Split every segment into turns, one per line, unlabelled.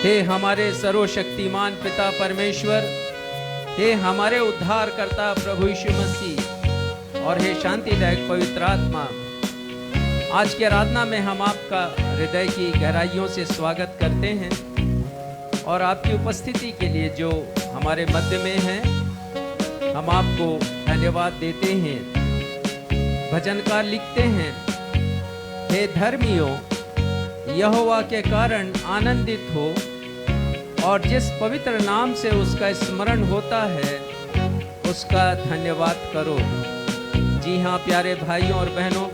हे हमारे सर्वशक्तिमान पिता परमेश्वर, हे हमारे उद्धारकर्ता प्रभु यीशु मसीह और हे शांतिदायक पवित्र आत्मा, आज की आराधना में हम आपका हृदय की गहराइयों से स्वागत करते हैं और आपकी उपस्थिति के लिए जो हमारे मध्य में है हम आपको धन्यवाद देते हैं। भजनकार लिखते हैं, हे धर्मियों, यहोवा के कारण आनंदित हो और जिस पवित्र नाम से उसका स्मरण होता है उसका धन्यवाद करो। जी हाँ प्यारे भाइयों और बहनों,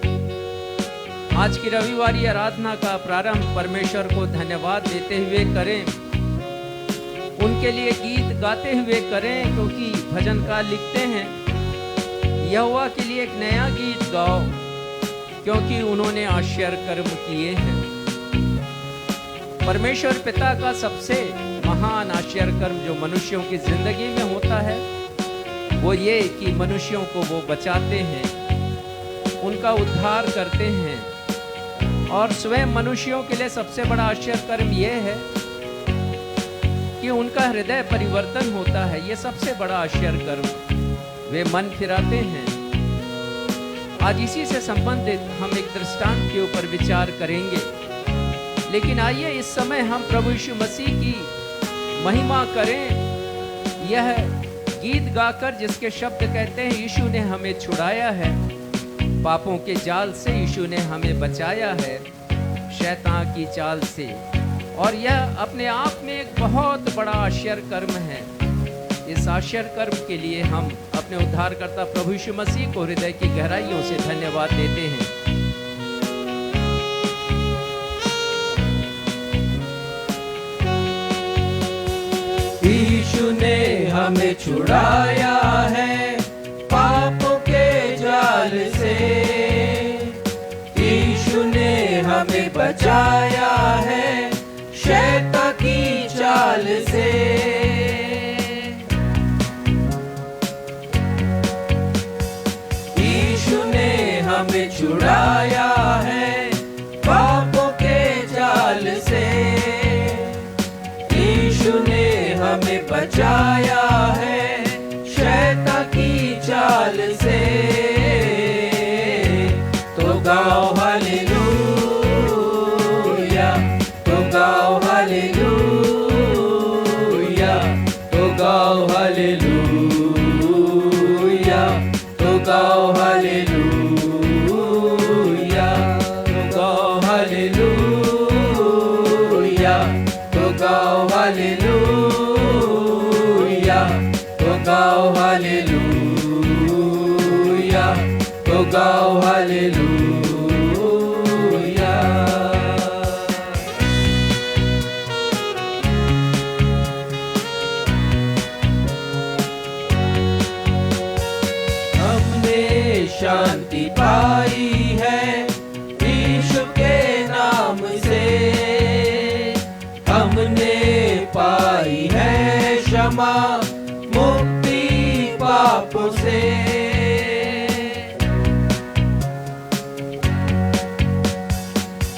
आज की रविवारी आराधना का प्रारंभ परमेश्वर को धन्यवाद देते हुए करें, उनके लिए गीत गाते हुए करें, क्योंकि भजनकार लिखते हैं यहोवा के लिए एक नया गीत गाओ क्योंकि उन्होंने आश्चर्य कर्म किए हैं। परमेश्वर पिता का सबसे महान आश्चर्य कर्म जो मनुष्यों की जिंदगी में होता है वो ये कि मनुष्यों को वो बचाते हैं, उनका उद्धार करते हैं। और स्वयं मनुष्यों के लिए सबसे बड़ा आश्चर्य कर्म ये है कि उनका हृदय परिवर्तन होता है। ये सबसे बड़ा आश्चर्य कर्म, वे मन फिराते हैं। आज इसी से संबंधित हम एक दृष्टांत के ऊपर विचार करेंगे, लेकिन आइए इस समय हम प्रभु यीशु मसीह की महिमा करें, यह गीत गाकर जिसके शब्द कहते हैं यीशु ने हमें छुड़ाया है पापों के जाल से, यीशु ने हमें बचाया है शैतान की चाल से। और यह अपने आप में एक बहुत बड़ा आश्चर्य कर्म है। इस आश्चर्य कर्म के लिए हम अपने उद्धारकर्ता प्रभु यीशु मसीह को हृदय की गहराइयों से धन्यवाद देते हैं।
यीशु ने हमें छुड़ाया है पापों के जाल से, यीशु ने हमें बचाया है शैतान की चाल से। यीशु ने हमें छुड़ाया है पापों के जाल से, यीशु ने हमें बचाया है शैतान की चाल से। तो गाओ हालेलुया, तो गाओ हालेलुया, तो गाओ हालेलुया, तो गाओ हालेलुया, तो गाओ हालेलुया, तो गाओ हालेलुया, तो गाओ हालेलुया, तो गाओ हालेलुया। हमने शांति पाई है यीशु के नाम से, हमने पाई है क्षमा मुक्ति पापों से।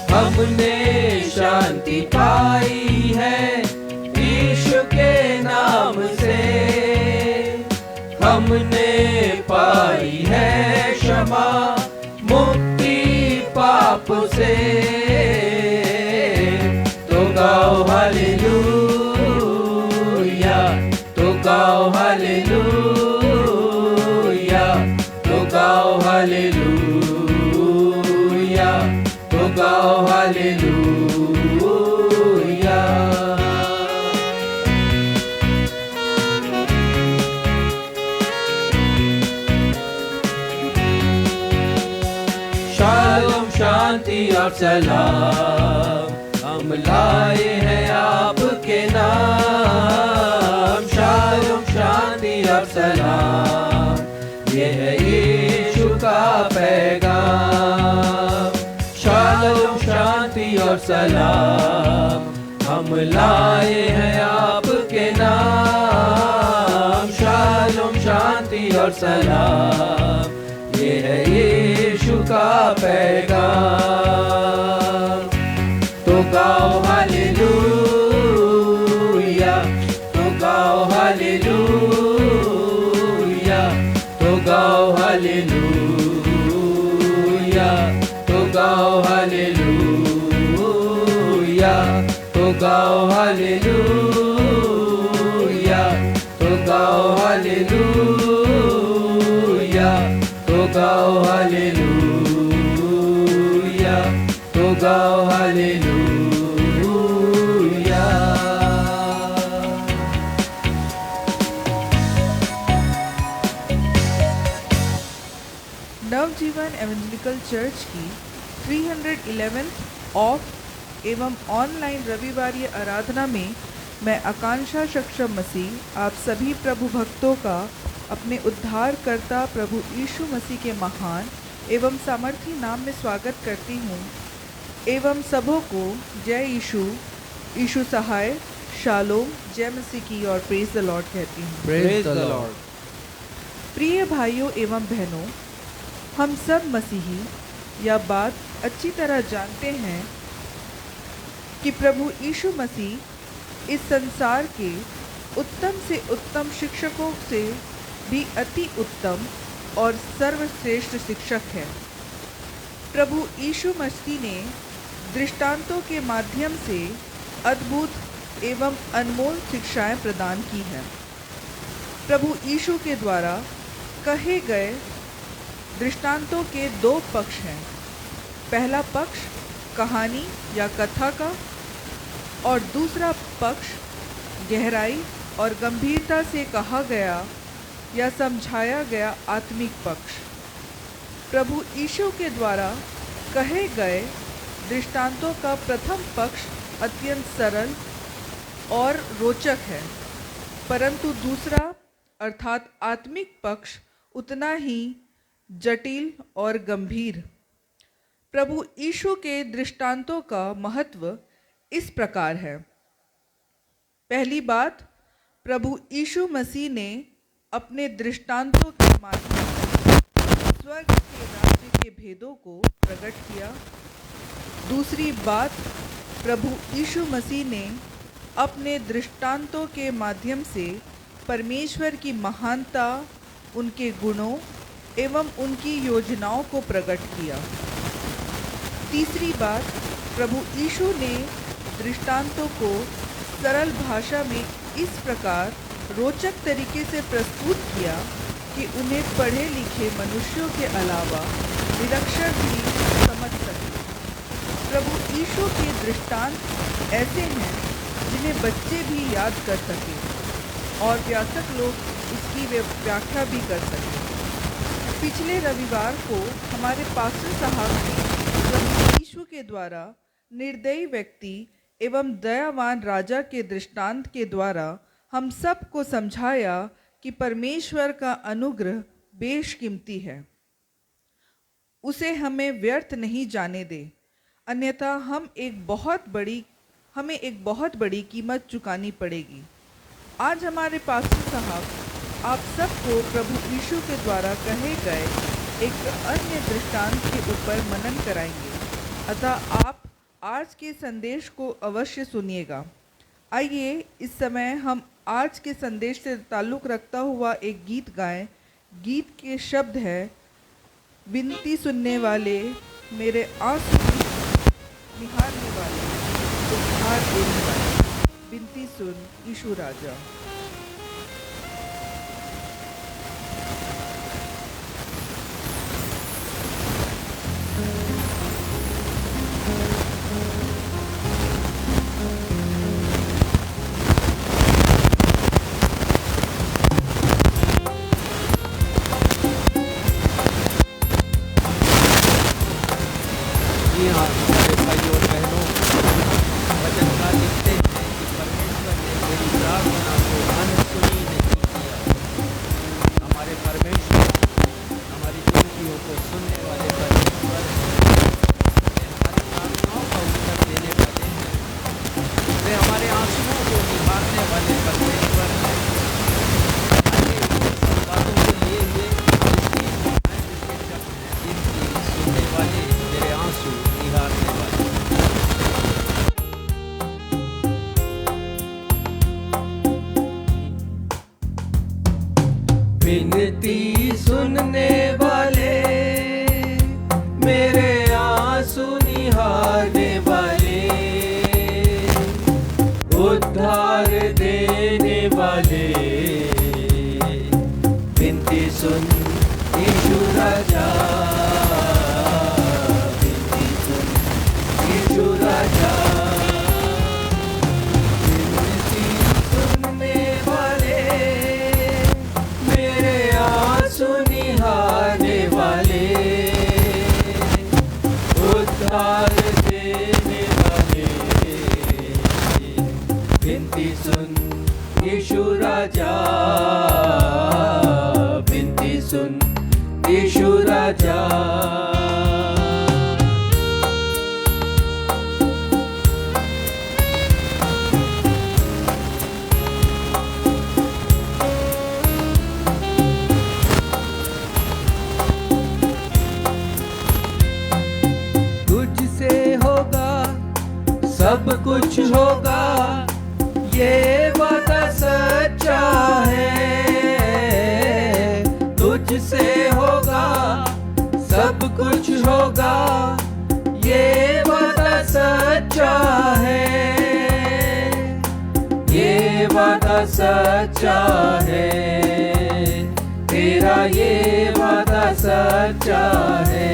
हमने शांति पाई है यीशु के नाम से, हमने पाई है क्षमा मुक्ति पापों से। तो गाओ हालेलुया, तो गाओ हालेलुया, तो गाओ हालेलुया, तो गाओ हालेलुया। शालोम शांति और सलाम हम लाए हैं आपके नाम। शालोम शांति और सलाम, ये है यीशु का पैगाम। शालोम शांति और सलाम हम लाए हैं आपके नाम। शालोम शांति और सलाम, ये है यीशु का पैगाम। तो गाओ हालेलुया, हालेलुया, तो गाओ हालेलुया, तो गाओ हालेलुया, तो गाओ हालेलुया, तो गाओ हालेलुया, तो गाओ हालेलुया, तो गाओ हालेलुया।
नवजीवन एवेंजलिकल चर्च की 311 ऑफ एवं ऑनलाइन रविवारीय आराधना में मैं आकांक्षा सक्षम मसीह आप सभी प्रभु भक्तों का अपने उद्धारकर्ता प्रभु यीशु मसीह के महान एवं सामर्थी नाम में स्वागत करती हूँ एवं सबों को जय यीशु, यीशु सहाय, शालोम, जय मसीह की और प्रेज द लॉर्ड कहती हूँ।
Praise the Lord.
प्रिय भाइयों एवं बहनों, हम सब मसीही यह बात अच्छी तरह जानते हैं कि प्रभु यीशु मसीह इस संसार के उत्तम से उत्तम शिक्षकों से भी अति उत्तम और सर्वश्रेष्ठ शिक्षक है। प्रभु यीशु मसीह ने दृष्टांतों के माध्यम से अद्भुत एवं अनमोल शिक्षाएं प्रदान की हैं। प्रभु यीशु के द्वारा कहे गए दृष्टांतों के दो पक्ष हैं। पहला पक्ष कहानी या कथा का और दूसरा पक्ष गहराई और गंभीरता से कहा गया या समझाया गया आत्मिक पक्ष। प्रभु यीशु के द्वारा कहे गए दृष्टांतों का प्रथम पक्ष अत्यंत सरल और रोचक है, परंतु दूसरा अर्थात आत्मिक पक्ष उतना ही जटिल और गंभीर। प्रभु यीशु के दृष्टांतों का महत्व इस प्रकार है। पहली बात, प्रभु यीशु मसीह ने अपने दृष्टांतों के माध्यम से स्वर्ग के राज्य के भेदों को प्रकट किया। दूसरी बात, प्रभु यीशु मसीह ने अपने दृष्टांतों के माध्यम से परमेश्वर की महानता, उनके गुणों एवं उनकी योजनाओं को प्रकट किया। तीसरी बात, प्रभु यीशु ने दृष्टांतों को सरल भाषा में इस प्रकार रोचक तरीके से प्रस्तुत किया कि उन्हें पढ़े लिखे मनुष्यों के अलावा निरक्षर भी समझ सके। प्रभु यीशु के दृष्टांत ऐसे हैं जिन्हें बच्चे भी याद कर सकें और व्यासक लोग इसकी व्याख्या भी कर सकें। पिछले रविवार को हमारे पास्टर साहब ने प्रभु यीशु के द्वारा निर्दयी व्यक्ति एवं दयावान राजा के दृष्टांत के द्वारा हम सब को समझाया कि परमेश्वर का अनुग्रह बेशकीमती है, उसे हमें व्यर्थ नहीं जाने दे, अन्यथा हमें एक बहुत बड़ी कीमत चुकानी पड़ेगी। आज हमारे पास्टर साहब आप सबको प्रभु यीशु के द्वारा कहे गए एक अन्य दृष्टांत के ऊपर मनन कराएंगे, अतः आप आज के संदेश को अवश्य सुनिएगा। आइए इस समय हम आज के संदेश से ताल्लुक़ रखता हुआ एक गीत गाएं। गीत के शब्द है, विनती सुनने वाले मेरे आंसू निहारने वाले उद्धार देने वाले, विनती सुन यीशु राजा।
जी हाँ मेरे भाइयों और बहनों, वचनकार लिखते हैं कि परमेश्वर ने मेरी प्रार्थना को
विनती सुनने वाले, मेरे आंसू निहारने वाले, उद्धार देने वाले, विनती सुन यीशु राजा, विनती सुन यीशु राजा। विनती सुनने वाले, मेरे आंसू निहारने वाले, उद्धार देने वाले, विनती सुन यीशु राजा, विनती सुन यीशु राजा। तुझसे होगा सब कुछ होगा, ये वादा सच्चा है। तुझसे होगा सब कुछ होगा, ये वादा सच्चा है, ये वादा सच्चा है, तेरा ये वादा सच्चा है।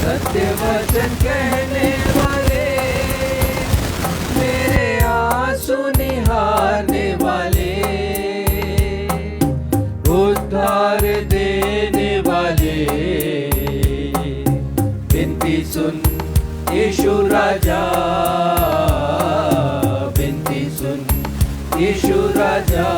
सत्य वचन कहने वाले, मेरे आंसू निहारने वाले, उद्धार देने वाले, विनती सुन यीशु राजा, विनती सुन यीशु राजा।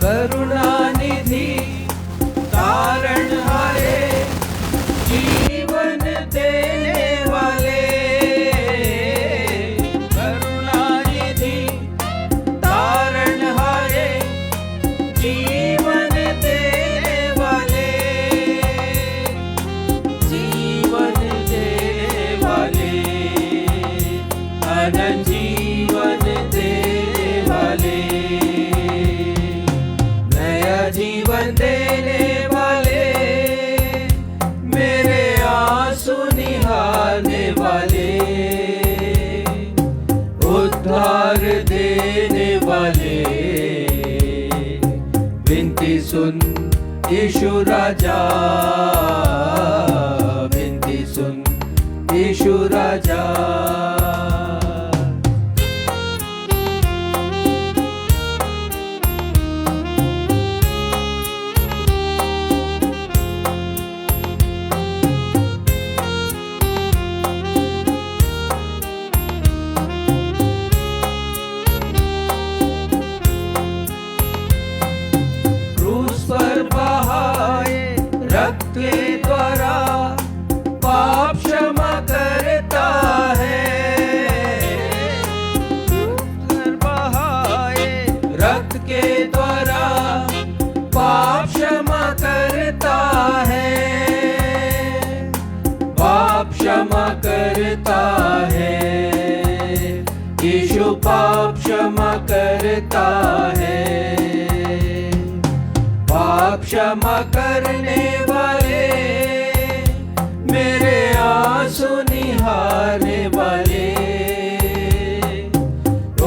करुणानिधि तारणहारे, जीवन देने वाले, करुणानिधि तारणहारे, जीवन देने वाले, जीवन देने वाले, अनंत जीवन देने वाले, जीवन देने वाले, मेरे आंसू निहारने वाले, उद्धार देने वाले, विनती सुन यीशु राजा, विनती सुन यीशु राजा। रक्त के द्वारा पाप क्षमा करता है, रक्त के द्वारा पाप क्षमा करता है, पाप क्षमा करता है, यीशु पाप क्षमा करता है। पाप क्षमा करने वाले, मेरे आंसू निहारने वाले,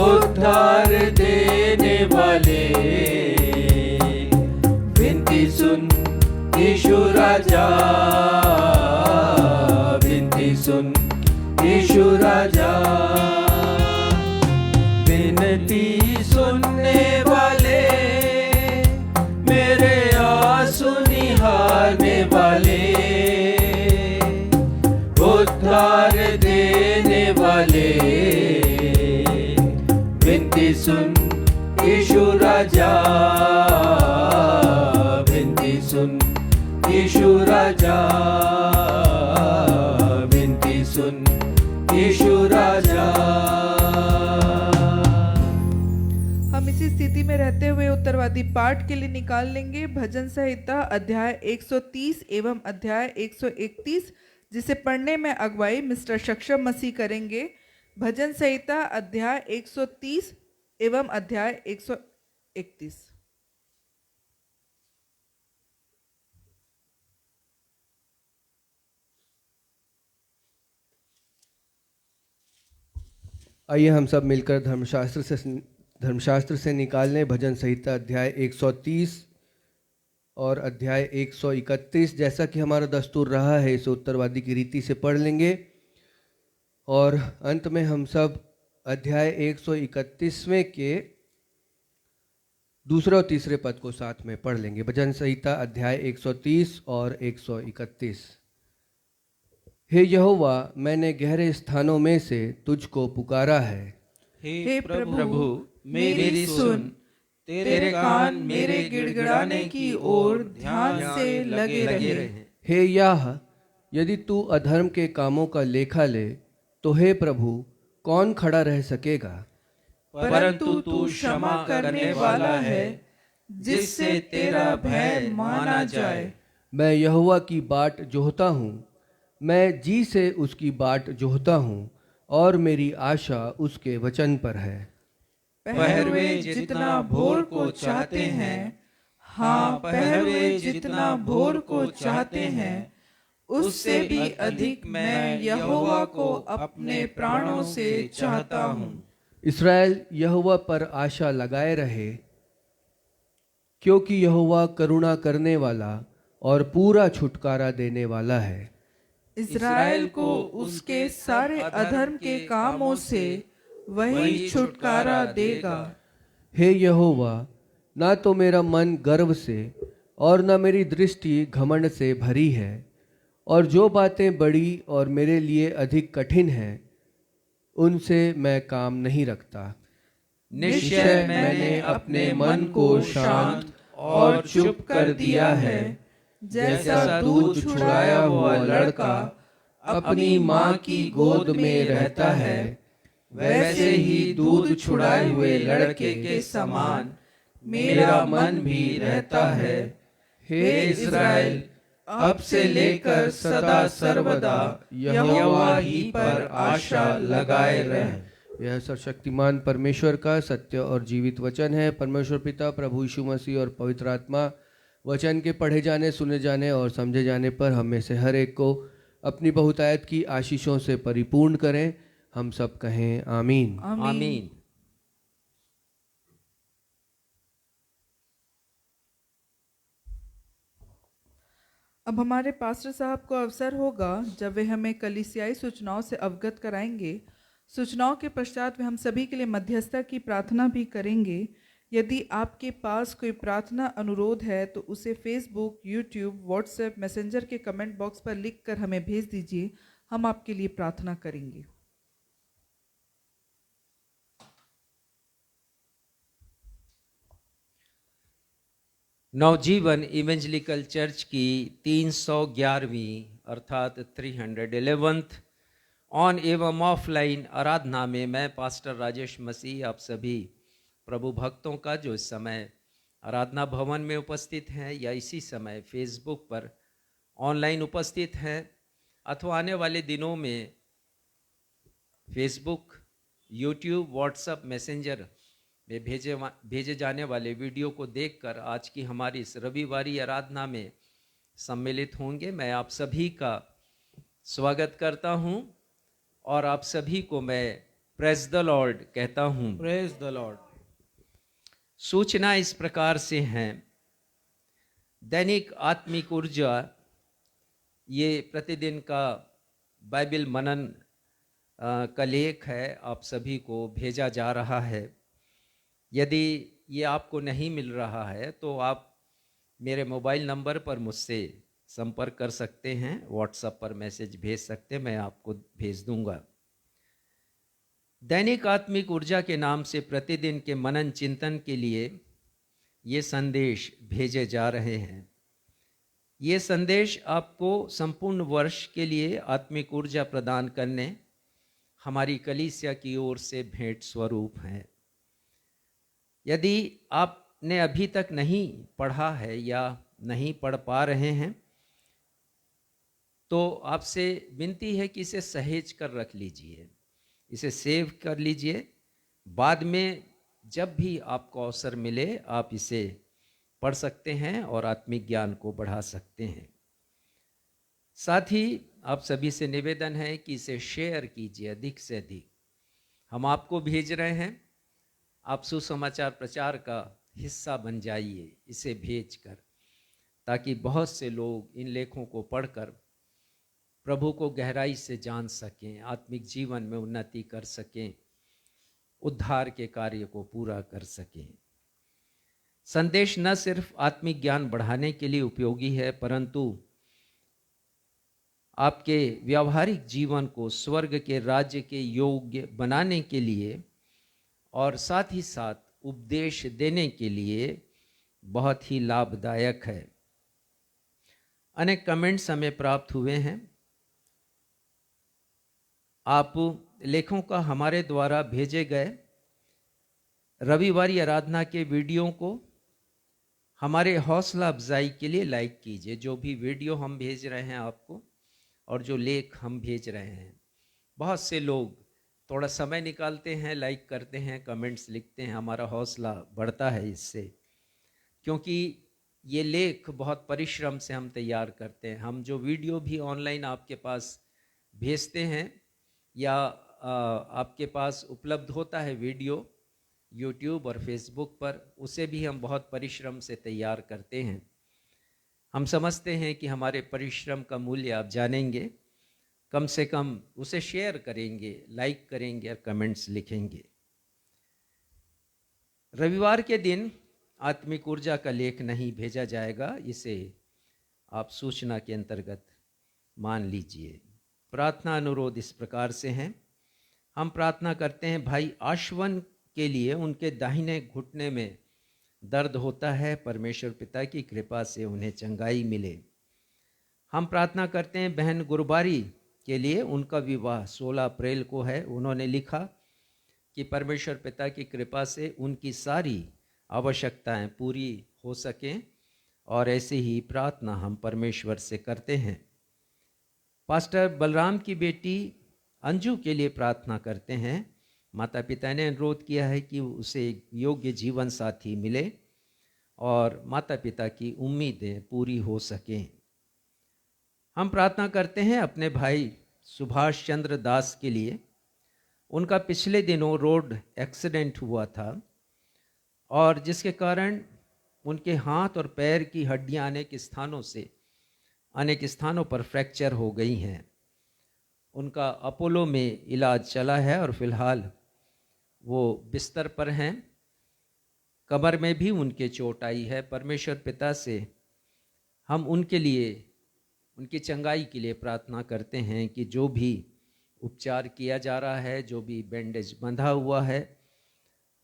उद्धार देने वाले, विनती सुन यीशु राजा, विनती सुन यीशु राजा। विनती सुनने वाले, मेरे आंसू निहारने वाले, उद्धार देने वाले, विनती सुन यीशु राजा, विनती सुन यीशु राजा, विनती सुन यीशु राजा।
हम इसी स्थिति में रहते हुए उत्तरवादी पाठ के लिए निकाल लेंगे भजन संहिता अध्याय 130 एवं अध्याय 131, जिसे पढ़ने में अगुवाई मिस्टर सक्षम मसीह करेंगे। भजन संहिता अध्याय 130 एवं अध्याय 131।
आइए हम सब मिलकर धर्मशास्त्र से निकाल लें भजन संहिता अध्याय 130 और अध्याय 131। जैसा कि हमारा दस्तूर रहा है, इसे उत्तरवादी की रीति से पढ़ लेंगे और अंत में हम सब अध्याय 131वें के दूसरे और तीसरे पद को साथ में पढ़ लेंगे। भजन संहिता अध्याय 130 और 131। हे यहोवा, मैंने गहरे स्थानों में से तुझको पुकारा है।
हे प्रभु मेरी सुन, तेरे कान मेरे गिड़गिड़ाने की ओर ध्यान से लगे रहे।
हे याह, यदि तू अधर्म के कामों का लेखा ले तो हे प्रभु कौन खड़ा रह सकेगा।
परंतु तू क्षमा करने वाला है, जिससे तेरा भय माना जाए।
मैं यहोवा की बाट जोहता हूँ, मैं जी से उसकी बाट जोहता हूँ और मेरी आशा उसके वचन पर है।
पहरवे जितना भोर को चाहते हैं, हाँ पहरवे जितना भोर को चाहते हैं, उससे भी अधिक मैं यहोवा को अपने प्राणों से चाहता हूँ।
इस्राएल यहोवा पर आशा लगाए रहे, क्योंकि यहोवा करुणा करने वाला और पूरा छुटकारा देने वाला है।
इस्राएल को उसके सारे अधर्म के कामों से वही छुटकारा देगा।
हे यहोवा, ना तो मेरा मन गर्व से और न मेरी दृष्टि घमंड से भरी है, और जो बातें बड़ी और मेरे लिए अधिक कठिन हैं उनसे मैं काम नहीं रखता।
निश्चय मैंने अपने मन को शांत और चुप कर दिया है। जैसा दूध छुड़ाया हुआ लड़का अपनी माँ की गोद में रहता है, वैसे ही दूध छुड़ाए हुए लड़के के समान मेरा मन भी रहता है। हे इस्राएल, अब से लेकर सदा सर्वदा यहोवा ही पर आशा लगाए रह।
यह सर्वशक्तिमान परमेश्वर का सत्य और जीवित वचन है। परमेश्वर पिता, प्रभु यीशु मसीह और पवित्र आत्मा वचन के पढ़े जाने, सुने जाने और समझे जाने पर हम में से हर एक को अपनी बहुतायत की आशीषों से परिपूर्ण करें। हम सब कहें आमीन।
आमीन।
अब हमारे पास्टर साहब को अवसर होगा जब वे हमें कलीसियाई सूचनाओं से अवगत कराएंगे। सूचनाओं के पश्चात वे हम सभी के लिए मध्यस्थता की प्रार्थना भी करेंगे। यदि आपके पास कोई प्रार्थना अनुरोध है तो उसे फेसबुक, यूट्यूब, व्हाट्सएप, मैसेंजर के कमेंट बॉक्स पर लिखकर हमें भेज दीजिए। हम आपके लिए प्रार्थना करेंगे।
नवजीवन इवेंजलिकल चर्च की 311वीं अर्थात 311th ऑन एवं ऑफलाइन आराधना में मैं पास्टर राजेश मसीह आप सभी प्रभु भक्तों का जो इस समय आराधना भवन में उपस्थित हैं या इसी समय फेसबुक पर ऑनलाइन उपस्थित हैं अथवा आने वाले दिनों में फेसबुक, यूट्यूब, व्हाट्सएप, मैसेंजर में भेजे जाने वाले वीडियो को देखकर आज की हमारी इस रविवारी आराधना में सम्मिलित होंगे। मैं आप सभी का स्वागत करता हूं और आप सभी को मैं प्रेज द लॉर्ड कहता हूं।
Praise the Lord.
सूचना इस प्रकार से हैं। दैनिक आत्मिक ऊर्जा ये प्रतिदिन का बाइबल मनन का लेख है, आप सभी को भेजा जा रहा है। यदि ये आपको नहीं मिल रहा है तो आप मेरे मोबाइल नंबर पर मुझसे संपर्क कर सकते हैं, व्हाट्सएप पर मैसेज भेज सकते हैं, मैं आपको भेज दूंगा। दैनिक आत्मिक ऊर्जा के नाम से प्रतिदिन के मनन चिंतन के लिए ये संदेश भेजे जा रहे हैं। ये संदेश आपको संपूर्ण वर्ष के लिए आत्मिक ऊर्जा प्रदान करने हमारी कलीसिया की ओर से भेंट स्वरूप हैं। यदि आपने अभी तक नहीं पढ़ा है या नहीं पढ़ पा रहे हैं तो आपसे विनती है कि इसे सहेज कर रख लीजिए, इसे सेव कर लीजिए। बाद में जब भी आपको अवसर मिले आप इसे पढ़ सकते हैं और आत्मिक ज्ञान को बढ़ा सकते हैं। साथ ही आप सभी से निवेदन है कि इसे शेयर कीजिए अधिक से अधिक। हम आपको भेज रहे हैं, आप सुसमाचार प्रचार का हिस्सा बन जाइए इसे भेजकर, ताकि बहुत से लोग इन लेखों को पढ़कर प्रभु को गहराई से जान सकें, आत्मिक जीवन में उन्नति कर सकें, उद्धार के कार्य को पूरा कर सकें। संदेश न सिर्फ आत्मिक ज्ञान बढ़ाने के लिए उपयोगी है, परंतु आपके व्यावहारिक जीवन को स्वर्ग के राज्य के योग्य बनाने के लिए और साथ ही साथ उपदेश देने के लिए बहुत ही लाभदायक है। अनेक कमेंट्स हमें प्राप्त हुए हैं। आप लेखों का हमारे द्वारा भेजे गए रविवारी आराधना के वीडियो को हमारे हौसला अफजाई के लिए लाइक कीजिए। जो भी वीडियो हम भेज रहे हैं आपको और जो लेख हम भेज रहे हैं, बहुत से लोग थोड़ा समय निकालते हैं, लाइक करते हैं, कमेंट्स लिखते हैं, हमारा हौसला बढ़ता है इससे, क्योंकि ये लेख बहुत परिश्रम से हम तैयार करते हैं। हम जो वीडियो भी ऑनलाइन आपके पास भेजते हैं या आपके पास उपलब्ध होता है वीडियो यूट्यूब और फेसबुक पर, उसे भी हम बहुत परिश्रम से तैयार करते हैं। हम समझते हैं कि हमारे परिश्रम का मूल्य आप जानेंगे, कम से कम उसे शेयर करेंगे, लाइक करेंगे और कमेंट्स लिखेंगे। रविवार के दिन आत्मिक ऊर्जा का लेख नहीं भेजा जाएगा, इसे आप सूचना के अंतर्गत मान लीजिए। प्रार्थना अनुरोध इस प्रकार से हैं। हम प्रार्थना करते हैं भाई आशवन के लिए, उनके दाहिने घुटने में दर्द होता है, परमेश्वर पिता की कृपा से उन्हें चंगाई मिले। हम प्रार्थना करते हैं बहन गुरबारी के लिए, उनका विवाह 16 अप्रैल को है। उन्होंने लिखा कि परमेश्वर पिता की कृपा से उनकी सारी आवश्यकताएं पूरी हो सकें, और ऐसे ही प्रार्थना हम परमेश्वर से करते हैं। पास्टर बलराम की बेटी अंजू के लिए प्रार्थना करते हैं। माता पिता ने अनुरोध किया है कि उसे योग्य जीवन साथी मिले और माता पिता की उम्मीदें पूरी हो सकें। हम प्रार्थना करते हैं अपने भाई सुभाष चंद्र दास के लिए। उनका पिछले दिनों रोड एक्सीडेंट हुआ था और जिसके कारण उनके हाथ और पैर की हड्डियां अनेक स्थानों पर फ्रैक्चर हो गई हैं। उनका अपोलो में इलाज चला है और फिलहाल वो बिस्तर पर हैं। कमर में भी उनके चोट आई है। परमेश्वर पिता से हम उनके लिए, उनकी चंगाई के लिए प्रार्थना करते हैं कि जो भी उपचार किया जा रहा है, जो भी बैंडेज बंधा हुआ है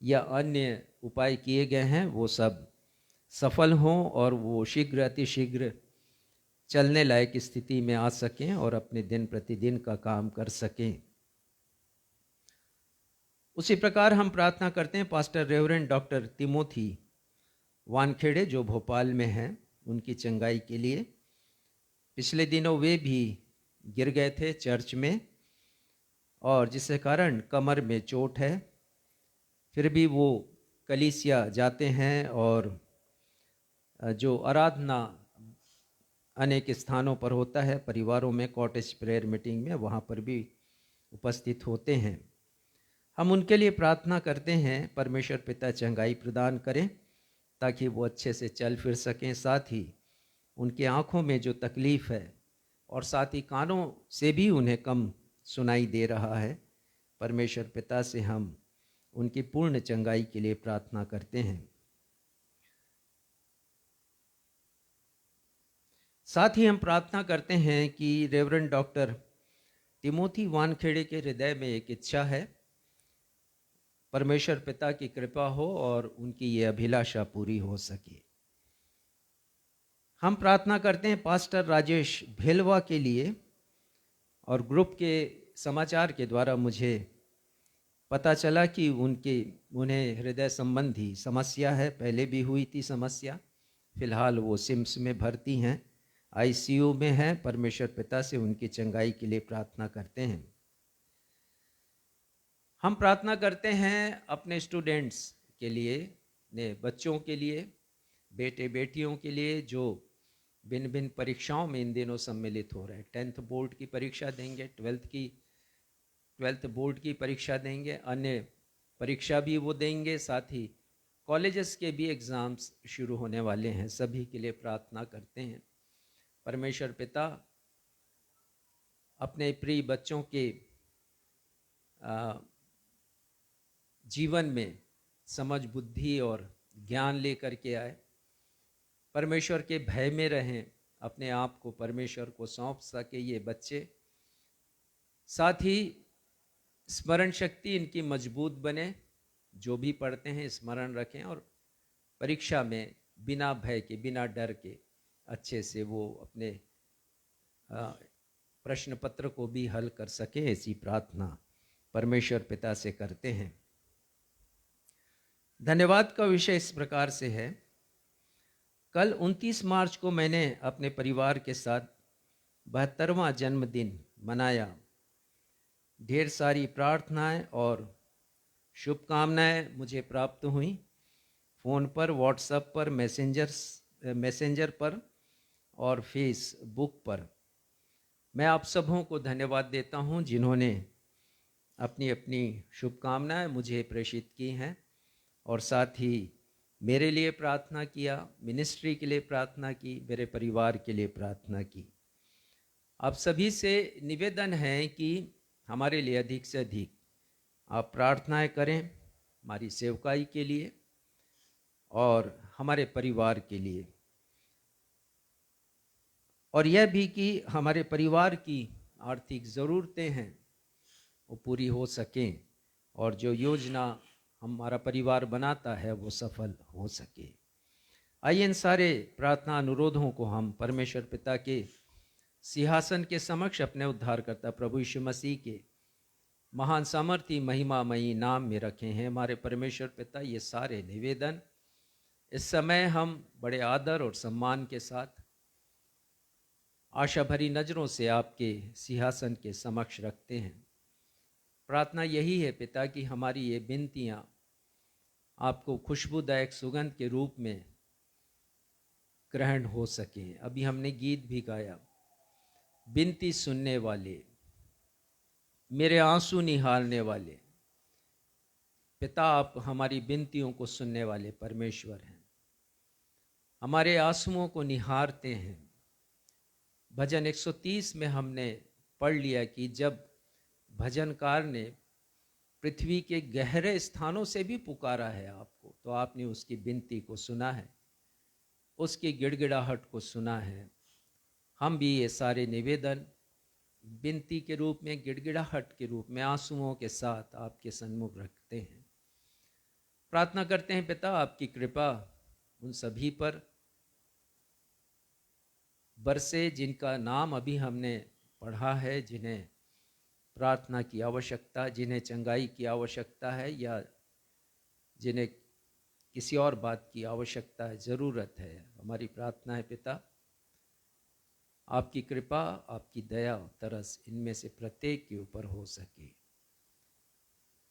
या अन्य उपाय किए गए हैं, वो सब सफल हों और वो शीघ्र अतिशीघ्र चलने लायक स्थिति में आ सकें और अपने दिन प्रतिदिन का काम कर सकें। उसी प्रकार हम प्रार्थना करते हैं pastor reverend doctor Timothy Wankhede जो भोपाल में हैं, उनकी चंगाई के लिए। पिछले दिनों वे भी गिर गए थे चर्च में और जिसके कारण कमर में चोट है, फिर भी वो कलीसिया जाते हैं और जो आराधना अनेक स्थानों पर होता है, परिवारों में कॉटेज प्रेयर मीटिंग में, वहाँ पर भी उपस्थित होते हैं। हम उनके लिए प्रार्थना करते हैं परमेश्वर पिता चंगाई प्रदान करें ताकि वो अच्छे से चल फिर सकें। साथ ही उनकी आँखों में जो तकलीफ़ है और साथ ही कानों से भी उन्हें कम सुनाई दे रहा है, परमेश्वर पिता से हम उनकी पूर्ण चंगाई के लिए प्रार्थना करते हैं। साथ ही हम प्रार्थना करते हैं कि रेवरेंड डॉक्टर तिमोथी वानखेड़े के हृदय में एक इच्छा है, परमेश्वर पिता की कृपा हो और उनकी ये अभिलाषा पूरी हो सके। हम प्रार्थना करते हैं पास्टर राजेश भेलवा के लिए और ग्रुप के समाचार के द्वारा मुझे पता चला कि उन्हें हृदय संबंधी समस्या है। पहले भी हुई थी समस्या। फिलहाल वो सिम्स में भर्ती हैं, आईसीयू में हैं। परमेश्वर पिता से उनकी चंगाई के लिए प्रार्थना करते हैं। हम प्रार्थना करते हैं अपने स्टूडेंट्स के लिए, ने बच्चों के लिए, बेटे बेटियों के लिए जो भिन्न भिन्न परीक्षाओं में इन दिनों सम्मिलित हो रहे हैं। 10th बोर्ड की परीक्षा देंगे, 12th बोर्ड की परीक्षा देंगे, अन्य परीक्षा भी वो देंगे, साथ ही कॉलेजेस के भी एग्ज़ाम्स शुरू होने वाले हैं। सभी के लिए प्रार्थना करते हैं। परमेश्वर पिता अपने प्रिय बच्चों के जीवन में समझ, बुद्धि और ज्ञान लेकर के आए। परमेश्वर के भय में रहें, अपने आप को परमेश्वर को सौंप सके ये बच्चे। साथ ही स्मरण शक्ति इनकी मजबूत बने, जो भी पढ़ते हैं स्मरण रखें और परीक्षा में बिना भय के, बिना डर के अच्छे से वो अपने प्रश्न पत्र को भी हल कर सके। ऐसी प्रार्थना परमेश्वर पिता से करते हैं। धन्यवाद का विषय इस प्रकार से है। कल 29 मार्च को मैंने अपने परिवार के साथ 72वां जन्मदिन मनाया। ढेर सारी प्रार्थनाएं और शुभकामनाएं मुझे प्राप्त हुई, फ़ोन पर, व्हाट्सएप पर, मैसेंजर पर और फेसबुक पर। मैं आप सबों को धन्यवाद देता हूं जिन्होंने अपनी अपनी शुभकामनाएं मुझे प्रेषित की हैं और साथ ही मेरे लिए प्रार्थना किया, मिनिस्ट्री के लिए प्रार्थना की, मेरे परिवार के लिए प्रार्थना की। आप सभी से निवेदन है कि हमारे लिए अधिक से अधिक आप प्रार्थनाएं करें, हमारी सेवकाई के लिए और हमारे परिवार के लिए, और यह भी कि हमारे परिवार की आर्थिक ज़रूरतें हैं वो पूरी हो सकें और जो योजना हमारा परिवार बनाता है वो सफल हो सके। आइए इन सारे प्रार्थना अनुरोधों को हम परमेश्वर पिता के सिंहासन के समक्ष अपने उद्धारकर्ता प्रभु यीशु मसीह के महान सामर्थी महिमामयी नाम में रखे हैं। हमारे परमेश्वर पिता, ये सारे निवेदन इस समय हम बड़े आदर और सम्मान के साथ आशा भरी नज़रों से आपके सिंहासन के समक्ष रखते हैं। प्रार्थना यही है पिता कि हमारी ये विनतियाँ आपको खुशबूदायक सुगंध के रूप में ग्रहण हो सकें। अभी हमने गीत भी गाया, विनती सुनने वाले, मेरे आंसू निहारने वाले। पिता, आप हमारी विनतियों को सुनने वाले परमेश्वर हैं, हमारे आंसुओं को निहारते हैं। भजन 130 में हमने पढ़ लिया कि जब भजनकार ने पृथ्वी के गहरे स्थानों से भी पुकारा है आपको, तो आपने उसकी विनती को सुना है, उसकी गिड़गिड़ाहट को सुना है। हम भी ये सारे निवेदन विनती के रूप में, गिड़गिड़ाहट के रूप में, आंसुओं के साथ आपके सन्मुख रखते हैं। प्रार्थना करते हैं पिता, आपकी कृपा उन सभी पर बरसे जिनका नाम अभी हमने पढ़ा है, जिन्हें प्रार्थना की आवश्यकता, जिन्हें चंगाई की आवश्यकता है या जिन्हें किसी और बात की आवश्यकता है, ज़रूरत है। हमारी प्रार्थना है पिता, आपकी कृपा, आपकी दया, तरस इनमें से प्रत्येक के ऊपर हो सके।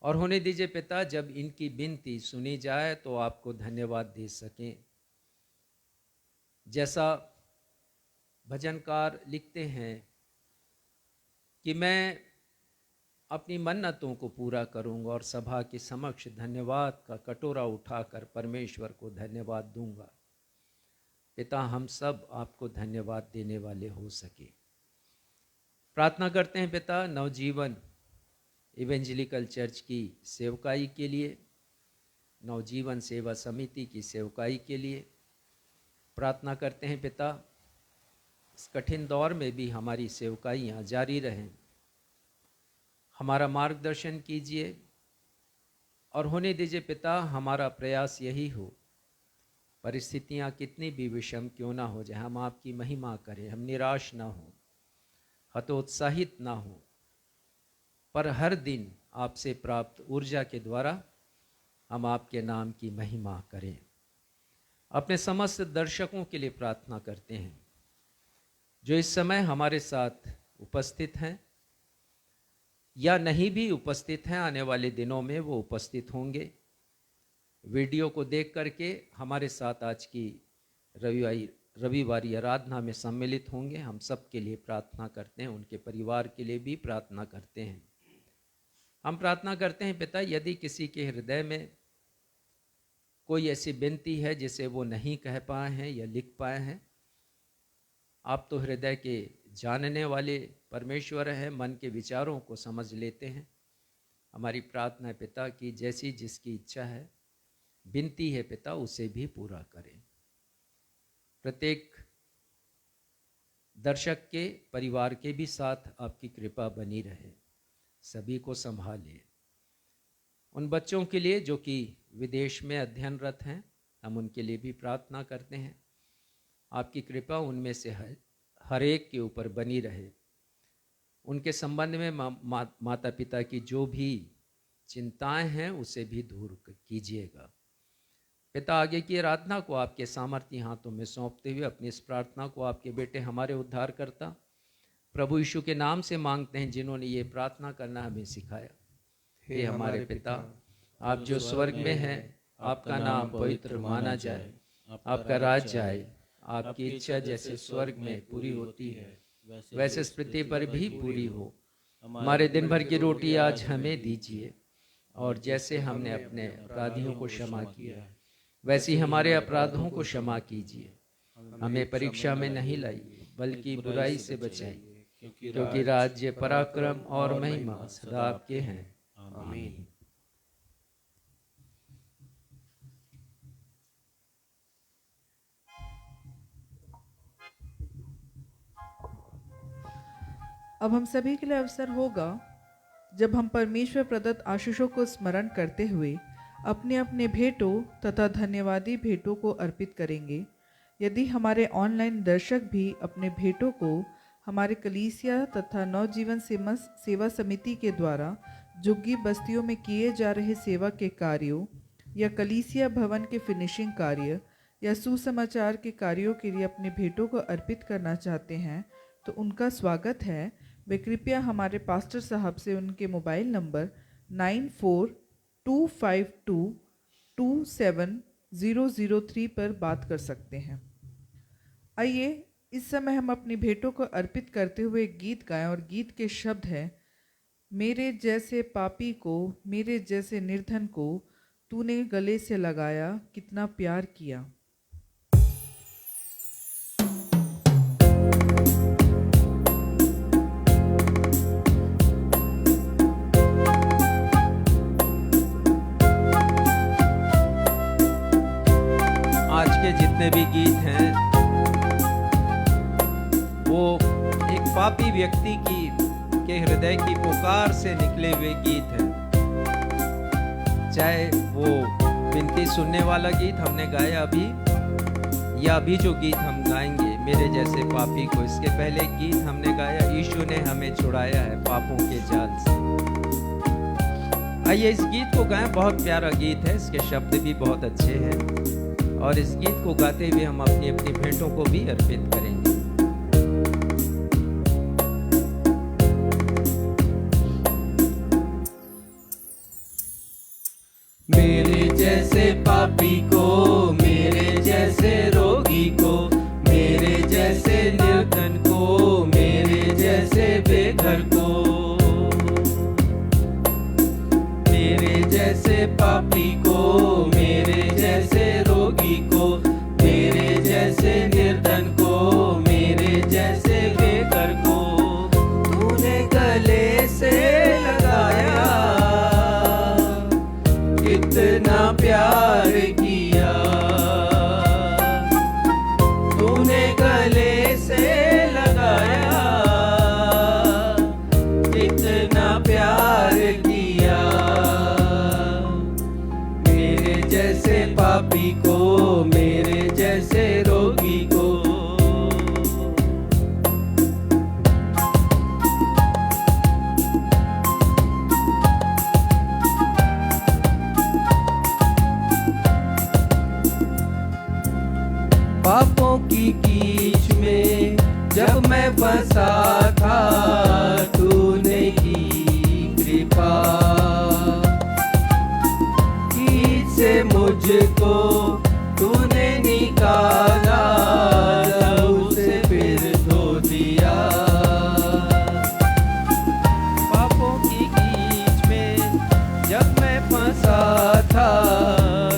और होने दीजिए पिता, जब इनकी विनती सुनी जाए तो आपको धन्यवाद दे सकें। जैसा भजनकार लिखते हैं कि मैं अपनी मन्नतों को पूरा करूंगा और सभा के समक्ष धन्यवाद का कटोरा उठाकर परमेश्वर को धन्यवाद दूंगा। पिता, हम सब आपको धन्यवाद देने वाले हो सके। प्रार्थना करते हैं पिता, नवजीवन इवेंजेलिकल चर्च की सेवकाई के लिए, नवजीवन सेवा समिति की सेवकाई के लिए प्रार्थना करते हैं पिता, इस कठिन दौर में भी हमारी सेवकाइयाँ जारी रहें। हमारा मार्गदर्शन कीजिए और होने दीजिए पिता, हमारा प्रयास यही हो, परिस्थितियाँ कितनी भी विषम क्यों ना हो जाए, हम आपकी महिमा करें, हम निराश ना हो, हतोत्साहित ना हो, पर हर दिन आपसे प्राप्त ऊर्जा के द्वारा हम आपके नाम की महिमा करें। अपने समस्त दर्शकों के लिए प्रार्थना करते हैं जो इस समय हमारे साथ उपस्थित हैं या नहीं भी उपस्थित हैं, आने वाले दिनों में वो उपस्थित होंगे। वीडियो को देख करके हमारे साथ आज की रविवारी आराधना में सम्मिलित होंगे। हम सब के लिए प्रार्थना करते हैं, उनके परिवार के लिए भी प्रार्थना करते हैं। हम प्रार्थना करते हैं पिता, यदि किसी के हृदय में कोई ऐसी विनती है जिसे वो नहीं कह पाए हैं या लिख पाए हैं, आप तो हृदय के जानने वाले परमेश्वर हैं, मन के विचारों को समझ लेते हैं। हमारी प्रार्थना है पिता कि जैसी जिसकी इच्छा है, विनती है पिता, उसे भी पूरा करें। प्रत्येक दर्शक के परिवार के भी साथ आपकी कृपा बनी रहे, सभी को संभालिए। उन बच्चों के लिए जो कि विदेश में अध्ययनरत हैं, हम उनके लिए भी प्रार्थना करते हैं। आपकी कृपा उनमें से हर एक के ऊपर बनी रहे। उनके संबंध में माता पिता की जो भी चिंताएं हैं उसे भी दूर कीजिएगा। पिता, आगे की आराधना को आपके सामर्थ्य हाथों में सौंपते हुए अपनी इस प्रार्थना को आपके बेटे हमारे उद्धारकर्ता प्रभु यीशु के नाम से मांगते हैं, जिन्होंने ये प्रार्थना करना हमें सिखाया। हे हमारे पिता, आप जो स्वर्ग में हैं, आपका नाम पवित्र माना जाए, आपका राज्य आए, आपकी इच्छा जैसे स्वर्ग में पूरी होती है वैसे इस पृथ्वी पर भी पूरी हो। हमारे दिन भर की रोटी आज हमें दीजिए, और जैसे हमने अपने अपराधियों को क्षमा किया वैसे ही हमारे अपराधों को क्षमा कीजिए। हमें परीक्षा में नहीं लाइए, बल्कि बुराई से बचाइए, क्योंकि राज्य, पराक्रम और महिमा सदा आपके हैं। आमीन।
अब हम सभी के लिए अवसर होगा जब हम परमेश्वर प्रदत्त आशीषों को स्मरण करते हुए अपने अपने भेंटों तथा धन्यवादी भेंटों को अर्पित करेंगे। यदि हमारे ऑनलाइन दर्शक भी अपने भेंटों को हमारे कलीसिया तथा नवजीवन सेवा समिति के द्वारा झुग्गी बस्तियों में किए जा रहे सेवा के कार्यों या कलीसिया भवन के फिनिशिंग कार्य या सुसमाचार के कार्यों के लिए अपने भेंटों को अर्पित करना चाहते हैं, तो उनका स्वागत है। वे कृपया हमारे पास्टर साहब से उनके मोबाइल नंबर 9425227003 पर बात कर सकते हैं। आइए इस समय हम अपनी भेंटों को अर्पित करते हुए एक गीत गाएं, और गीत के शब्द हैं, मेरे जैसे पापी को, मेरे जैसे निर्धन को तूने गले से लगाया, कितना प्यार किया।
आज के जितने भी गीत हैं वो एक पापी व्यक्ति के हृदय की पुकार से निकले हुए गीत हैं। चाहे वो विनती सुनने वाला गीत हमने गाया अभी, या अभी जो गीत हम गाएंगे मेरे जैसे पापी को, इसके पहले गीत हमने गाया यीशु ने हमें छुड़ाया है पापों के जाल से। आइए इस गीत को गाएं, बहुत प्यारा गीत है, इसके शब्द भी बहुत अच्छे हैं, और इस गीत को गाते हुए हम अपनी अपनी भेंटों को भी अर्पित करेंगे।
मेरे जैसे पापी को, मेरे जैसे रोगी को, मेरे जैसे निर्धन को, मेरे जैसे बेघर को, मेरे जैसे पापी को, मेरे जैसे रोगी को, मेरे जैसे निर्धन को, मेरे जैसे बेघर को तूने गले से लगाया, कितना प्यार किया। फंसा था, तूने की कृपा की से मुझको तूने निकाला, लहू से फिर धो दिया।
पापों की कीच में जब मैं फंसा
था,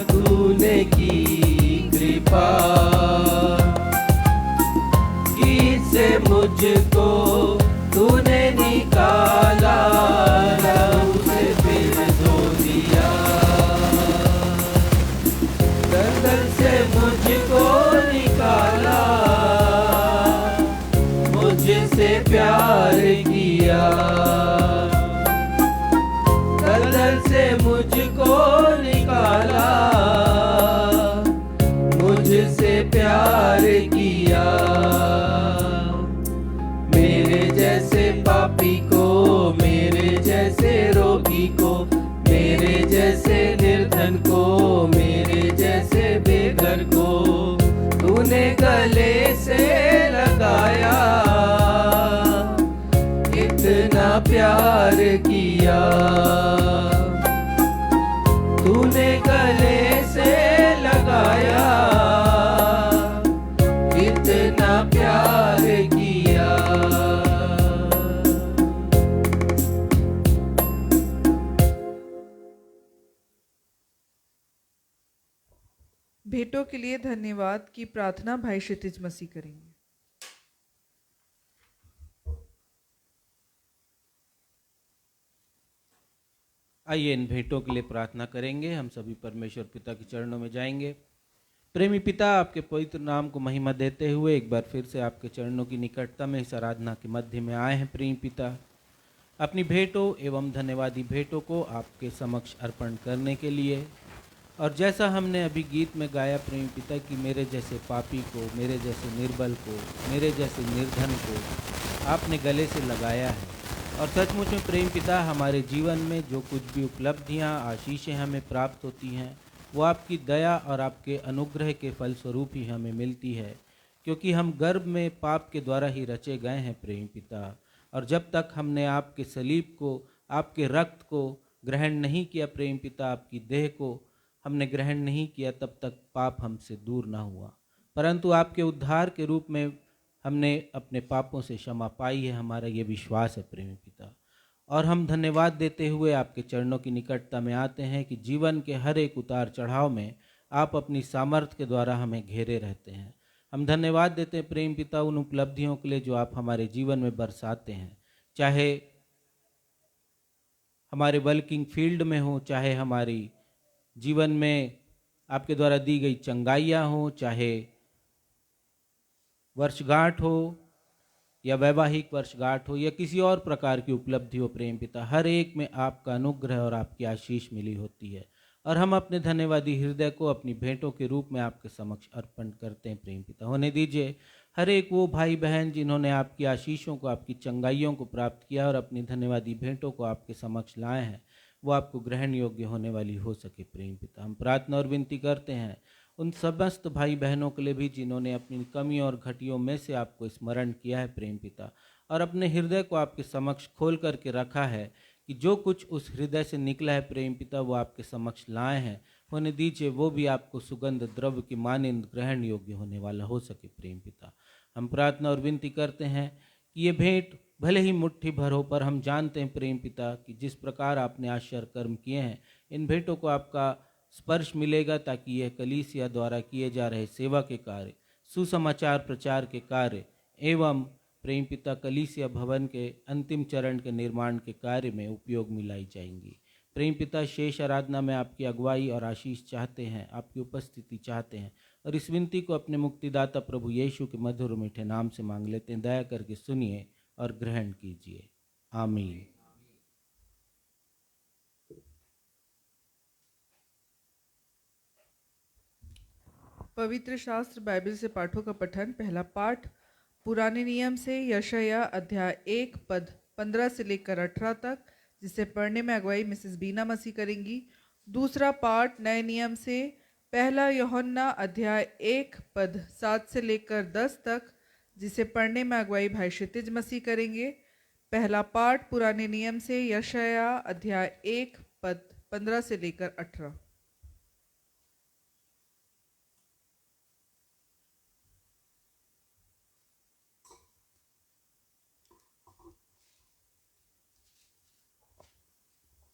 तूने की कृपा की से मुझको तूने निकाला, लहू से फिर धो दिया। दलदल से मुझको निकाला, मुझसे प्यार किया। दलदल से मुझको निकाला, मुझसे प्यार किया। मेरे जैसे पापी को, मेरे जैसे रोगी को, मेरे जैसे निर्धन को, मेरे जैसे बेघर को तूने गले से लगाया। इतना प्यार किया, तूने गले से लगाया। इतना प्यार किया।
भेंटों के लिए धन्यवाद की प्रार्थना भाई क्षितिज मसीह करेंगे।
आइए इन भेंटों के लिए प्रार्थना करेंगे। हम सभी परमेश्वर पिता के चरणों में जाएंगे। प्रेमी पिता, आपके पवित्र नाम को महिमा देते हुए एक बार फिर से आपके चरणों की निकटता में इस आराधना के मध्य में आए हैं। प्रेमी पिता, अपनी भेंटों एवं धन्यवादी भेंटों को आपके समक्ष अर्पण करने के लिए, और जैसा हमने अभी गीत में गाया प्रेमी पिता कि मेरे जैसे पापी को, मेरे जैसे निर्बल को, मेरे जैसे निर्धन को आपने गले से लगाया है। और सचमुच में प्रेम पिता, हमारे जीवन में जो कुछ भी उपलब्धियां, आशीषें हमें प्राप्त होती हैं, वो आपकी दया और आपके अनुग्रह के फलस्वरूप ही हमें मिलती है, क्योंकि हम गर्भ में पाप के द्वारा ही रचे गए हैं प्रेम पिता। और जब तक हमने आपके सलीब को, आपके रक्त को ग्रहण नहीं किया प्रेम पिता, आपकी देह को हमने ग्रहण नहीं किया, तब तक पाप हमसे दूर ना हुआ। परंतु आपके उद्धार के रूप में हमने अपने पापों से क्षमा पाई है, हमारा ये विश्वास है प्रेमी पिता। और हम धन्यवाद देते हुए आपके चरणों की निकटता में आते हैं कि जीवन के हर एक उतार चढ़ाव में आप अपनी सामर्थ्य के द्वारा हमें घेरे रहते हैं। हम धन्यवाद देते हैं प्रेम पिता उन उपलब्धियों के लिए जो आप हमारे जीवन में बरसाते हैं, चाहे हमारे वर्किंग फील्ड में हो, चाहे हमारी जीवन में आपके द्वारा दी गई चंगाइयाँ हो, चाहे वर्षगांठ हो या वैवाहिक वर्षगांठ हो या किसी और प्रकार की उपलब्धि हो प्रेम पिता, हर एक में आपका अनुग्रह और आपकी आशीष मिली होती है। और हम अपने धन्यवादी हृदय को अपनी भेंटों के रूप में आपके समक्ष अर्पण करते हैं प्रेम पिता। होने दीजिए हर एक वो भाई बहन जिन्होंने आपकी आशीषों को, आपकी चंगाइयों को प्राप्त किया और अपनी धन्यवादी भेंटों को आपके समक्ष लाए हैं, वो आपको ग्रहण योग्य होने वाली हो सके प्रेम पिता। हम प्रार्थना और विनती करते हैं उन समस्त भाई बहनों के लिए भी जिन्होंने अपनी कमियों और घटियों में से आपको स्मरण किया है प्रेम पिता, और अपने हृदय को आपके समक्ष खोल करके रखा है कि जो कुछ उस हृदय से निकला है प्रेम पिता वो आपके समक्ष लाए हैं। होने दीजिए वो भी आपको सुगंध द्रव्य की मानिंद ग्रहण योग्य होने वाला हो सके प्रेम पिता। हम प्रार्थना और विनती करते हैं कि ये भेंट भले ही मुट्ठी भर हो, पर हम जानते हैं प्रेम पिता कि जिस प्रकार आपने आश्चर्य कर्म किए हैं, इन भेंटों को आपका स्पर्श मिलेगा ताकि यह कलीसिया द्वारा किए जा रहे सेवा के कार्य, सुसमाचार प्रचार के कार्य एवं प्रेम पिता कलीसिया भवन के अंतिम चरण के निर्माण के कार्य में उपयोग में लाई जाएंगी। प्रेम पिता, शेष आराधना में आपकी अगुवाई और आशीष चाहते हैं, आपकी उपस्थिति चाहते हैं, और इस विनती को अपने मुक्तिदाता प्रभु यीशु के मधुर मीठे नाम से मांग लेते हैं। दया करके सुनिए और ग्रहण कीजिए। आमीन।
पवित्र शास्त्र बाइबल से पाठों का पठन। पहला पाठ पुराने नियम से यशायाह अध्याय 1 पद 15 से लेकर 18 तक, जिसे पढ़ने में अगुवाई मिसेस बीना मसीह करेंगी। दूसरा पाठ नए नियम से पहला यूहन्ना अध्याय 1 पद 7 से लेकर 10 तक, जिसे पढ़ने में अगुवाई भाई क्षितिज मसीह करेंगे। पहला पाठ पुराने नियम से यशाया अध्याय 1 पद 15 से लेकर 18।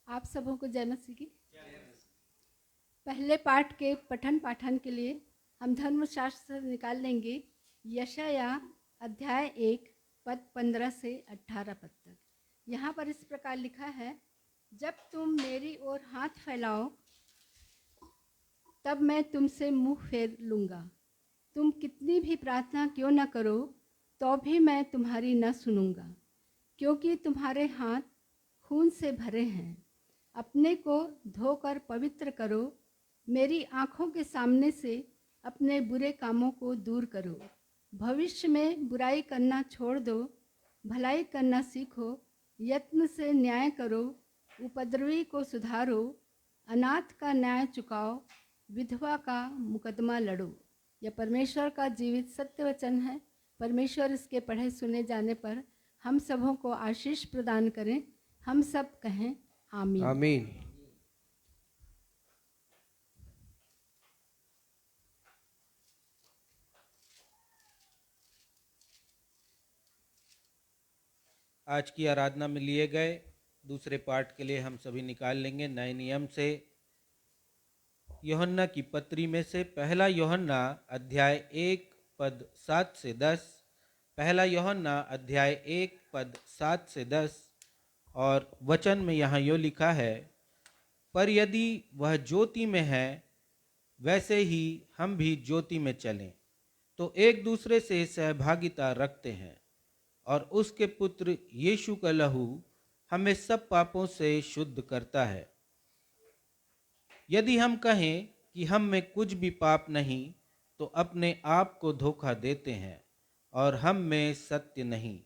आप सबों को जय मसीह की। पहले पाठ के पठन पाठन के लिए हम धर्मशास्त्र से निकाल लेंगे यशाया अध्याय 1 पद 15 से 18 पद तक। यहाँ पर इस प्रकार लिखा है, जब तुम मेरी ओर हाथ फैलाओ तब मैं तुमसे मुंह फेर लूँगा। तुम कितनी भी प्रार्थना क्यों न करो तो भी मैं तुम्हारी न सुनूंगा, क्योंकि तुम्हारे हाथ खून से भरे हैं। अपने को धोकर पवित्र करो, मेरी आँखों के सामने से अपने बुरे कामों को दूर करो। भविष्य में बुराई करना छोड़ दो, भलाई करना सीखो। यत्न से न्याय करो, उपद्रवी को सुधारो, अनाथ का न्याय चुकाओ, विधवा का मुकदमा लड़ो। यह परमेश्वर का जीवित सत्य वचन है। परमेश्वर इसके पढ़े सुने जाने पर हम सबों को आशीष प्रदान करें। हम सब कहें आमीन।
आमीन।
आज की आराधना में लिए गए दूसरे पाठ के लिए हम सभी निकाल लेंगे नए नियम से यूहन्ना की पत्री में से पहला यूहन्ना अध्याय 1 पद 7 से 10। पहला यूहन्ना अध्याय 1 पद 7 से 10। और वचन में यहाँ यो लिखा है, पर यदि वह ज्योति में है वैसे ही हम भी ज्योति में चलें तो एक दूसरे से सहभागिता रखते हैं, और उसके पुत्र यीशु का लहू हमें सब पापों से शुद्ध करता है। यदि हम कहें कि हम में कुछ भी पाप नहीं तो अपने आप को धोखा देते हैं और हम में सत्य नहीं।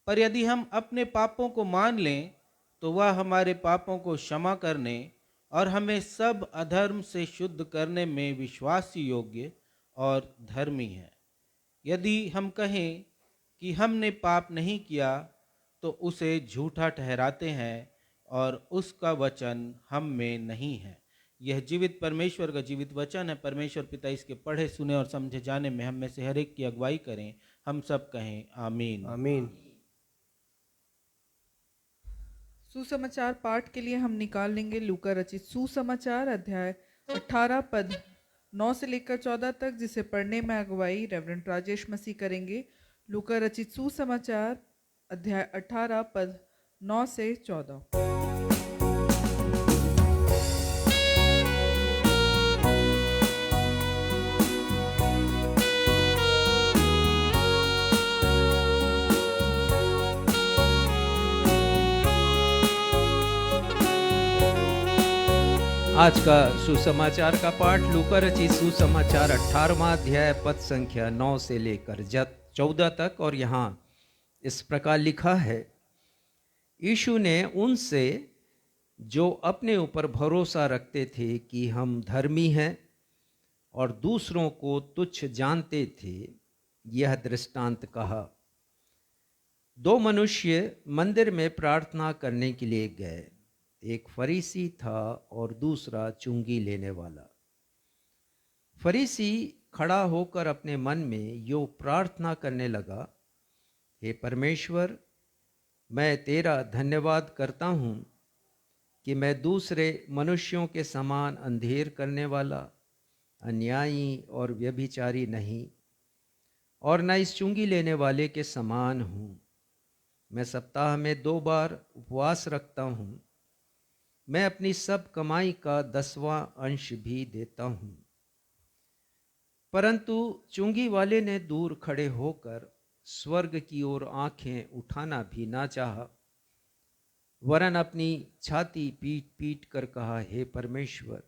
पर यदि हम अपने पापों को मान लें तो वह हमारे पापों को क्षमा करने और हमें सब अधर्म से शुद्ध करने में विश्वास योग्य और धर्मी है। यदि हम कहें कि हमने पाप नहीं किया तो उसे झूठा ठहराते हैं और उसका वचन हम में नहीं है। यह जीवित परमेश्वर का जीवित वचन है। परमेश्वर पिता इसके पढ़े सुने और समझे जाने में हम में से हर एक की अगुवाई करें। हम सब कहें आमीन।
आमीन।
सुसमाचार पाठ के लिए हम निकाल लेंगे लूका रचित सुसमाचार अध्याय 18 पद 9 से लेकर 14 तक, जिसे पढ़ने में अगुवाई रेवरेंड राजेश मसीह करेंगे। लूका रचित सुसमाचार अध्याय 18 पद 9 से 14।
आज का सुसमाचार का पाठ लूका रचित सुसमाचार 18वां अध्याय पद संख्या 9 से लेकर 14 तक। और यहाँ इस प्रकार लिखा है, यीशु ने उनसे जो अपने ऊपर भरोसा रखते थे कि हम धर्मी हैं और दूसरों को तुच्छ जानते थे, यह दृष्टांत कहा। दो मनुष्य मंदिर में प्रार्थना करने के लिए गए। एक फरीसी था और दूसरा चुंगी लेने वाला। फरीसी खड़ा होकर अपने मन में यो प्रार्थना करने लगा, हे परमेश्वर, मैं तेरा धन्यवाद करता हूँ कि मैं दूसरे मनुष्यों के समान अंधेर करने वाला, अन्यायी और व्यभिचारी नहीं, और न इस चुंगी लेने वाले के समान हूँ। मैं सप्ताह में 2 बार उपवास रखता हूँ। मैं अपनी सब कमाई का 10वां अंश भी देता हूँ। परंतु चुंगी वाले ने दूर खड़े होकर स्वर्ग की ओर आंखें उठाना भी ना चाहा, वरन अपनी छाती पीट पीट कर कहा, हे परमेश्वर,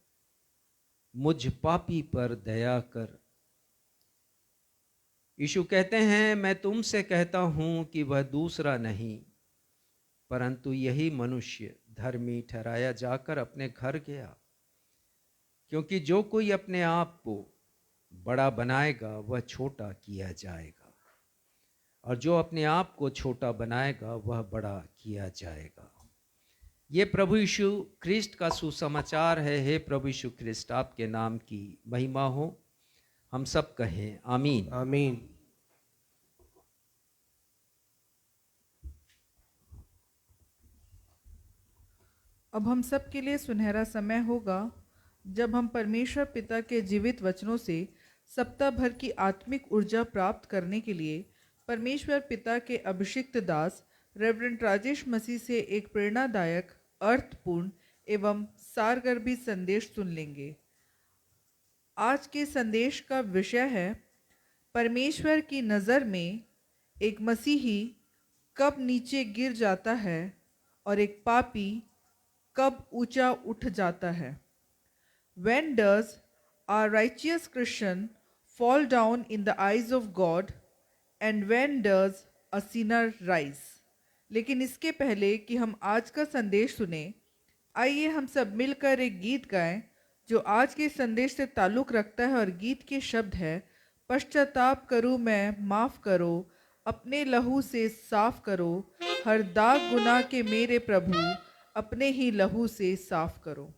मुझ पापी पर दया कर। यीशु कहते हैं, मैं तुमसे कहता हूं कि वह दूसरा नहीं परंतु यही मनुष्य धर्मी ठहराया जाकर अपने घर गया, क्योंकि जो कोई अपने आप को बड़ा बनाएगा वह छोटा किया जाएगा, और जो अपने आप को छोटा बनाएगा वह बड़ा किया जाएगा। ये प्रभु यीशु ख्रिस्ट का सुसमाचार है। हे प्रभु यीशु ख्रिस्ट, आपके नाम की महिमा हो। हम सब कहें आमीन।
आमीन।
अब हम सब के लिए सुनहरा समय होगा जब हम परमेश्वर पिता के जीवित वचनों से सप्ताह भर की आत्मिक ऊर्जा प्राप्त करने के लिए परमेश्वर पिता के अभिषिक्त दास रेवरेंड राजेश मसीह से एक प्रेरणादायक, अर्थपूर्ण एवं सारगर्भी संदेश सुन लेंगे। आज के संदेश का विषय है, परमेश्वर की नज़र में एक मसीही कब नीचे गिर जाता है और एक पापी कब ऊंचा उठ जाता है। When does a righteous Christian fall down in the eyes of God and when does a sinner rise? लेकिन इसके पहले कि हम आज का संदेश सुने, आइए हम सब मिलकर एक गीत गाएं जो आज के संदेश से ताल्लुक़ रखता है। और गीत के शब्द है, पश्चाताप करूँ मैं, माफ़ करो, अपने लहू से साफ करो, हर दाग गुनाह के मेरे प्रभु, अपने ही लहू से साफ करो।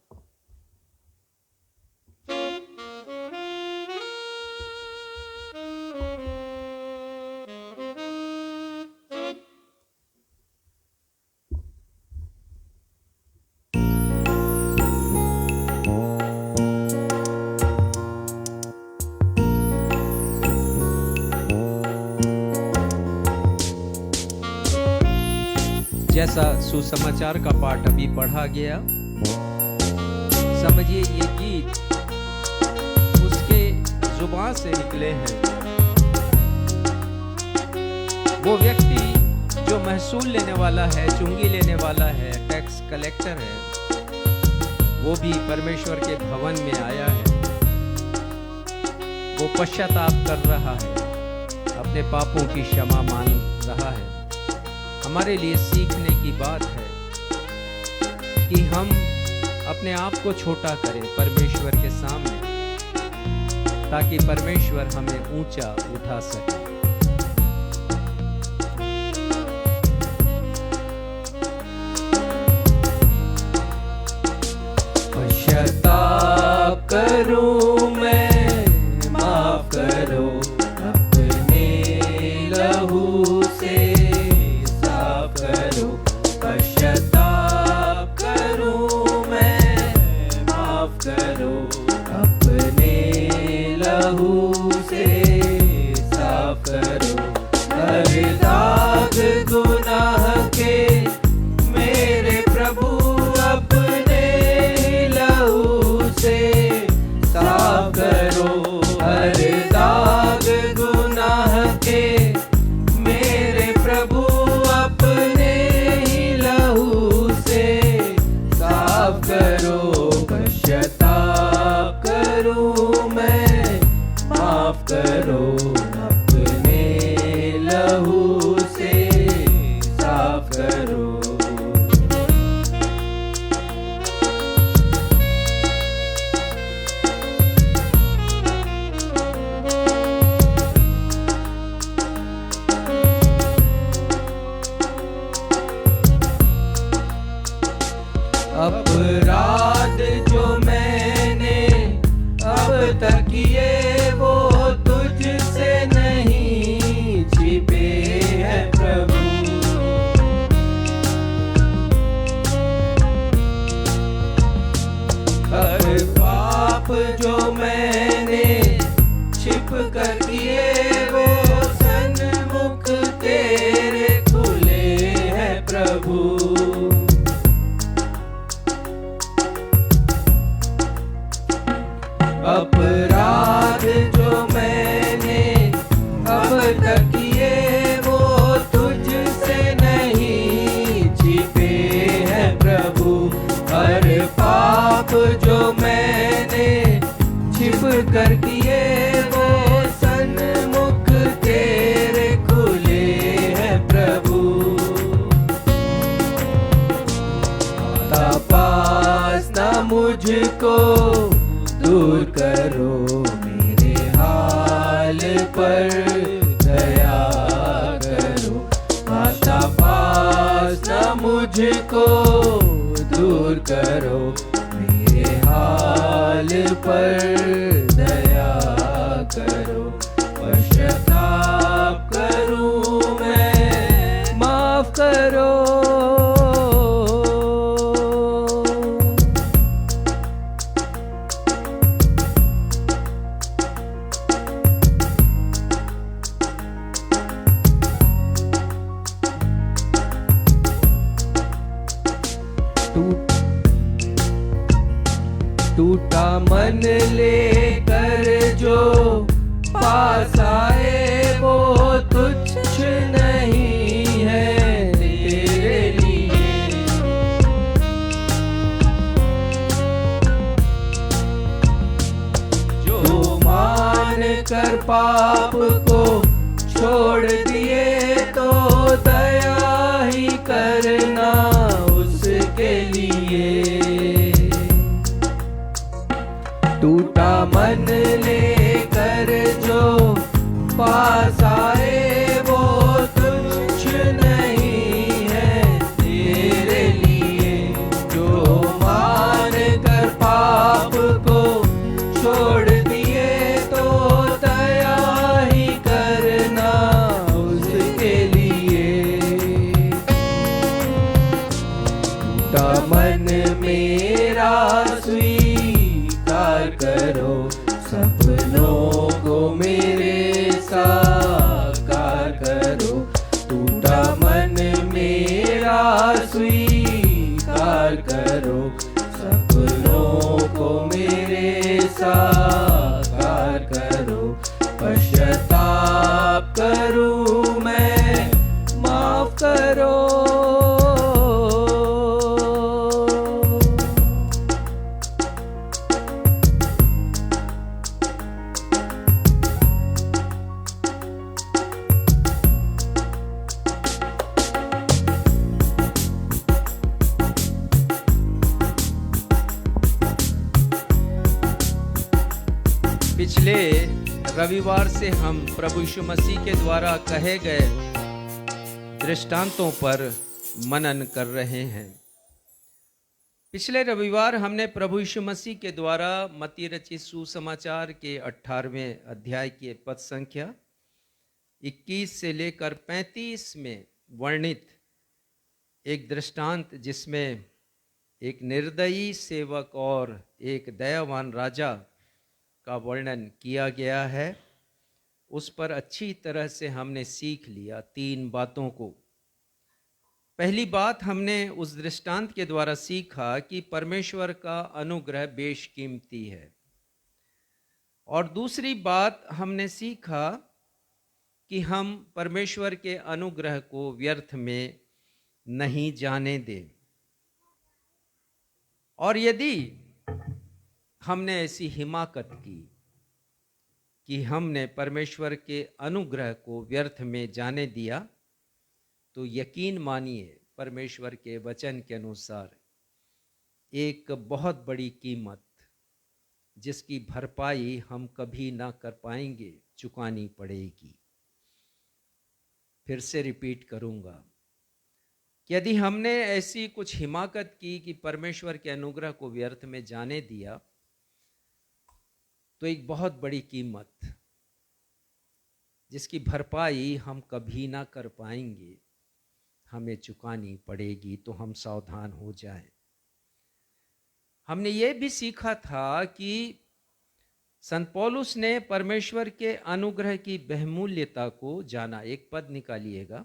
जैसा सुसमाचार का पाठ अभी पढ़ा गया, समझिए ये गीत उसके जुबान से निकले हैं। वो व्यक्ति जो महसूल लेने वाला है, चुंगी लेने वाला है, टैक्स कलेक्टर है, वो भी परमेश्वर के भवन में आया है। वो पश्चाताप कर रहा है, अपने पापों की क्षमा मांग रहा है। हमारे लिए सीखने की बात है कि हम अपने आप को छोटा करें परमेश्वर के सामने, ताकि परमेश्वर हमें ऊंचा उठा सके।
पश्चाताप करूं मैं, माफ करो, अपने लहू से साफ करो। पश्चाताप करूं मैं, माफ करो, अपने लहू से साफ करो। हर दाग गुनाह के मेरे प्रभु, अपने लहू से साफ करो। हर दाग गुनाह के मेरे प्रभु, अपने ही लहू से साफ करो। पश्चाताप करूं मैं, माफ करो, अपने लहू से साफ करो। अपराध जो मैंने अब तक किए, वो तुझसे नहीं छिपे हैं प्रभु। हर पाप जो मैंने छिप कर किए, वो सन्मुख तेरे खुले हैं प्रभु। अपराध जो मैंने अब तक किए, वो तुझसे नहीं छिपे हैं प्रभु। हर पाप जो मैंने छिप कर किए, वो सन्मुख तेरे खुले हैं प्रभु। आता पास ना मुझको दूर करो, मेरे हाल पर दया मुझको दूर करो, मेरे हाल पर दया करो, पश्चाताप करूं मैं, माफ करो। टूटा मन लेकर जो पास आए, वो तुच्छ नहीं है तेरे लिए। जो मान कर पाप को छोड़ दिए, तो दया ही करना उसके लिए। टूटा मन लेकर जो पास आए, वो तुच्छ नहीं है तेरे लिए। जो मान कर पाप को छोड़ दिए, तो दया ही करना उसके लिए। टूटा मन मेरा स्वीकार करो, सपनों को मेरे साकार करो। टूटा मन मेरा स्वीकार करो, सपनों को मेरे साकार करो, पश्चाताप करूं मैं, माफ करो।
पिछले रविवार से हम प्रभु यीशु मसीह के द्वारा कहे गए दृष्टांतों पर मनन कर रहे हैं। पिछले रविवार हमने प्रभु यीशु मसीह के द्वारा मत्ती रचित सुसमाचार के 18वें अध्याय के पद संख्या 21 से लेकर 35 में वर्णित एक दृष्टांत, जिसमें एक निर्दयी सेवक और एक दयावान राजा का वर्णन किया गया है, उस पर अच्छी तरह से हमने सीख लिया 3 बातों को। पहली बात हमने उस दृष्टांत के द्वारा सीखा कि परमेश्वर का अनुग्रह बेशकीमती है। और दूसरी बात हमने सीखा कि हम परमेश्वर के अनुग्रह को व्यर्थ में नहीं जाने दें। और यदि हमने ऐसी हिमाकत की कि हमने परमेश्वर के अनुग्रह को व्यर्थ में जाने दिया, तो यकीन मानिए परमेश्वर के वचन के अनुसार एक बहुत बड़ी कीमत, जिसकी भरपाई हम कभी ना कर पाएंगे, चुकानी पड़ेगी। फिर से रिपीट करूंगा, यदि हमने ऐसी कुछ हिमाकत की कि परमेश्वर के अनुग्रह को व्यर्थ में जाने दिया, तो एक बहुत बड़ी कीमत, जिसकी भरपाई हम कभी ना कर पाएंगे, हमें चुकानी पड़ेगी। तो हम सावधान हो जाएं। हमने ये भी सीखा था कि संत पौलुस ने परमेश्वर के अनुग्रह की बहुमूल्यता को जाना। एक पद निकालिएगा,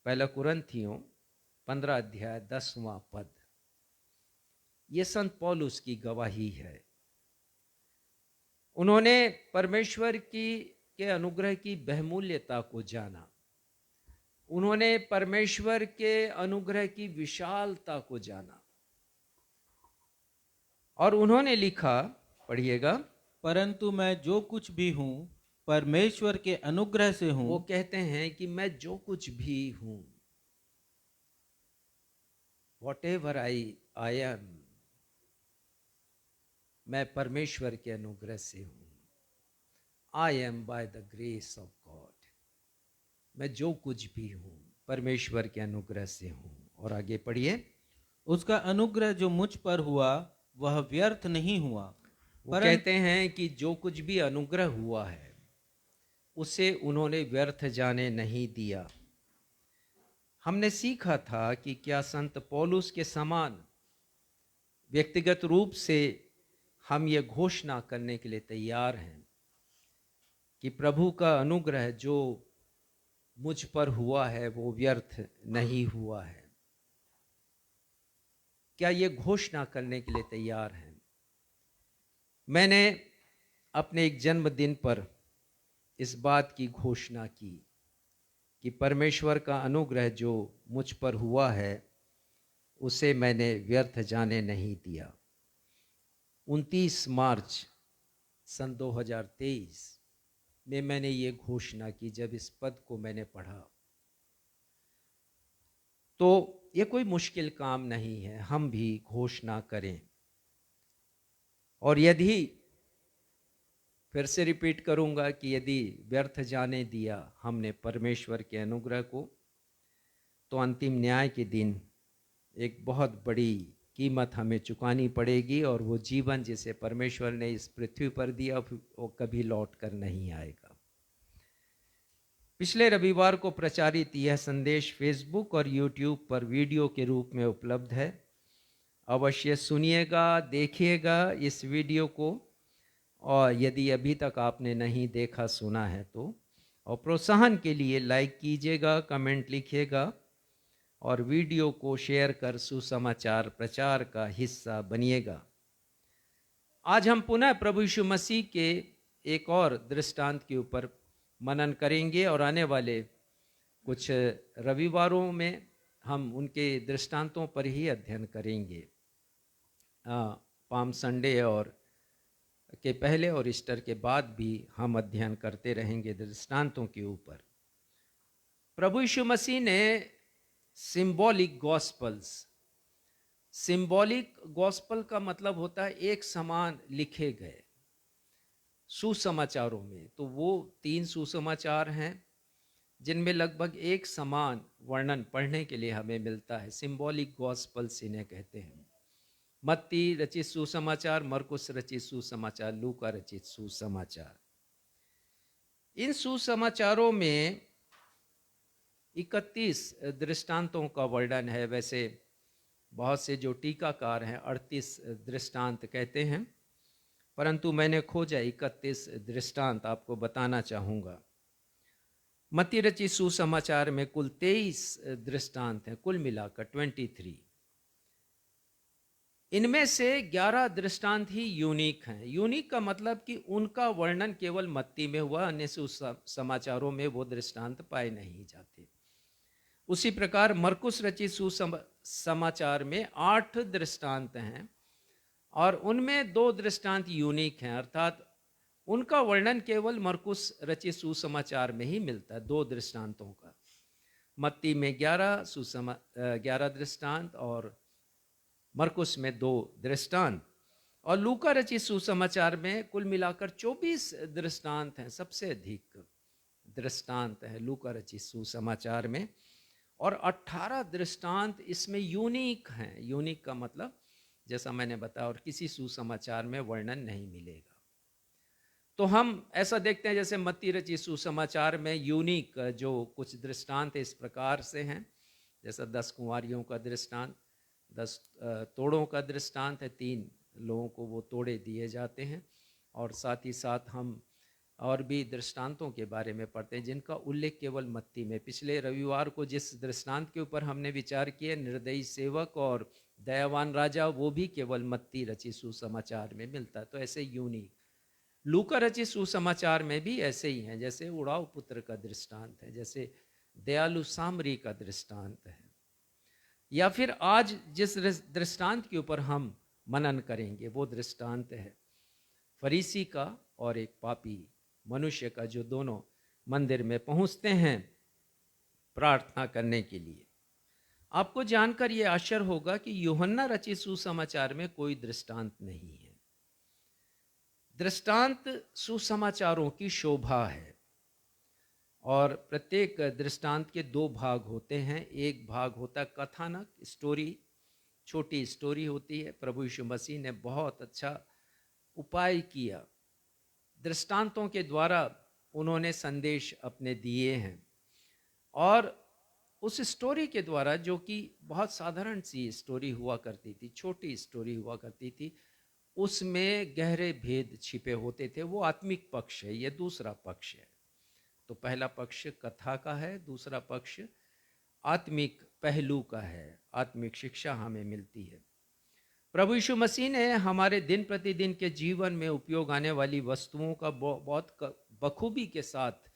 पहला कुरिन्थियों 15 अध्याय 10वां पद। ये संत पौलुस की गवाही है। उन्होंने परमेश्वर के अनुग्रह की बहुमूल्यता को जाना। उन्होंने परमेश्वर के अनुग्रह की विशालता को जाना। और उन्होंने लिखा, पढ़िएगा,
परंतु मैं जो कुछ भी हूँ परमेश्वर के अनुग्रह से हूँ।
वो कहते हैं कि मैं जो कुछ भी हूँ, whatever I am, मैं परमेश्वर के अनुग्रह से हूँ। I am by the grace of God। मैं जो कुछ भी हूँ परमेश्वर के अनुग्रह से हूँ। और आगे पढ़िए।
उसका अनुग्रह जो मुझ पर हुआ वह व्यर्थ नहीं हुआ,
वो कहते हैं कि जो कुछ भी अनुग्रह हुआ है उसे उन्होंने व्यर्थ जाने नहीं दिया। हमने सीखा था कि क्या संत पौलुस के समान व्यक्तिगत रूप से हम ये घोषणा करने के लिए तैयार हैं कि प्रभु का अनुग्रह जो मुझ पर हुआ है वो व्यर्थ नहीं हुआ है। क्या ये घोषणा करने के लिए तैयार हैं? मैंने अपने एक जन्मदिन पर इस बात की घोषणा की कि परमेश्वर का अनुग्रह जो मुझ पर हुआ है उसे मैंने व्यर्थ जाने नहीं दिया। 29 मार्च सन 2023 में मैंने ये घोषणा की जब इस पद को मैंने पढ़ा। तो ये कोई मुश्किल काम नहीं है, हम भी घोषणा करें। और यदि, फिर से रिपीट करूंगा कि यदि व्यर्थ जाने दिया हमने परमेश्वर के अनुग्रह को, तो अंतिम न्याय के दिन एक बहुत बड़ी कीमत हमें चुकानी पड़ेगी और वो जीवन जिसे परमेश्वर ने इस पृथ्वी पर दिया वो कभी लौट कर नहीं आएगा। पिछले रविवार को प्रचारित यह संदेश फेसबुक और यूट्यूब पर वीडियो के रूप में उपलब्ध है। अवश्य सुनिएगा, देखिएगा इस वीडियो को, और यदि अभी तक आपने नहीं देखा सुना है तो, और प्रोत्साहन के लिए लाइक कीजिएगा, कमेंट लिखिएगा और वीडियो को शेयर कर सुसमाचार प्रचार का हिस्सा बनिएगा। आज हम पुनः प्रभु यीशु मसीह के एक और दृष्टांत के ऊपर मनन करेंगे और आने वाले कुछ रविवारों में हम उनके दृष्टांतों पर ही अध्ययन करेंगे। पाम संडे और के पहले और ईस्टर के बाद भी हम अध्ययन करते रहेंगे दृष्टांतों के ऊपर। प्रभु यीशु मसीह ने सिंबॉलिक गॉस्पल्स, सिंबॉलिक गॉस्पल का मतलब होता है एक समान लिखे गए सुसमाचारों में। तो वो 3 सुसमाचार हैं जिनमें लगभग एक समान वर्णन पढ़ने के लिए हमें मिलता है। सिंबॉलिक गॉस्पल्स इन्हें कहते हैं। मत्ती रचित सुसमाचार, मरकुस रचित सुसमाचार, लूका रचित सुसमाचार। इन सुसमाचारों में 31 दृष्टांतों का वर्णन है। वैसे बहुत से जो टीकाकार हैं 38 दृष्टांत कहते हैं, परंतु मैंने खोजा 31 दृष्टांत आपको बताना चाहूँगा। मत्ती रचित सुसमाचार में कुल 23 दृष्टांत हैं, कुल मिलाकर 23। इनमें से 11 दृष्टांत ही यूनिक हैं। यूनिक का मतलब कि उनका वर्णन केवल मत्ती में हुआ, अन्य सुसमाचारों में वो दृष्टांत पाए नहीं जाते। उसी प्रकार मरकुस रचित सुसमाचार में 8 दृष्टांत हैं और उनमें 2 दृष्टांत यूनिक हैं, अर्थात उनका वर्णन केवल मरकुस रचित सुसमाचार में ही मिलता है, 2 दृष्टांतों का। मत्ती में 11 दृष्टांत और मरकुस में 2 दृष्टांत, और लूका रचित सुसमाचार में कुल मिलाकर 24 दृष्टांत हैं। सबसे अधिक दृष्टांत है लूका रचित सुसमाचार में, और 18 दृष्टांत इसमें यूनिक हैं। यूनिक का मतलब जैसा मैंने बताया और किसी सुसमाचार में वर्णन नहीं मिलेगा। तो हम ऐसा देखते हैं जैसे मत्ती रचित सुसमाचार में यूनिक जो कुछ दृष्टांत इस प्रकार से हैं, जैसा 10 कुंवारियों का दृष्टांत, 10 तोड़ों का दृष्टांत है। 3 लोगों को वो तोड़े दिए जाते हैं, और साथ ही साथ हम और भी दृष्टांतों के बारे में पढ़ते हैं जिनका उल्लेख केवल मत्ती में। पिछले रविवार को जिस दृष्टांत के ऊपर हमने विचार किया, निर्दयी सेवक और दयावान राजा, वो भी केवल मत्ती रचित सुसमाचार में मिलता है। तो ऐसे यूनिक लूका रचित सुसमाचार में भी ऐसे ही हैं, जैसे उड़ाऊ पुत्र का दृष्टांत है, जैसे दयालु सामरी का दृष्टांत है, या फिर आज जिस दृष्टांत के ऊपर हम मनन करेंगे वो दृष्टांत है फरीसी का और एक पापी मनुष्य का, जो दोनों मंदिर में पहुंचते हैं प्रार्थना करने के लिए। आपको जानकर यह आश्चर्य होगा कि यूहन्ना रचित सुसमाचार में कोई दृष्टांत नहीं है। दृष्टांत सुसमाचारों की शोभा है, और प्रत्येक दृष्टांत के दो भाग होते हैं। एक भाग होता है कथानक, स्टोरी, छोटी स्टोरी होती है। प्रभु यीशु मसीह ने बहुत अच्छा उपाय किया, दृष्टांतों के द्वारा उन्होंने संदेश अपने दिए हैं। और उस स्टोरी के द्वारा, जो कि बहुत साधारण सी स्टोरी हुआ करती थी, छोटी स्टोरी हुआ करती थी, उसमें गहरे भेद छिपे होते थे। वो आत्मिक पक्ष है, ये दूसरा पक्ष है। तो पहला पक्ष कथा का है, दूसरा पक्ष आत्मिक पहलू का है, आत्मिक शिक्षा हमें मिलती है। प्रभु यीशु मसीह ने हमारे दिन प्रतिदिन के जीवन में उपयोग आने वाली वस्तुओं का बहुत बखूबी के साथ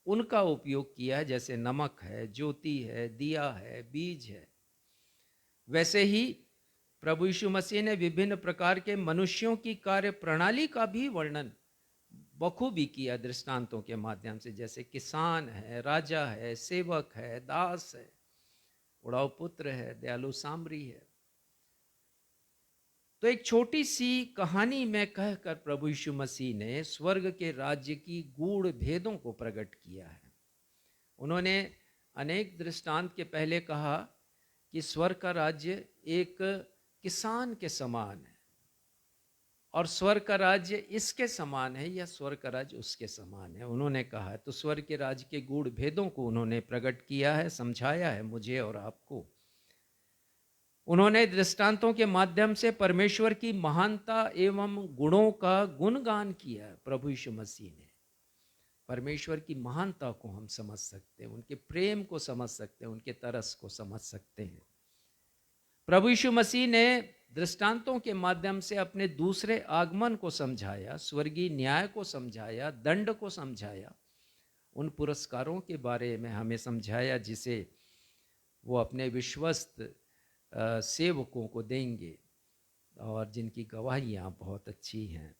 उनका उपयोग किया है। जैसे नमक है, ज्योति है, दिया है, बीज है, वैसे ही प्रभु यीशु मसीह ने विभिन्न प्रकार के मनुष्यों की कार्य प्रणाली का भी वर्णन बखूबी किया दृष्टांतों के माध्यम से। जैसे किसान है, राजा है, सेवक है, दास है, उड़ाऊ पुत्र है, दयालु सामरी है। तो एक छोटी सी कहानी में कहकर प्रभु यीशु मसीह ने स्वर्ग के राज्य की गूढ़ भेदों को प्रकट किया है। उन्होंने अनेक दृष्टांत के पहले कहा कि स्वर्ग का राज्य एक किसान के समान है, और स्वर्ग का राज्य इसके समान है, या स्वर्ग का राज्य उसके समान है, उन्होंने कहा है। तो स्वर्ग के राज्य के गूढ़ भेदों को उन्होंने प्रकट किया है, समझाया है मुझे और आपको। उन्होंने दृष्टांतों के माध्यम से परमेश्वर की महानता एवं गुणों का गुणगान किया है। प्रभु यीशु मसीह ने परमेश्वर की महानता को हम समझ सकते हैं, उनके प्रेम को समझ सकते हैं, उनके तरस को समझ सकते हैं। प्रभु यीशु मसीह ने दृष्टांतों के माध्यम से अपने दूसरे आगमन को समझाया, स्वर्गीय न्याय को समझाया, दंड को समझाया, उन पुरस्कारों के बारे में हमें समझाया जिसे वो अपने विश्वस्त सेवकों को देंगे और जिनकी गवाहियाँ बहुत अच्छी हैं।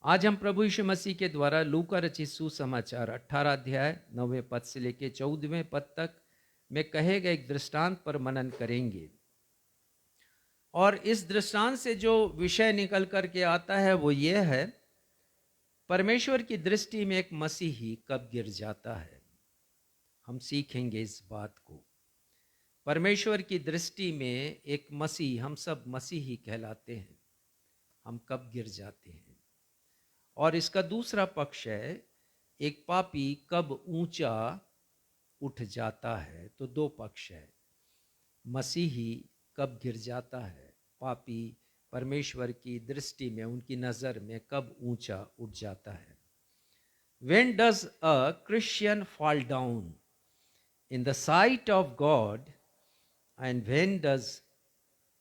आज हम प्रभु यीशु मसीह के द्वारा लूका रचित सुसमाचार 18 अध्याय 9वें पद से लेकर 14वें पद तक में कहे गए एक दृष्टांत पर मनन करेंगे। और इस दृष्टांत से जो विषय निकल करके आता है वो ये है, परमेश्वर की दृष्टि में एक मसीही कब गिर जाता है। हम सीखेंगे इस बात को। परमेश्वर की दृष्टि में एक मसीह, हम सब मसीही कहलाते हैं, हम कब गिर जाते हैं। और इसका दूसरा पक्ष है, एक पापी कब ऊंचा उठ जाता है। तो दो पक्ष है, मसीही कब गिर जाता है, पापी परमेश्वर की दृष्टि में, उनकी नज़र में कब ऊंचा उठ जाता है। When does a Christian fall down in the sight of God, and when does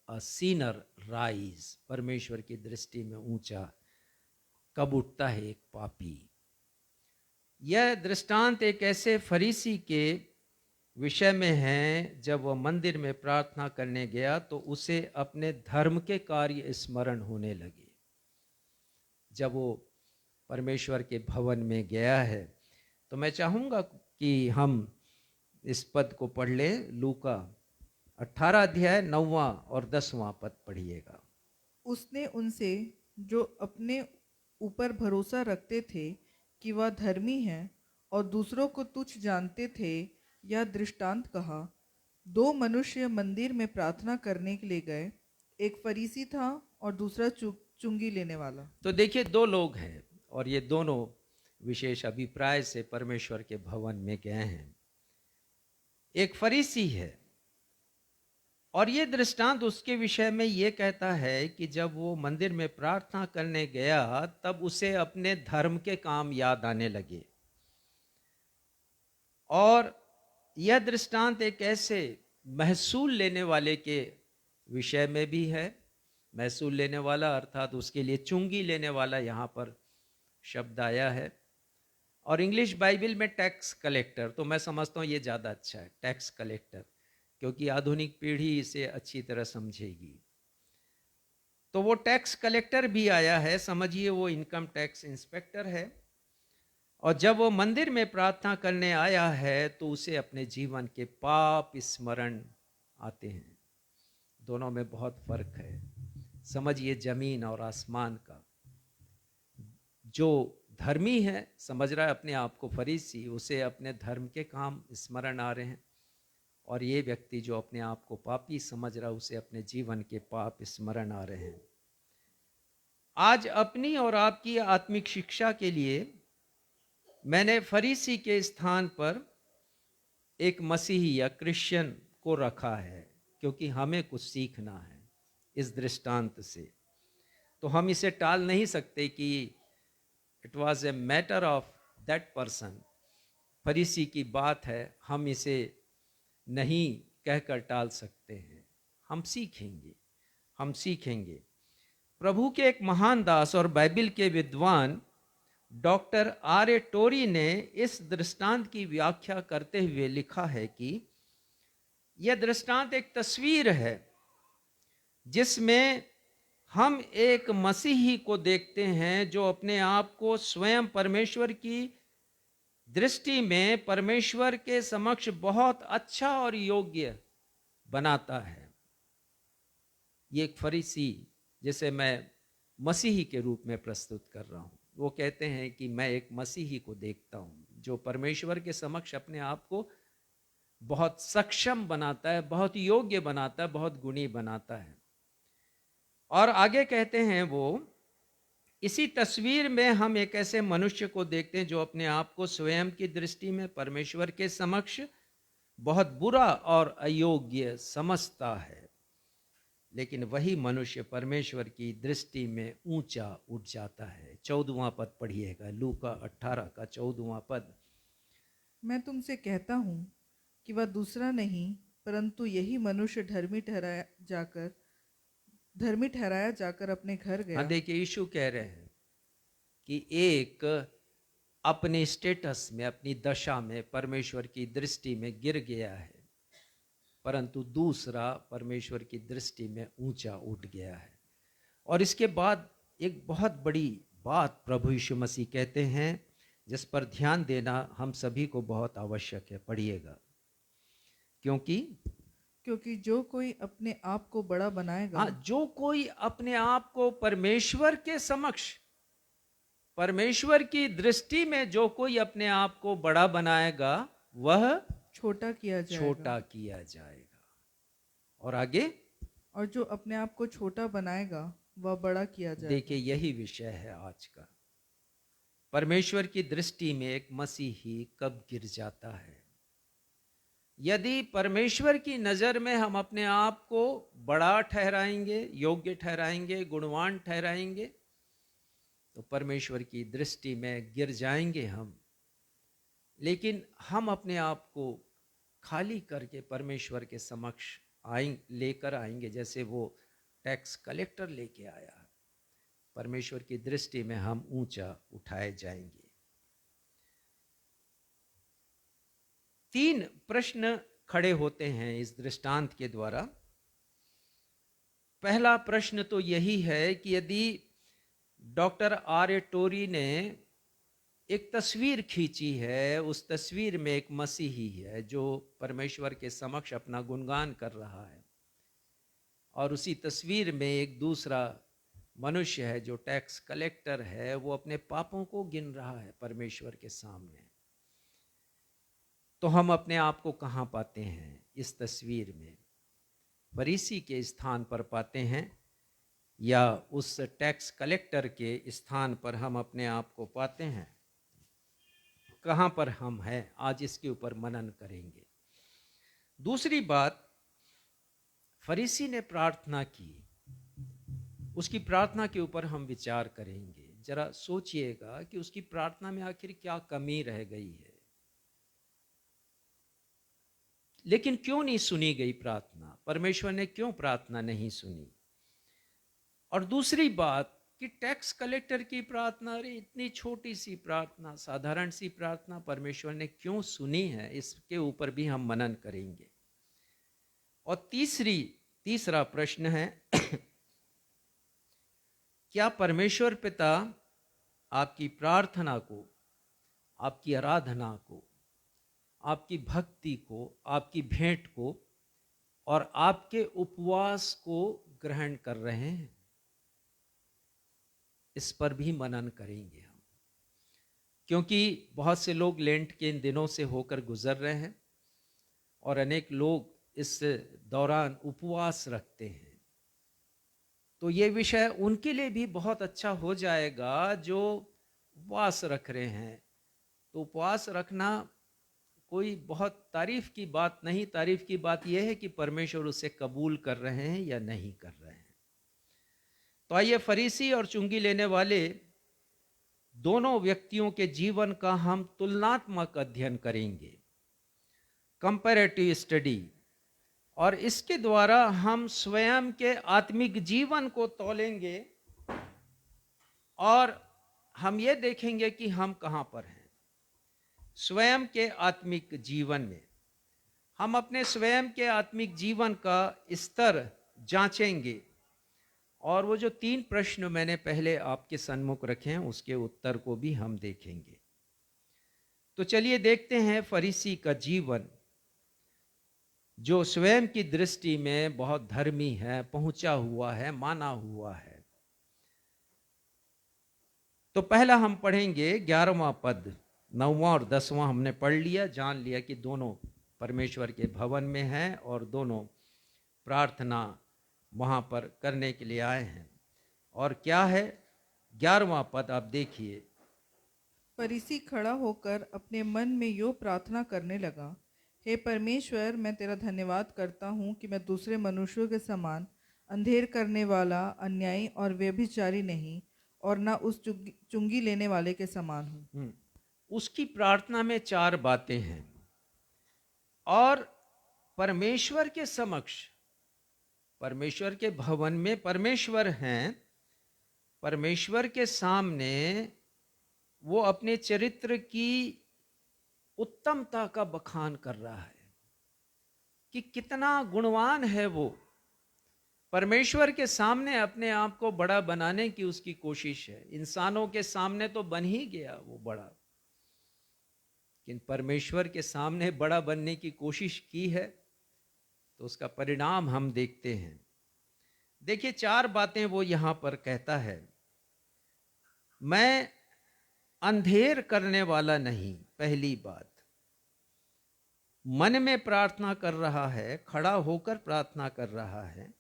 a sinner rise? परमेश्वर की दृष्टि में ऊंचा कब उठता है एक पापी। यह दृष्टांत एक ऐसे फरीसी के विषय में है, जब वह मंदिर में प्रार्थना करने गया तो उसे अपने धर्म के कार्य स्मरण होने लगे। जब वो परमेश्वर के भवन में गया है, तो मैं चाहूँगा कि हम इस पद को पढ़ लें। लूका 18 अध्याय 9वां और 10वां पद पढ़िएगा।
उसने उनसे जो अपने ऊपर भरोसा रखते थे कि वह धर्मी हैं और दूसरों को तुच्छ जानते थे, यह दृष्टांत कहा। दो मनुष्य मंदिर में प्रार्थना करने के लिए गए, एक फरीसी था और दूसरा चुंगी लेने वाला।
तो देखिए, दो लोग हैं और ये दोनों विशेष अभिप्राय से परमेश्वर के भवन में गए हैं। एक फरीसी है और ये दृष्टांत उसके विषय में ये कहता है कि जब वो मंदिर में प्रार्थना करने गया तब उसे अपने धर्म के काम याद आने लगे। और यह दृष्टांत एक ऐसे महसूल लेने वाले के विषय में भी है। महसूल लेने वाला अर्थात उसके लिए चुंगी लेने वाला यहाँ पर शब्द आया है। और इंग्लिश बाइबल में टैक्स कलेक्टर, तो मैं समझता हूँ ये ज़्यादा अच्छा है, टैक्स कलेक्टर, क्योंकि आधुनिक पीढ़ी इसे अच्छी तरह समझेगी। तो वो टैक्स कलेक्टर भी आया है, समझिए वो इनकम टैक्स इंस्पेक्टर है। और जब वो मंदिर में प्रार्थना करने आया है तो उसे अपने जीवन के पाप स्मरण आते हैं। दोनों में बहुत फर्क है, समझिए जमीन और आसमान का। जो धर्मी है, समझ रहा है अपने आप को फरीसी, उसे अपने धर्म के काम स्मरण आ रहे हैं। और ये व्यक्ति जो अपने आप को पापी समझ रहा है, उसे अपने जीवन के पाप स्मरण आ रहे हैं। आज अपनी और आपकी आत्मिक शिक्षा के लिए मैंने फरीसी के स्थान पर एक मसीही या क्रिश्चियन को रखा है, क्योंकि हमें कुछ सीखना है इस दृष्टांत से। तो हम इसे टाल नहीं सकते कि it was a matter of that person, फरीसी की बात है, हम इसे नहीं कहकर टाल सकते हैं। हम सीखेंगे। प्रभु के एक महान दास और बाइबिल के विद्वान डॉक्टर R.A. टोरी ने इस दृष्टांत की व्याख्या करते हुए लिखा है कि यह दृष्टांत एक तस्वीर है जिसमें हम एक मसीही को देखते हैं जो अपने आप को स्वयं परमेश्वर की दृष्टि में परमेश्वर के समक्ष बहुत अच्छा और योग्य बनाता है। ये एक फरीसी जिसे मैं मसीही के रूप में प्रस्तुत कर रहा हूं, वो कहते हैं कि मैं एक मसीही को देखता हूं जो परमेश्वर के समक्ष अपने आप को बहुत सक्षम बनाता है, बहुत योग्य बनाता है, बहुत गुणी बनाता है। और आगे कहते हैं वो, इसी तस्वीर में हम एक ऐसे मनुष्य को देखते हैं जो अपने आप को स्वयं की दृष्टि में परमेश्वर के समक्ष बहुत बुरा और अयोग्य समझता है, लेकिन वही मनुष्य परमेश्वर की दृष्टि में ऊंचा उठ जाता है। 14वां पद पढ़िएगा, लूका 18 का 14वां पद।
मैं तुमसे कहता हूँ कि वह दूसरा नहीं परंतु यही मनुष्य धर्मी ठहराया जाकर अपने घर गया।
हाँ, देखिए यीशु कह रहे हैं कि एक अपने स्टेटस में, अपनी दशा में परमेश्वर की दृष्टि में गिर गया है, परंतु दूसरा परमेश्वर की दृष्टि में ऊंचा उठ गया है। और इसके बाद एक बहुत बड़ी बात प्रभु यीशु मसीह कहते हैं जिस पर ध्यान देना हम सभी को बहुत आवश्यक है। पढ़िएगा,
क्योंकि जो कोई अपने आप को बड़ा बनाएगा,
जो कोई अपने आप को परमेश्वर के समक्ष, परमेश्वर की दृष्टि में जो कोई अपने आप को बड़ा बनाएगा वह छोटा किया जाएगा। और आगे,
और जो अपने आप को छोटा बनाएगा वह बड़ा किया जाएगा।
देखिए यही विषय है आज का। परमेश्वर की दृष्टि में एक मसीही कब गिर जाता है? यदि परमेश्वर की नजर में हम अपने आप को बड़ा ठहराएंगे, योग्य ठहराएंगे, गुणवान ठहराएंगे, तो परमेश्वर की दृष्टि में गिर जाएंगे हम। लेकिन हम अपने आप को खाली करके परमेश्वर के समक्ष लेकर आएंगे, जैसे वो टैक्स कलेक्टर लेके आया, परमेश्वर की दृष्टि में हम ऊंचा उठाए जाएंगे। 3 प्रश्न खड़े होते हैं इस दृष्टांत के द्वारा। पहला प्रश्न तो यही है कि यदि डॉक्टर R.A. टोरी ने एक तस्वीर खींची है, उस तस्वीर में एक मसीही है जो परमेश्वर के समक्ष अपना गुणगान कर रहा है, और उसी तस्वीर में एक दूसरा मनुष्य है जो टैक्स कलेक्टर है, वो अपने पापों को गिन रहा है परमेश्वर के सामने, तो हम अपने आप को कहाँ पाते हैं इस तस्वीर में? फरीसी के स्थान पर पाते हैं या उस टैक्स कलेक्टर के स्थान पर हम अपने आप को पाते हैं? कहाँ पर हम हैं? आज इसके ऊपर मनन करेंगे। दूसरी बात, फरीसी ने प्रार्थना की, उसकी प्रार्थना के ऊपर हम विचार करेंगे। जरा सोचिएगा कि उसकी प्रार्थना में आखिर क्या कमी रह गई है, लेकिन क्यों नहीं सुनी गई प्रार्थना? परमेश्वर ने क्यों प्रार्थना नहीं सुनी? और दूसरी बात कि टैक्स कलेक्टर की प्रार्थना, अरे इतनी छोटी सी प्रार्थना, साधारण सी प्रार्थना परमेश्वर ने क्यों सुनी है, इसके ऊपर भी हम मनन करेंगे। और तीसरा प्रश्न है क्या परमेश्वर पिता आपकी प्रार्थना को, आपकी आराधना को, आपकी भक्ति को, आपकी भेंट को और आपके उपवास को ग्रहण कर रहे हैं? इस पर भी मनन करेंगे हम। क्योंकि बहुत से लोग लेंट के इन दिनों से होकर गुजर रहे हैं और अनेक लोग इस दौरान उपवास रखते हैं। तो ये विषय उनके लिए भी बहुत अच्छा हो जाएगा जो उपवास रख रहे हैं। तो उपवास रखना कोई बहुत तारीफ की बात नहीं, तारीफ की बात यह है कि परमेश्वर उसे कबूल कर रहे हैं या नहीं कर रहे हैं। तो आइए फरीसी और चुंगी लेने वाले दोनों व्यक्तियों के जीवन का हम तुलनात्मक अध्ययन करेंगे, कंपैरेटिव स्टडी, और इसके द्वारा हम स्वयं के आत्मिक जीवन को तौलेंगे और हम ये देखेंगे कि हम कहां पर हैं स्वयं के आत्मिक जीवन में। हम अपने स्वयं के आत्मिक जीवन का स्तर जांचेंगे और वो जो 3 प्रश्न मैंने पहले आपके सम्मुख रखे हैं उसके उत्तर को भी हम देखेंगे। तो चलिए देखते हैं फरीसी का जीवन, जो स्वयं की दृष्टि में बहुत धर्मी है, पहुंचा हुआ है, माना हुआ है। तो पहला हम पढ़ेंगे 11वां पद। 9वां और 10वां हमने पढ़ लिया, जान लिया कि दोनों परमेश्वर के भवन में हैं और दोनों प्रार्थना वहां पर करने के लिए आए हैं। और क्या है 11वां पद, आप देखिए।
फरीसी खड़ा होकर अपने मन में यो प्रार्थना करने लगा, हे परमेश्वर, मैं तेरा धन्यवाद करता हूँ कि मैं दूसरे मनुष्यों के समान अंधेर करने वाला, अन्यायी और व्यभिचारी नहीं, और ना उस चुंगी लेने वाले के समान हूँ।
उसकी प्रार्थना में 4 बातें हैं और परमेश्वर के समक्ष, परमेश्वर के भवन में परमेश्वर हैं, परमेश्वर के सामने वो अपने चरित्र की उत्तमता का बखान कर रहा है कि कितना गुणवान है वो। परमेश्वर के सामने अपने आप को बड़ा बनाने की उसकी कोशिश है। इंसानों के सामने तो बन ही गया वो बड़ा, लेकिन परमेश्वर के सामने बड़ा बनने की कोशिश की है तो उसका परिणाम हम देखते हैं। देखिए 4 बातें वो यहां पर कहता है। मैं अंधेर करने वाला नहीं, पहली बात। मन में प्रार्थना कर रहा है, खड़ा होकर प्रार्थना कर रहा है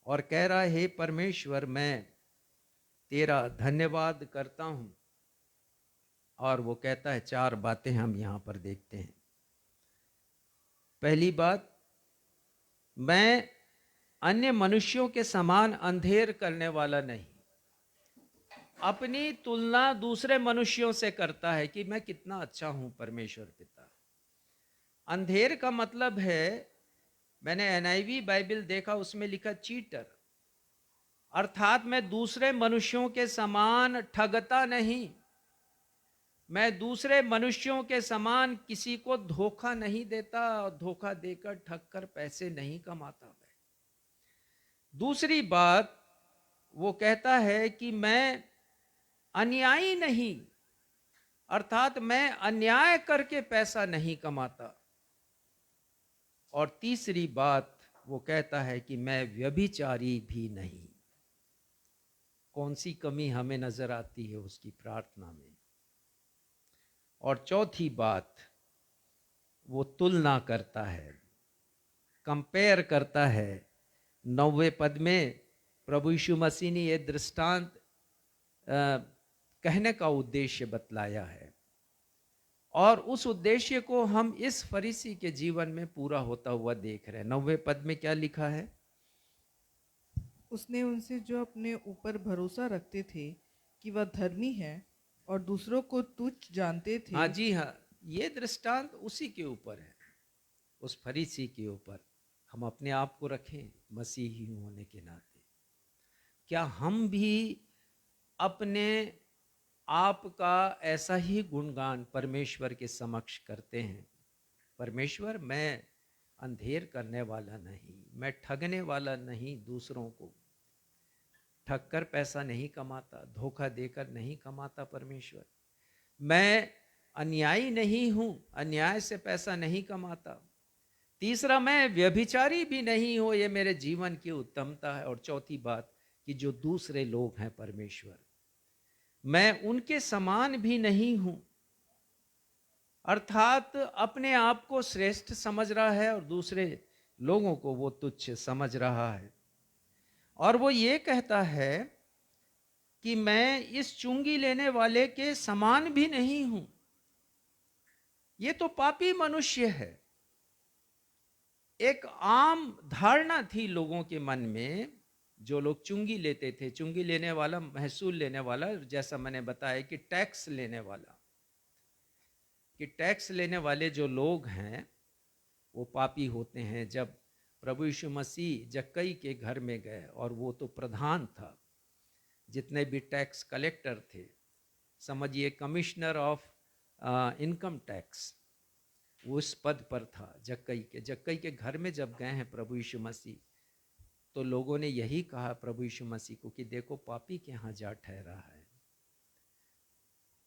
और कह रहा है, हे परमेश्वर, मैं तेरा धन्यवाद करता हूं। और वो कहता है 4 बातें हम यहां पर देखते हैं। पहली बात, मैं अन्य मनुष्यों के समान अंधेर करने वाला नहीं। अपनी तुलना दूसरे मनुष्यों से करता है कि मैं कितना अच्छा हूं परमेश्वर पिता। अंधेर का मतलब है, मैंने NIV बाइबल देखा, उसमें लिखा चीटर, अर्थात मैं दूसरे मनुष्यों के समान ठगता नहीं, मैं दूसरे मनुष्यों के समान किसी को धोखा नहीं देता और धोखा देकर ठगकर पैसे नहीं कमाता मैं। दूसरी बात वो कहता है कि मैं अन्यायी नहीं, अर्थात मैं अन्याय करके पैसा नहीं कमाता। और तीसरी बात वो कहता है कि मैं व्यभिचारी भी नहीं। कौन सी कमी हमें नजर आती है उसकी प्रार्थना में। और चौथी बात, वो तुलना करता है, कंपेयर करता है। 9वें पद में प्रभु यीशु मसीह ने यह दृष्टांत कहने का उद्देश्य बतलाया है और उस उद्देश्य को हम इस फरीसी के जीवन में पूरा होता हुआ देख रहे हैं। 9वें पद में क्या लिखा है?
उसने उनसे जो अपने ऊपर भरोसा रखते थे कि वह धर्मी है और दूसरों को तुच्छ जानते थे।
हाँ जी हाँ, ये दृष्टांत उसी के ऊपर है, उस फरीसी के ऊपर। हम अपने आप को रखें मसीही होने के नाते, क्या हम भी अपने आप का ऐसा ही गुणगान परमेश्वर के समक्ष करते हैं? परमेश्वर, मैं अंधेर करने वाला नहीं, मैं ठगने वाला नहीं, दूसरों को ठग कर पैसा नहीं कमाता, धोखा देकर नहीं कमाता परमेश्वर। मैं अन्यायी नहीं हूं, अन्याय से पैसा नहीं कमाता। तीसरा, मैं व्यभिचारी भी नहीं हूं, ये मेरे जीवन की उत्तमता है। और चौथी बात कि जो दूसरे लोग हैं परमेश्वर, मैं उनके समान भी नहीं हूं। अर्थात अपने आप को श्रेष्ठ समझ रहा है और दूसरे लोगों को वो तुच्छ समझ रहा है। और वो ये कहता है कि मैं इस चुंगी लेने वाले के समान भी नहीं हूं। ये तो पापी मनुष्य है। एक आम धारणा थी लोगों के मन में, जो लोग चुंगी लेते थे, चुंगी लेने वाला, महसूल लेने वाला, जैसा मैंने बताया कि टैक्स लेने वाला, कि टैक्स लेने वाले जो लोग हैं वो पापी होते हैं। जब प्रभु यीशु मसीह जक्कई के घर में गए, और वो तो प्रधान था, जितने भी टैक्स कलेक्टर थे, समझिए कमिश्नर ऑफ इनकम टैक्स, वो उस पद पर था जक्कई के घर में जब गए हैं प्रभु यीशु मसीह, तो लोगों ने यही कहा प्रभु यीशु मसीह को कि देखो पापी के यहाँ जा ठहरा है।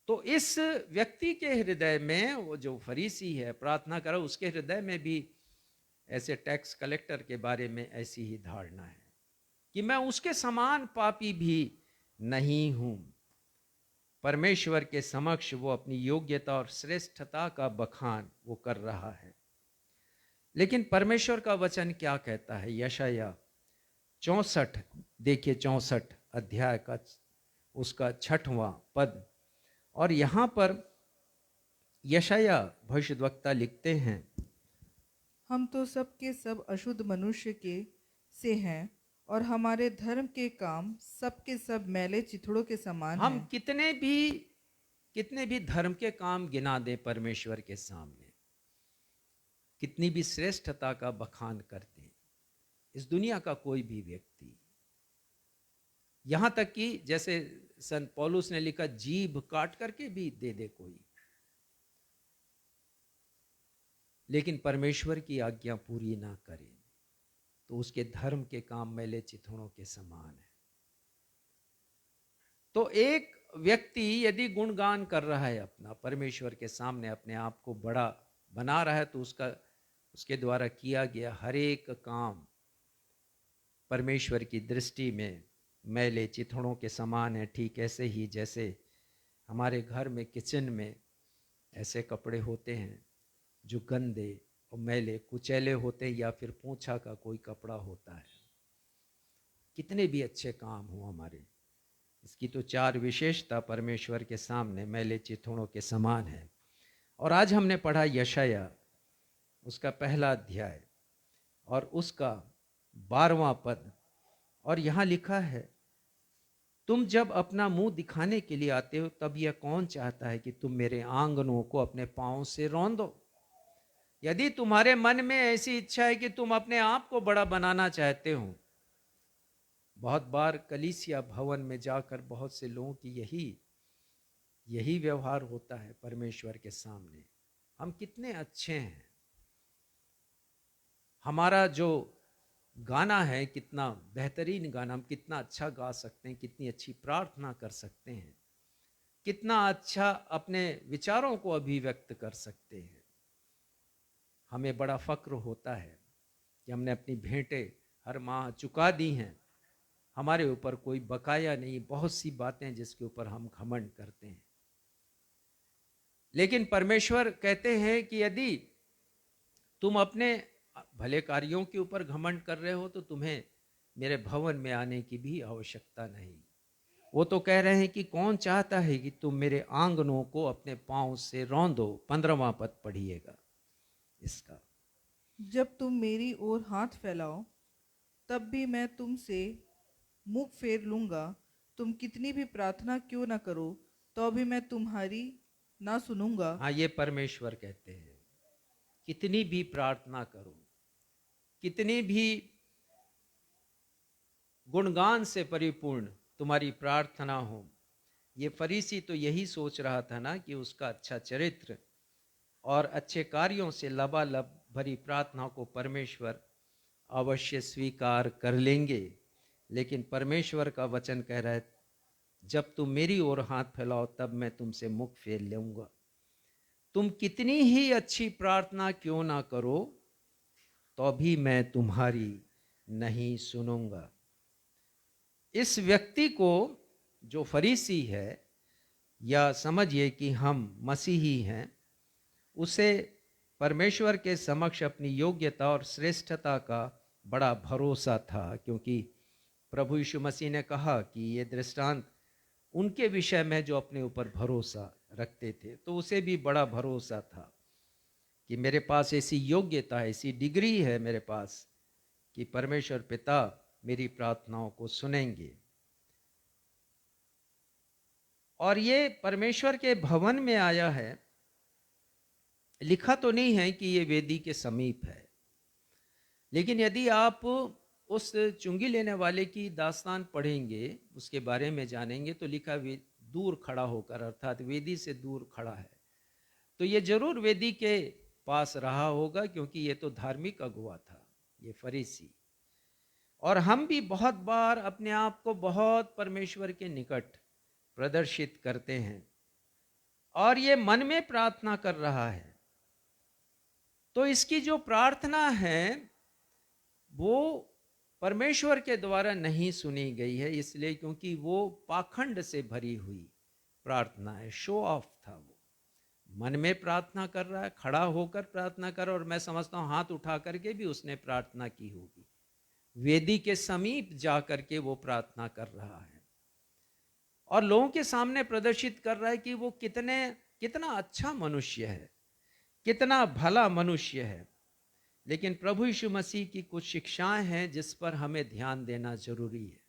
तो इस व्यक्ति के हृदय में, वो जो फरीसी है प्रार्थना करो, उसके हृदय में भी ऐसे टैक्स कलेक्टर के बारे में ऐसी ही धारणा है कि मैं उसके समान पापी भी नहीं हूं। परमेश्वर के समक्ष वो अपनी योग्यता और श्रेष्ठता का बखान वो कर रहा है। लेकिन परमेश्वर का वचन क्या कहता है? यशाया 64, देखिए 64 अध्याय का उसका 6वां पद। और यहां पर यशाया भविष्यद्वक्ता लिखते हैं,
हम तो सब के सब अशुद्ध मनुष्य के से हैं, और हमारे धर्म के काम सब के सब मैले चिथड़ों के समान
हम
हैं।
कितने भी धर्म के काम गिना दें परमेश्वर के सामने, कितनी भी श्रेष्ठता का बखान करते हैं, इस दुनिया का कोई भी व्यक्ति, यहां तक कि जैसे संत पौलुस ने लिखा, जीभ काट करके भी दे दे कोई, लेकिन परमेश्वर की आज्ञा पूरी ना करे तो उसके धर्म के काम मैले चिथड़ों के समान है। तो एक व्यक्ति यदि गुणगान कर रहा है अपना परमेश्वर के सामने, अपने आप को बड़ा बना रहा है, तो उसके द्वारा किया गया हर एक काम परमेश्वर की दृष्टि में मैले चिथड़ों के समान है। ठीक ऐसे ही जैसे हमारे घर में किचन में ऐसे कपड़े होते हैं जो गंदे और मैले कुचैले होते हैं, या फिर पूंछा का कोई कपड़ा होता है, कितने भी अच्छे काम हो हमारे, इसकी तो 4 विशेषता परमेश्वर के सामने मैले चिथड़ों के समान है। और आज हमने पढ़ा यशाया उसका 1 अध्याय और उसका 12वां पद, और यहाँ लिखा है, तुम जब अपना मुंह दिखाने के लिए आते हो, तब यह कौन चाहता है कि तुम मेरे आंगनों को अपने पांव से रौंदो। यदि तुम्हारे मन में ऐसी इच्छा है कि तुम अपने आप को बड़ा बनाना चाहते हो, बहुत बार कलीसिया भवन में जाकर बहुत से लोगों की यही व्यवहार होता है परमेश्वर के सामने। हम कितने अच्छे हैं, हमारा जो गाना है कितना बेहतरीन गाना, हम कितना अच्छा गा सकते हैं, कितनी अच्छी प्रार्थना कर सकते हैं, कितना अच्छा अपने विचारों को अभिव्यक्त कर सकते हैं। हमें बड़ा फक्र होता है कि हमने अपनी भेंटें हर माह चुका दी हैं, हमारे ऊपर कोई बकाया नहीं। बहुत सी बातें जिसके ऊपर हम घमंड करते हैं, लेकिन परमेश्वर कहते हैं कि यदि तुम अपने भले कार्यों के ऊपर घमंड कर रहे हो तो तुम्हें मेरे भवन में आने की भी आवश्यकता नहीं। वो तो कह रहे हैं कि कौन चाहता है कि तुम मेरे आंगनों को अपने पांव से रौंदो। 15वां पद पढ़िएगा इसका।
जब तुम मेरी ओर हाथ फैलाओ, तब भी मैं तुमसे मुख फेर लूंगा। तुम कितनी भी प्रार्थना क्यों ना करो, तो भी मैं तुम्हारी ना सुनूंगा।
हाँ, ये परमेश्वर कहते हैं, कितनी भी प्रार्थना करो, कितनी भी गुणगान से परिपूर्ण तुम्हारी प्रार्थना हो। ये फरीसी तो यही सोच रहा था ना कि उसका अच्छा चरित्र और अच्छे कार्यों से लबालब भरी प्रार्थना को परमेश्वर अवश्य स्वीकार कर लेंगे। लेकिन परमेश्वर का वचन कह रहा है, जब तुम मेरी ओर हाथ फैलाओ तब मैं तुमसे मुख फेर लूंगा। तुम कितनी ही अच्छी प्रार्थना क्यों ना करो, तो भी मैं तुम्हारी नहीं सुनूंगा। इस व्यक्ति को, जो फरीसी है, या समझिए कि हम मसीही हैं, उसे परमेश्वर के समक्ष अपनी योग्यता और श्रेष्ठता का बड़ा भरोसा था, क्योंकि प्रभु यीशु मसीह ने कहा कि ये दृष्टांत उनके विषय में जो अपने ऊपर भरोसा रखते थे, तो उसे भी बड़ा भरोसा था कि मेरे पास ऐसी योग्यता है, ऐसी डिग्री है मेरे पास कि परमेश्वर पिता मेरी प्रार्थनाओं को सुनेंगे। और ये परमेश्वर के भवन में आया है, लिखा तो नहीं है कि ये वेदी के समीप है, लेकिन यदि आप उस चुंगी लेने वाले की दास्तान पढ़ेंगे, उसके बारे में जानेंगे, तो लिखा दूर खड़ा होकर, अर्थात वेदी से दूर खड़ा है। तो ये जरूर वेदी के पास रहा होगा, क्योंकि ये तो धार्मिक अगुवा था, ये फरीसी। और हम भी बहुत बार अपने आप को बहुत परमेश्वर के निकट प्रदर्शित करते हैं, और ये मन में प्रार्थना कर रहा है, तो इसकी जो प्रार्थना है वो परमेश्वर के द्वारा नहीं सुनी गई है, इसलिए क्योंकि वो पाखंड से भरी हुई प्रार्थना है, शो ऑफ था। वो मन में प्रार्थना कर रहा है, खड़ा होकर प्रार्थना कर, और मैं समझता हूं हाथ उठा करके भी उसने प्रार्थना की होगी, वेदी के समीप जा करके वो प्रार्थना कर रहा है, और लोगों के सामने प्रदर्शित कर रहा है कि वो कितना अच्छा मनुष्य है, कितना भला मनुष्य है। लेकिन प्रभु यीशु मसीह की कुछ शिक्षाएं हैं जिस पर हमें ध्यान देना जरूरी है,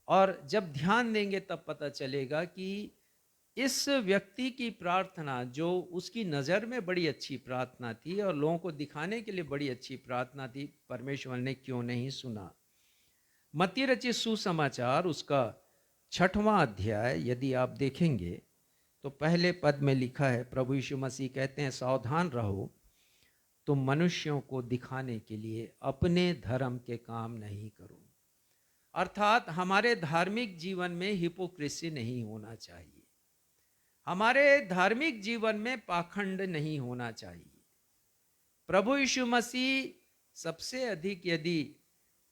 और जब ध्यान देंगे तब पता चलेगा कि इस व्यक्ति की प्रार्थना, जो उसकी नज़र में बड़ी अच्छी प्रार्थना थी और लोगों को दिखाने के लिए बड़ी अच्छी प्रार्थना थी, परमेश्वर ने क्यों नहीं सुना। मत्ती रचित सुसमाचार उसका 6वां अध्याय यदि आप देखेंगे तो पहले पद में लिखा है, प्रभु यीशु मसीह कहते हैं, सावधान रहो, तुम मनुष्यों को दिखाने के लिए अपने धर्म के काम नहीं करो। अर्थात हमारे धार्मिक जीवन में हिपोक्रेसी नहीं होना चाहिए, हमारे धार्मिक जीवन में पाखंड नहीं होना चाहिए। प्रभु यीशु मसीह सबसे अधिक यदि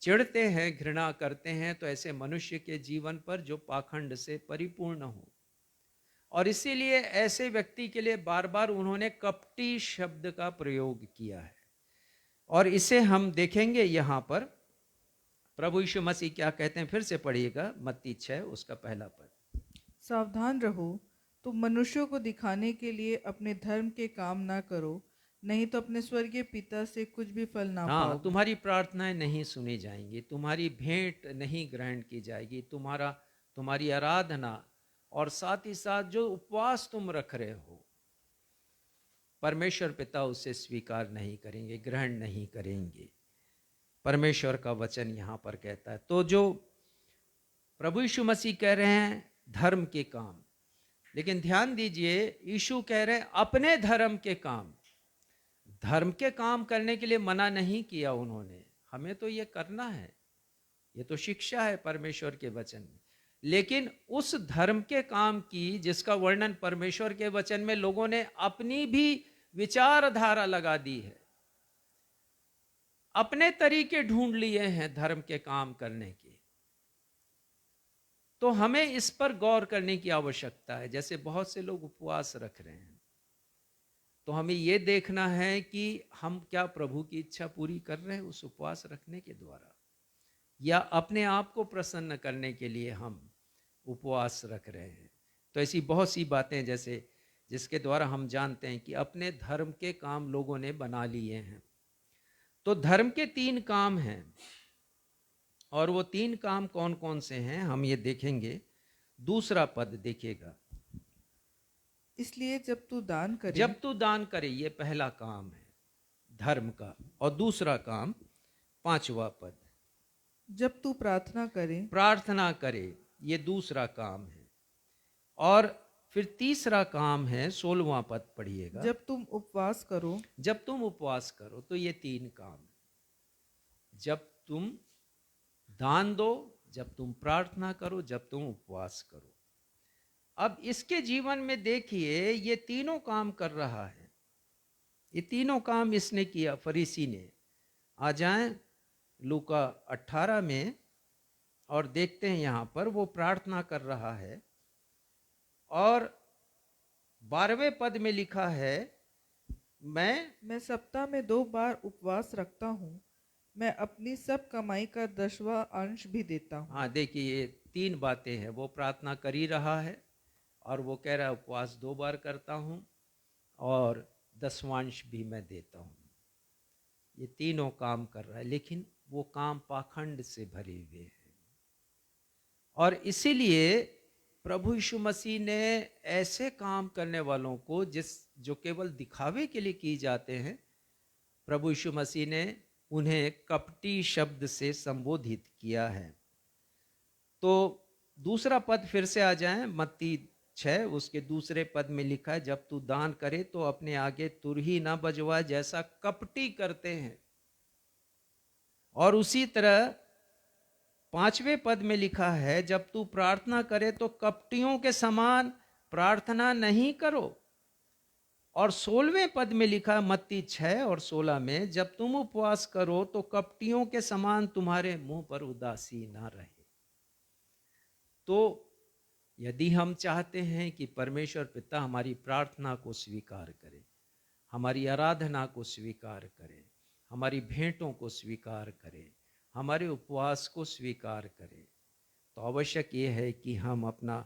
चिढ़ते हैं, घृणा करते हैं, तो ऐसे मनुष्य के जीवन पर जो पाखंड से परिपूर्ण हो, और इसीलिए ऐसे व्यक्ति के लिए बार बार उन्होंने कपटी शब्द का प्रयोग किया है। और इसे हम देखेंगे यहाँ पर प्रभु यीशु मसीह क्या कहते हैं, फिर से पढ़िएगा, मत्ती 6 उसका पहला पद।
सावधान रहो, तुम मनुष्यों को दिखाने के लिए अपने धर्म के काम ना करो, नहीं तो अपने स्वर्गीय पिता से कुछ भी फल ना पाओगे।
तुम्हारी प्रार्थनाएं नहीं सुनी जाएंगी, तुम्हारी भेंट नहीं ग्रहण की जाएगी, तुम्हारी आराधना और साथ ही साथ जो उपवास तुम रख रहे हो, परमेश्वर पिता उसे स्वीकार नहीं करेंगे, ग्रहण नहीं करेंगे। परमेश्वर का वचन यहाँ पर कहता है। तो जो प्रभु यीशु मसीह कह रहे हैं धर्म के काम, लेकिन ध्यान दीजिए यीशु कह रहे हैं अपने धर्म के काम। धर्म के काम करने के लिए मना नहीं किया उन्होंने, हमें तो ये करना है, ये तो शिक्षा है परमेश्वर के वचन में। लेकिन उस धर्म के काम की जिसका वर्णन परमेश्वर के वचन में लोगों ने अपनी भी विचारधारा लगा दी है, अपने तरीके ढूंढ लिए हैं धर्म के काम करने के, तो हमें इस पर गौर करने की आवश्यकता है। जैसे बहुत से लोग उपवास रख रहे हैं, तो हमें यह देखना है कि हम क्या प्रभु की इच्छा पूरी कर रहे हैं उस उपवास रखने के द्वारा, या अपने आप को प्रसन्न करने के लिए हम उपवास रख रहे हैं। तो ऐसी बहुत सी बातें जैसे जिसके द्वारा हम जानते हैं कि अपने धर्म के काम लोगों ने बना लिए हैं। तो धर्म के 3 काम हैं, और वो 3 काम कौन कौन से हैं हम ये देखेंगे। दूसरा पद देखिएगा,
इसलिए जब तू दान करे, ये पहला काम है
धर्म का। और दूसरा काम 5वां पद,
जब तू प्रार्थना करे,
ये दूसरा काम है। और फिर तीसरा काम है 16वां पद पढ़िएगा,
जब तुम उपवास करो,
तो ये 3 काम, जब तुम दान दो, जब तुम प्रार्थना करो, जब तुम उपवास करो। अब इसके जीवन में देखिए ये तीनों काम कर रहा है, ये तीनों काम इसने किया, फरीसी ने। आ जाएं लूका 18 में और देखते हैं यहाँ पर वो प्रार्थना कर रहा है। और 12वें पद में लिखा है,
मैं सप्ताह में 2 बार उपवास रखता हूँ, मैं अपनी सब कमाई का 10वां अंश भी देता हूँ।
हाँ देखिए, ये 3 बातें हैं। वो प्रार्थना कर ही रहा है और वो कह रहा है उपवास 2 बार करता हूँ और 10वांश भी मैं देता हूँ। ये तीनों काम कर रहा है, लेकिन वो काम पाखंड से भरे हुए हैं। और इसीलिए प्रभु यीशु मसीह ने ऐसे काम करने वालों को जो केवल दिखावे के लिए किए जाते हैं, प्रभु यीशु मसीह ने उन्हें कपटी शब्द से संबोधित किया है। तो दूसरा पद फिर से आ जाएं, मत्ती 6 उसके दूसरे पद में लिखा है, जब तू दान करे तो अपने आगे तुरही ना बजवा जैसा कपटी करते हैं। और उसी तरह 5वें पद में लिखा है, जब तू प्रार्थना करे तो कपटियों के समान प्रार्थना नहीं करो। और 16वें पद में लिखा, मत्ती 6 और 16 में, जब तुम उपवास करो तो कपटियों के समान तुम्हारे मुंह पर उदासी ना रहे। तो यदि हम चाहते हैं कि परमेश्वर पिता हमारी प्रार्थना को स्वीकार करे, हमारी आराधना को स्वीकार करे, हमारी भेंटों को स्वीकार करे, हमारे उपवास को स्वीकार करे, तो आवश्यक ये है कि हम अपना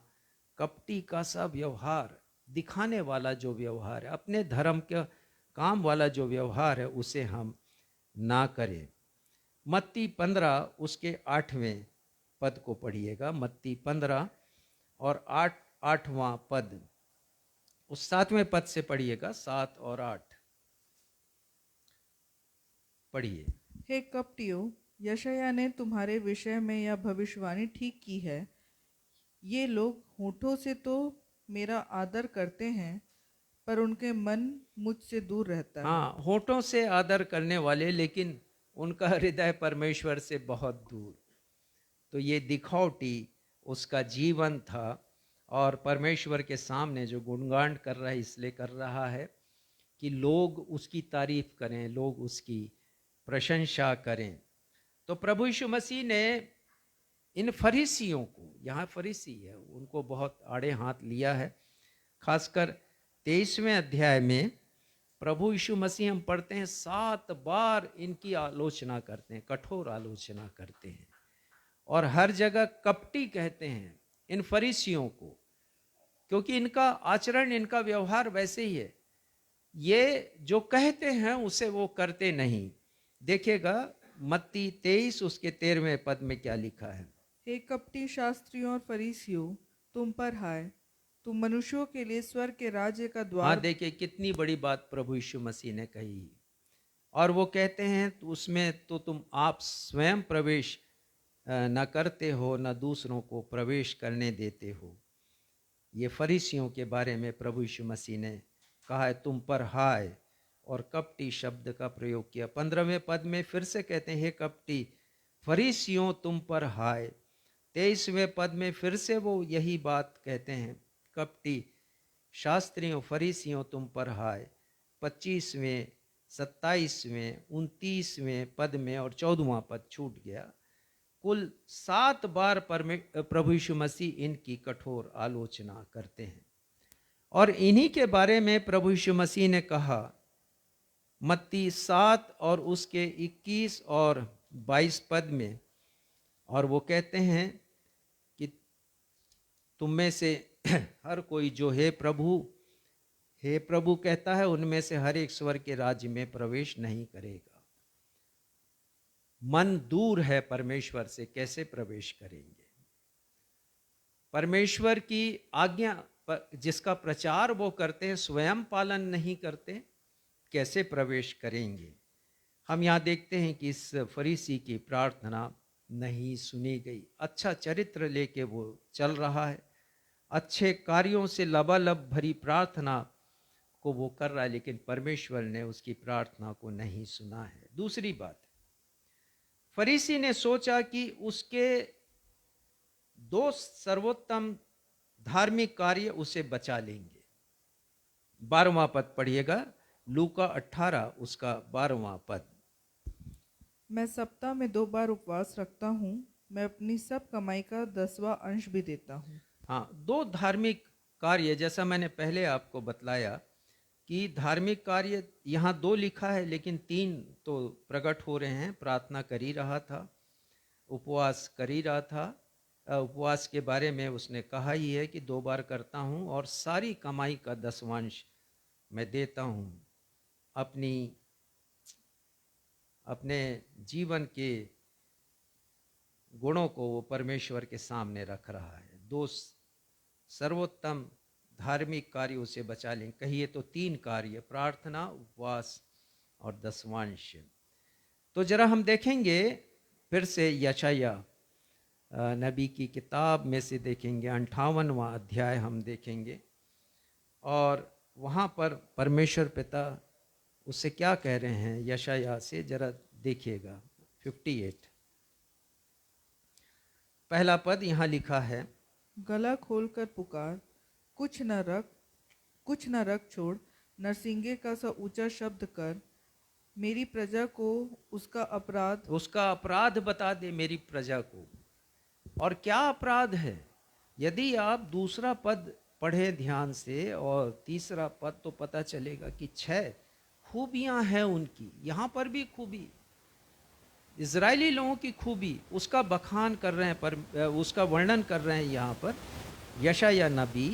कपटी का सा व्यवहार, दिखाने वाला जो व्यवहार है, अपने धर्म के काम वाला जो व्यवहार है, उसे हम ना करें। मत्ती 15 उसके 8वें पद को पढ़िएगा। मत्ती 15 और 8वां पद, उस 7वें पद से पढ़िएगा। 7 और 8 पढ़िए।
हे कपटियों, यशायाह ने तुम्हारे विषय में यह भविष्यवाणी ठीक की है, ये लोग होठों से तो मेरा आदर करते हैं, पर उनके मन मुझसे दूर रहता है।
हाँ, होठों से आदर करने वाले, लेकिन उनका हृदय परमेश्वर से बहुत दूर। तो ये दिखावटी उसका जीवन था, और परमेश्वर के सामने जो गुणगान कर रहा है, इसलिए कर रहा है कि लोग उसकी तारीफ करें, लोग उसकी प्रशंसा करें। तो प्रभु यीशु मसीह ने इन फरीसियों को, यहाँ फरीसी है, उनको बहुत आड़े हाथ लिया है। खासकर 23वें अध्याय में प्रभु यीशु मसीह, हम पढ़ते हैं, 7 बार इनकी आलोचना करते हैं, कठोर आलोचना करते हैं, और हर जगह कपटी कहते हैं इन फरीसियों को, क्योंकि इनका आचरण, इनका व्यवहार वैसे ही है। ये जो कहते हैं उसे वो करते नहीं। देखिएगा मत्ती 23 उसके 13वें पद में क्या लिखा है।
हे कपटी शास्त्रियों और फरीसियों, तुम पर हाय, तुम मनुष्यों के लिए स्वर्ग के राज्य का द्वार।
हाँ देखिए, कितनी बड़ी बात प्रभु यीशु मसीह ने कही। और वो कहते हैं, तो उसमें तो तुम आप स्वयं प्रवेश न करते हो, न दूसरों को प्रवेश करने देते हो। ये फरीसियों के बारे में प्रभु यीशु मसीह ने कहा है, तुम पर हाय, और कपटी शब्द का प्रयोग किया। 15वें पद में फिर से कहते हैं, हे कपटी फरीसियों तुम पर हाय। 23वें पद में फिर से वो यही बात कहते हैं, कपटी शास्त्रियों फरीसियों तुम पर हाय। 25वें, 27वें, 29वें पद में, और 14वां पद छूट गया। कुल 7 बार प्रभु यीशु मसीह इनकी कठोर आलोचना करते हैं। और इन्हीं के बारे में प्रभु यीशु मसीह ने कहा, मत्ती 7 और उसके 21 और 22 पद में, और वो कहते हैं कि तुम में से हर कोई जो हे प्रभु कहता है, उनमें से हर एक स्वर्ग के राज्य में प्रवेश नहीं करेगा। मन दूर है परमेश्वर से, कैसे प्रवेश करेंगे? परमेश्वर की आज्ञा जिसका प्रचार वो करते हैं, स्वयं पालन नहीं करते, कैसे प्रवेश करेंगे? हम यहाँ देखते हैं कि इस फरीसी की प्रार्थना नहीं सुनी गई। अच्छा चरित्र लेके वो चल रहा है, अच्छे कार्यों से लबालब भरी प्रार्थना को वो कर रहा है, लेकिन परमेश्वर ने उसकी प्रार्थना को नहीं सुना है। दूसरी बात, फरीसी ने सोचा कि उसके 2 सर्वोत्तम धार्मिक कार्य उसे बचा लेंगे। 12वां पद पढ़िएगा, लूका 18 उसका 12वां पद।
मैं सप्ताह में 2 बार उपवास रखता हूँ, मैं अपनी सब कमाई का 10वां अंश भी देता हूँ।
हाँ, 2 धार्मिक कार्य, जैसा मैंने पहले आपको बतलाया कि धार्मिक कार्य यहाँ 2 लिखा है, लेकिन 3 तो प्रकट हो रहे हैं। प्रार्थना कर ही रहा था, उपवास कर ही रहा था। उपवास के बारे में उसने कहा ही है कि 2 बार करता हूँ और सारी कमाई का 10वांश मैं देता हूँ। अपने जीवन के गुणों को वो परमेश्वर के सामने रख रहा है। 2 सर्वोत्तम धार्मिक कार्यों से बचा लें, कहिए तो 3 कार्य, प्रार्थना, उपवास और 10वांश। तो जरा हम देखेंगे फिर से यशाया नबी की किताब में से देखेंगे, 58वां अध्याय हम देखेंगे और वहाँ पर परमेश्वर पिता उससे क्या कह रहे हैं यशाया से, जरा देखिएगा। 58 पहला पद यहाँ लिखा है,
गला खोलकर पुकार, कुछ न रख छोड़, नरसिंगे का सा ऊंचा शब्द कर, मेरी प्रजा को उसका अपराध
बता दे मेरी प्रजा को। और क्या अपराध है? यदि आप दूसरा पद पढ़े ध्यान से और तीसरा पद, तो पता चलेगा कि 6 खूबियां हैं उनकी। यहाँ पर भी खूबी, इजरायली लोगों की खूबी, उसका बखान कर रहे हैं, पर उसका वर्णन कर रहे हैं यहाँ पर यशाया नबी।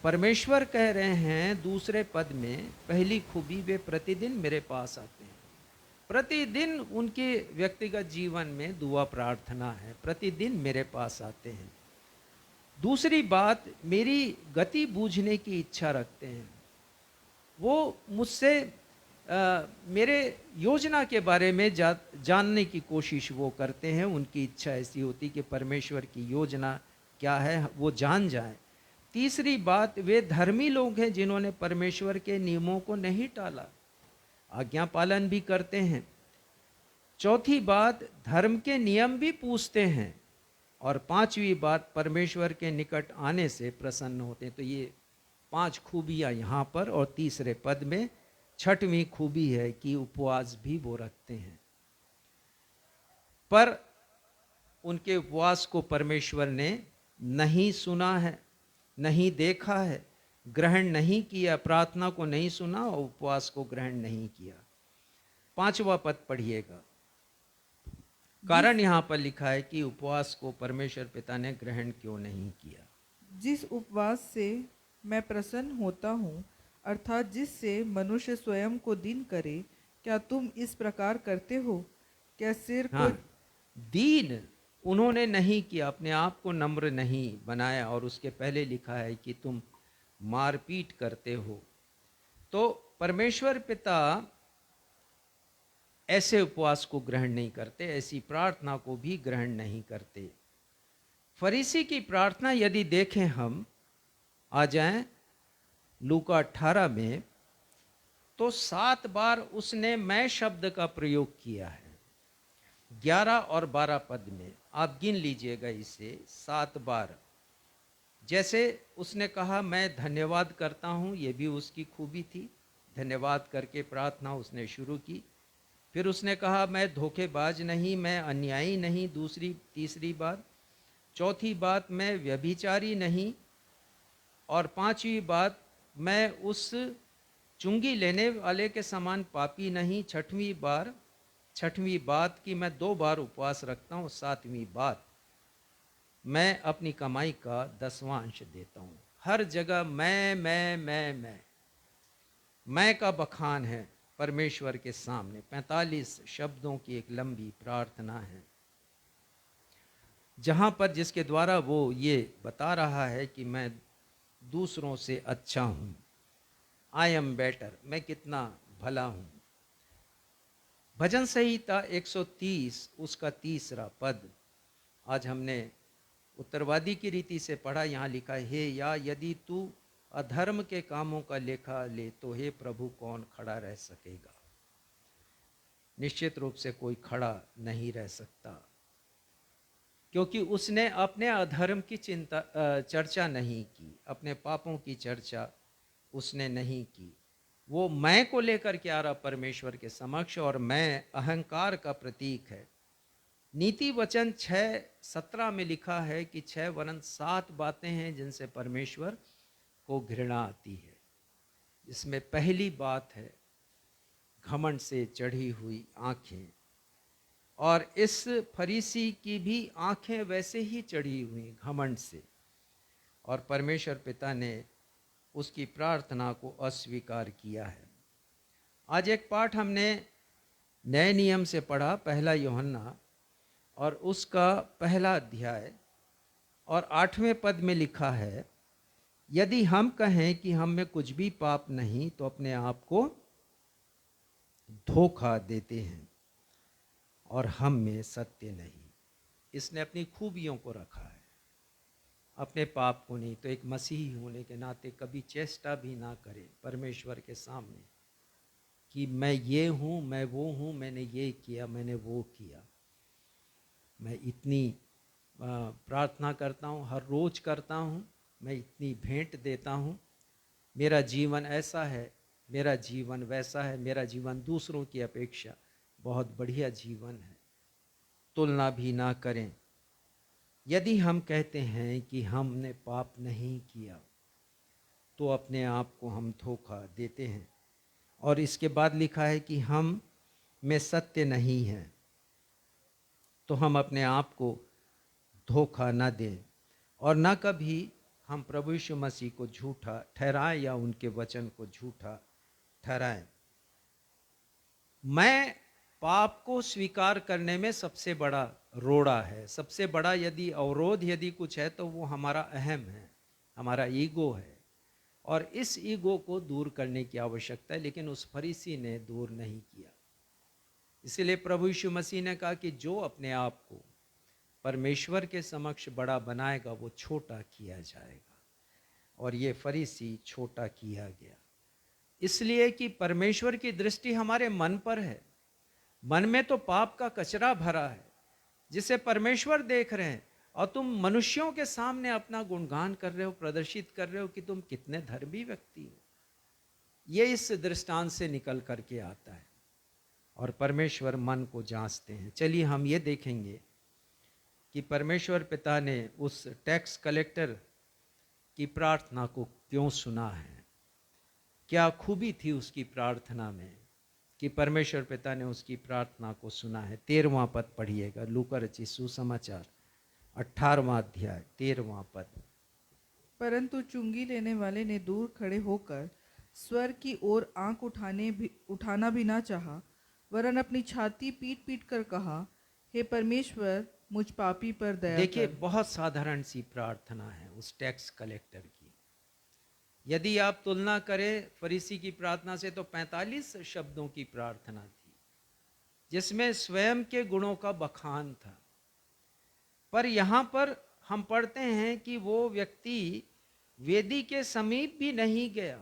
परमेश्वर कह रहे हैं दूसरे पद में, पहली खूबी, वे प्रतिदिन मेरे पास आते हैं। प्रतिदिन उनके व्यक्तिगत जीवन में दुआ प्रार्थना है, प्रतिदिन मेरे पास आते हैं। दूसरी बात, मेरी गति बूझने की इच्छा रखते हैं। वो मुझसे मेरे योजना के बारे में जानने की कोशिश वो करते हैं। उनकी इच्छा ऐसी होती कि परमेश्वर की योजना क्या है वो जान जाएं। तीसरी बात, वे धर्मी लोग हैं जिन्होंने परमेश्वर के नियमों को नहीं टाला, आज्ञा पालन भी करते हैं। चौथी बात, धर्म के नियम भी पूछते हैं। और 5वीं बात, परमेश्वर के निकट आने से प्रसन्न होते हैं। तो ये 5 खूबियां यहाँ पर, और तीसरे पद में 6वीं खूबी है कि उपवास भी वो रखते हैं। पर उनके उपवास को परमेश्वर ने नहीं सुना है, नहीं देखा है, ग्रहण नहीं किया। प्रार्थना को नहीं सुना और उपवास को ग्रहण नहीं किया। 5वां पद पढ़िएगा। कारण यहाँ पर लिखा है कि उपवास को परमेश्वर पिता ने ग्रहण क्यों नहीं किया।
जिस उपवास से मैं प्रसन्न होता हूँ, अर्थात जिससे मनुष्य स्वयं को दीन करे, क्या तुम इस प्रकार करते हो? क्या सिर को
दीन उन्होंने नहीं किया, अपने आप को नम्र नहीं बनाया। और उसके पहले लिखा है कि तुम मारपीट करते हो। तो परमेश्वर पिता ऐसे उपवास को ग्रहण नहीं करते, ऐसी प्रार्थना को भी ग्रहण नहीं करते। फरीसी की प्रार्थना यदि देखें हम, आ जाएं लूका 18 में, तो 7 बार उसने मैं शब्द का प्रयोग किया है। 11 और 12 पद में आप गिन लीजिएगा इसे, 7 बार। जैसे उसने कहा मैं धन्यवाद करता हूँ, ये भी उसकी खूबी थी। धन्यवाद करके प्रार्थना उसने शुरू की। फिर उसने कहा मैं धोखेबाज नहीं, मैं अन्यायी नहीं, तीसरी बात। चौथी बात, मैं व्यभिचारी नहीं। और 5वीं बात, मैं उस चुंगी लेने वाले के समान पापी नहीं। 6वीं बात कि मैं 2 बार उपवास रखता हूँ। 7वीं बात, मैं अपनी कमाई का 10वां देता हूँ। हर जगह मैं का बखान है परमेश्वर के सामने। 45 शब्दों की एक लंबी प्रार्थना है, जहां पर जिसके द्वारा वो ये बता रहा है कि मैं दूसरों से अच्छा हूं। आई एम बेटर, मैं कितना भला हूं। भजन संहिता 130 उसका 3रा पद आज हमने उत्तरवादी की रीति से पढ़ा। यहाँ लिखा है, हे या यदि तू अधर्म के कामों का लेखा ले, तो हे प्रभु कौन खड़ा रह सकेगा। निश्चित रूप से कोई खड़ा नहीं रह सकता, क्योंकि उसने अपने अधर्म की चर्चा नहीं की, अपने पापों की चर्चा उसने नहीं की। वो मैं को लेकर के आ रहा परमेश्वर के समक्ष, और मैं अहंकार का प्रतीक है। नीति वचन 6:17 में लिखा है कि 6 वरन 7 बातें हैं जिनसे परमेश्वर को घृणा आती है। इसमें पहली बात है घमंड से चढ़ी हुई आंखें, और इस फरीसी की भी आंखें वैसे ही चढ़ी हुई घमंड से, और परमेश्वर पिता ने उसकी प्रार्थना को अस्वीकार किया है। आज एक पाठ हमने नए नियम से पढ़ा, पहला यूहन्ना और उसका पहला अध्याय और 8वें पद में लिखा है, यदि हम कहें कि हम में कुछ भी पाप नहीं तो अपने आप को धोखा देते हैं और हम में सत्य नहीं। इसने अपनी खूबियों को रखा है, अपने पाप को नहीं। तो एक मसीही होने के नाते कभी चेष्टा भी ना करे परमेश्वर के सामने कि मैं ये हूँ, मैं वो हूँ, मैंने ये किया, मैंने वो किया, मैं इतनी प्रार्थना करता हूँ, हर रोज करता हूँ, मैं इतनी भेंट देता हूँ, मेरा जीवन ऐसा है, मेरा जीवन वैसा है, मेरा जीवन दूसरों की अपेक्षा बहुत बढ़िया जीवन है। तुलना भी ना करें। यदि हम कहते हैं कि हमने पाप नहीं किया तो अपने आप को हम धोखा देते हैं। और इसके बाद लिखा है कि हम में सत्य नहीं है, तो हम अपने आप को धोखा ना दें और ना कभी हम प्रभु यीशु मसीह को झूठा ठहराएं या उनके वचन को झूठा ठहराएं। मैं पाप को स्वीकार करने में सबसे बड़ा रोड़ा है, सबसे बड़ा यदि अवरोध यदि कुछ है तो वो हमारा अहम है, हमारा ईगो है, और इस ईगो को दूर करने की आवश्यकता है। लेकिन उस फरीसी ने दूर नहीं किया। इसलिए प्रभु यीशु मसीह ने कहा कि जो अपने आप को परमेश्वर के समक्ष बड़ा बनाएगा वो छोटा किया जाएगा, और ये फरीसी छोटा किया गया। इसलिए कि परमेश्वर की दृष्टि हमारे मन पर है। मन में तो पाप का कचरा भरा है जिसे परमेश्वर देख रहे हैं, और तुम मनुष्यों के सामने अपना गुणगान कर रहे हो, प्रदर्शित कर रहे हो कि तुम कितने धर्मी व्यक्ति हो। ये इस दृष्टांत से निकल करके आता है, और परमेश्वर मन को जांचते हैं। चलिए हम ये देखेंगे कि परमेश्वर पिता ने उस टैक्स कलेक्टर की प्रार्थना को क्यों सुना है। क्या खूबी थी उसकी प्रार्थना में कि परमेश्वर पिता ने उसकी प्रार्थना को सुना है। 13वां पद पढ़िएगा, लूका रचित सुसमाचार 18वां अध्याय 13वां पद।
परंतु चुंगी लेने वाले ने दूर खड़े होकर स्वर की ओर आंख उठाना भी ना चाहा, वरन अपनी छाती पीट पीट कर कहा, हे परमेश्वर, मुझ पापी पर दया
देखिए,
कर।
बहुत साधारण सी प्रार्थना है उस टैक्स कलेक्टर की। यदि आप तुलना करें फरीसी की प्रार्थना से तो 45 शब्दों की प्रार्थना थी, जिसमें स्वयं के गुणों का बखान था। पर यहां पर हम पढ़ते हैं कि वो व्यक्ति वेदी के समीप भी नहीं गया,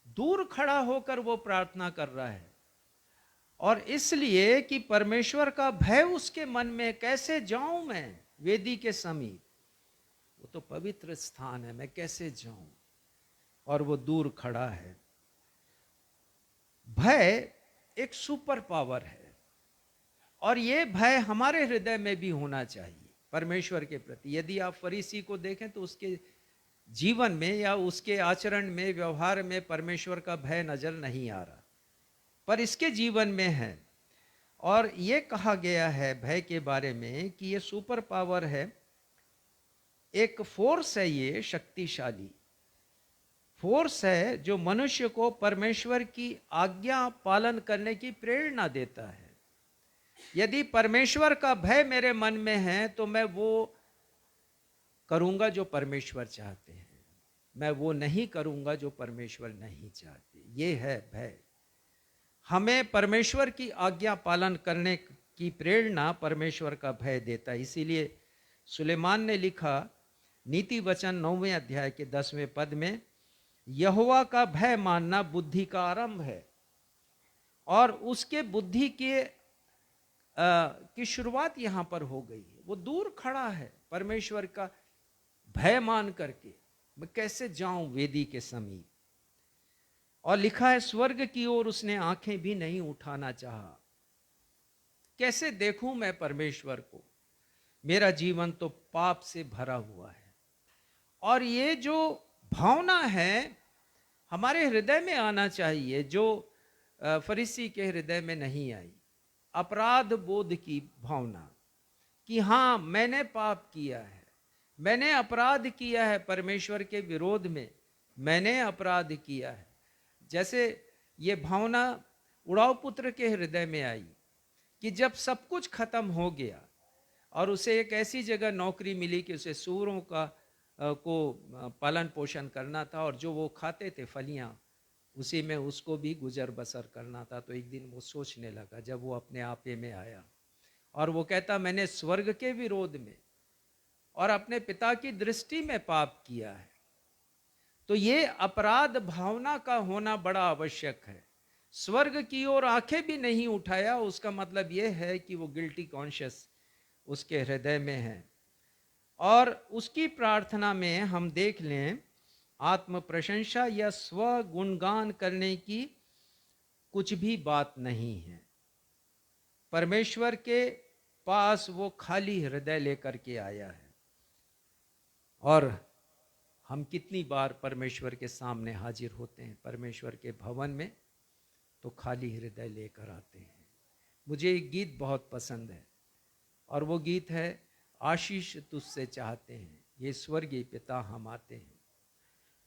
दूर खड़ा होकर वो प्रार्थना कर रहा है। और इसलिए कि परमेश्वर का भय उसके मन में, कैसे जाऊं मैं वेदी के समीप, वो तो पवित्र स्थान है, मैं कैसे जाऊं, और वो दूर खड़ा है। भय एक सुपर पावर है, और ये भय हमारे हृदय में भी होना चाहिए परमेश्वर के प्रति। यदि आप फरीसी को देखें तो उसके जीवन में या उसके आचरण में, व्यवहार में परमेश्वर का भय नजर नहीं आ रहा, पर इसके जीवन में है। और ये कहा गया है भय के बारे में कि ये सुपर पावर है, एक फोर्स है, ये शक्तिशाली फोर्स है जो मनुष्य को परमेश्वर की आज्ञा पालन करने की प्रेरणा देता है। यदि परमेश्वर का भय मेरे मन में है तो मैं वो करूंगा जो परमेश्वर चाहते हैं, मैं वो नहीं करूंगा जो परमेश्वर नहीं चाहते। ये है भय। हमें परमेश्वर की आज्ञा पालन करने की प्रेरणा परमेश्वर का भय देता है। इसीलिए सुलेमान ने लिखा नीति वचन 9वें अध्याय के 10वें पद में, यहोवा का भय मानना बुद्धि का आरंभ है, और उसके बुद्धि के की शुरुआत यहां पर हो गई है। वो दूर खड़ा है परमेश्वर का भय मान करके, मैं कैसे जाऊं वेदी के समीप। और लिखा है स्वर्ग की ओर उसने आंखें भी नहीं उठाना चाहा। कैसे देखूं मैं परमेश्वर को, मेरा जीवन तो पाप से भरा हुआ है। और ये जो भावना है हमारे हृदय में आना चाहिए जो फरीसी के हृदय में नहीं आई। अपराध बोध की भावना कि हाँ, मैंने पाप किया है, मैंने अपराध किया है, परमेश्वर के विरोध में मैंने अपराध किया है। जैसे ये भावना उड़ाव पुत्र के हृदय में आई कि जब सब कुछ खत्म हो गया और उसे एक ऐसी जगह नौकरी मिली कि उसे सूअरों का को पालन पोषण करना था और जो वो खाते थे फलियां, उसी में उसको भी गुजर बसर करना था। तो एक दिन वो सोचने लगा, जब वो अपने आपे में आया और वो कहता, मैंने स्वर्ग के विरोध में और अपने पिता की दृष्टि में पाप किया है। तो ये अपराध भावना का होना बड़ा आवश्यक है। स्वर्ग की ओर आंखें भी नहीं उठाया, उसका मतलब ये है कि वो गिल्टी कॉन्शियस उसके हृदय में है। और उसकी प्रार्थना में हम देख लें, आत्म प्रशंसा या स्व गुणगान करने की कुछ भी बात नहीं है। परमेश्वर के पास वो खाली हृदय लेकर के आया है। और हम कितनी बार परमेश्वर के सामने हाजिर होते हैं, परमेश्वर के भवन में, तो खाली हृदय लेकर आते हैं। मुझे एक गीत बहुत पसंद है और वो गीत है, आशीष तुझसे चाहते हैं ये स्वर्गीय पिता हम आते हैं।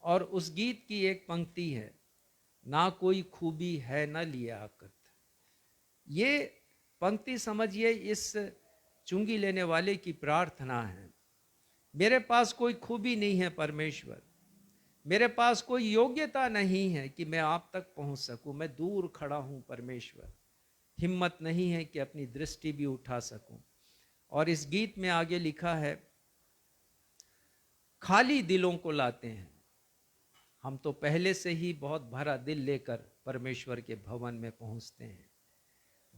और उस गीत की एक पंक्ति है, ना कोई खूबी है न लियाकत। ये पंक्ति समझिए इस चुंगी लेने वाले की प्रार्थना है। मेरे पास कोई खूबी नहीं है परमेश्वर, मेरे पास कोई योग्यता नहीं है कि मैं आप तक पहुंच सकूं, मैं दूर खड़ा हूं परमेश्वर, हिम्मत नहीं है कि अपनी दृष्टि भी उठा सकूं। और इस गीत में आगे लिखा है, खाली दिलों को लाते हैं। हम तो पहले से ही बहुत भरा दिल लेकर परमेश्वर के भवन में पहुंचते हैं।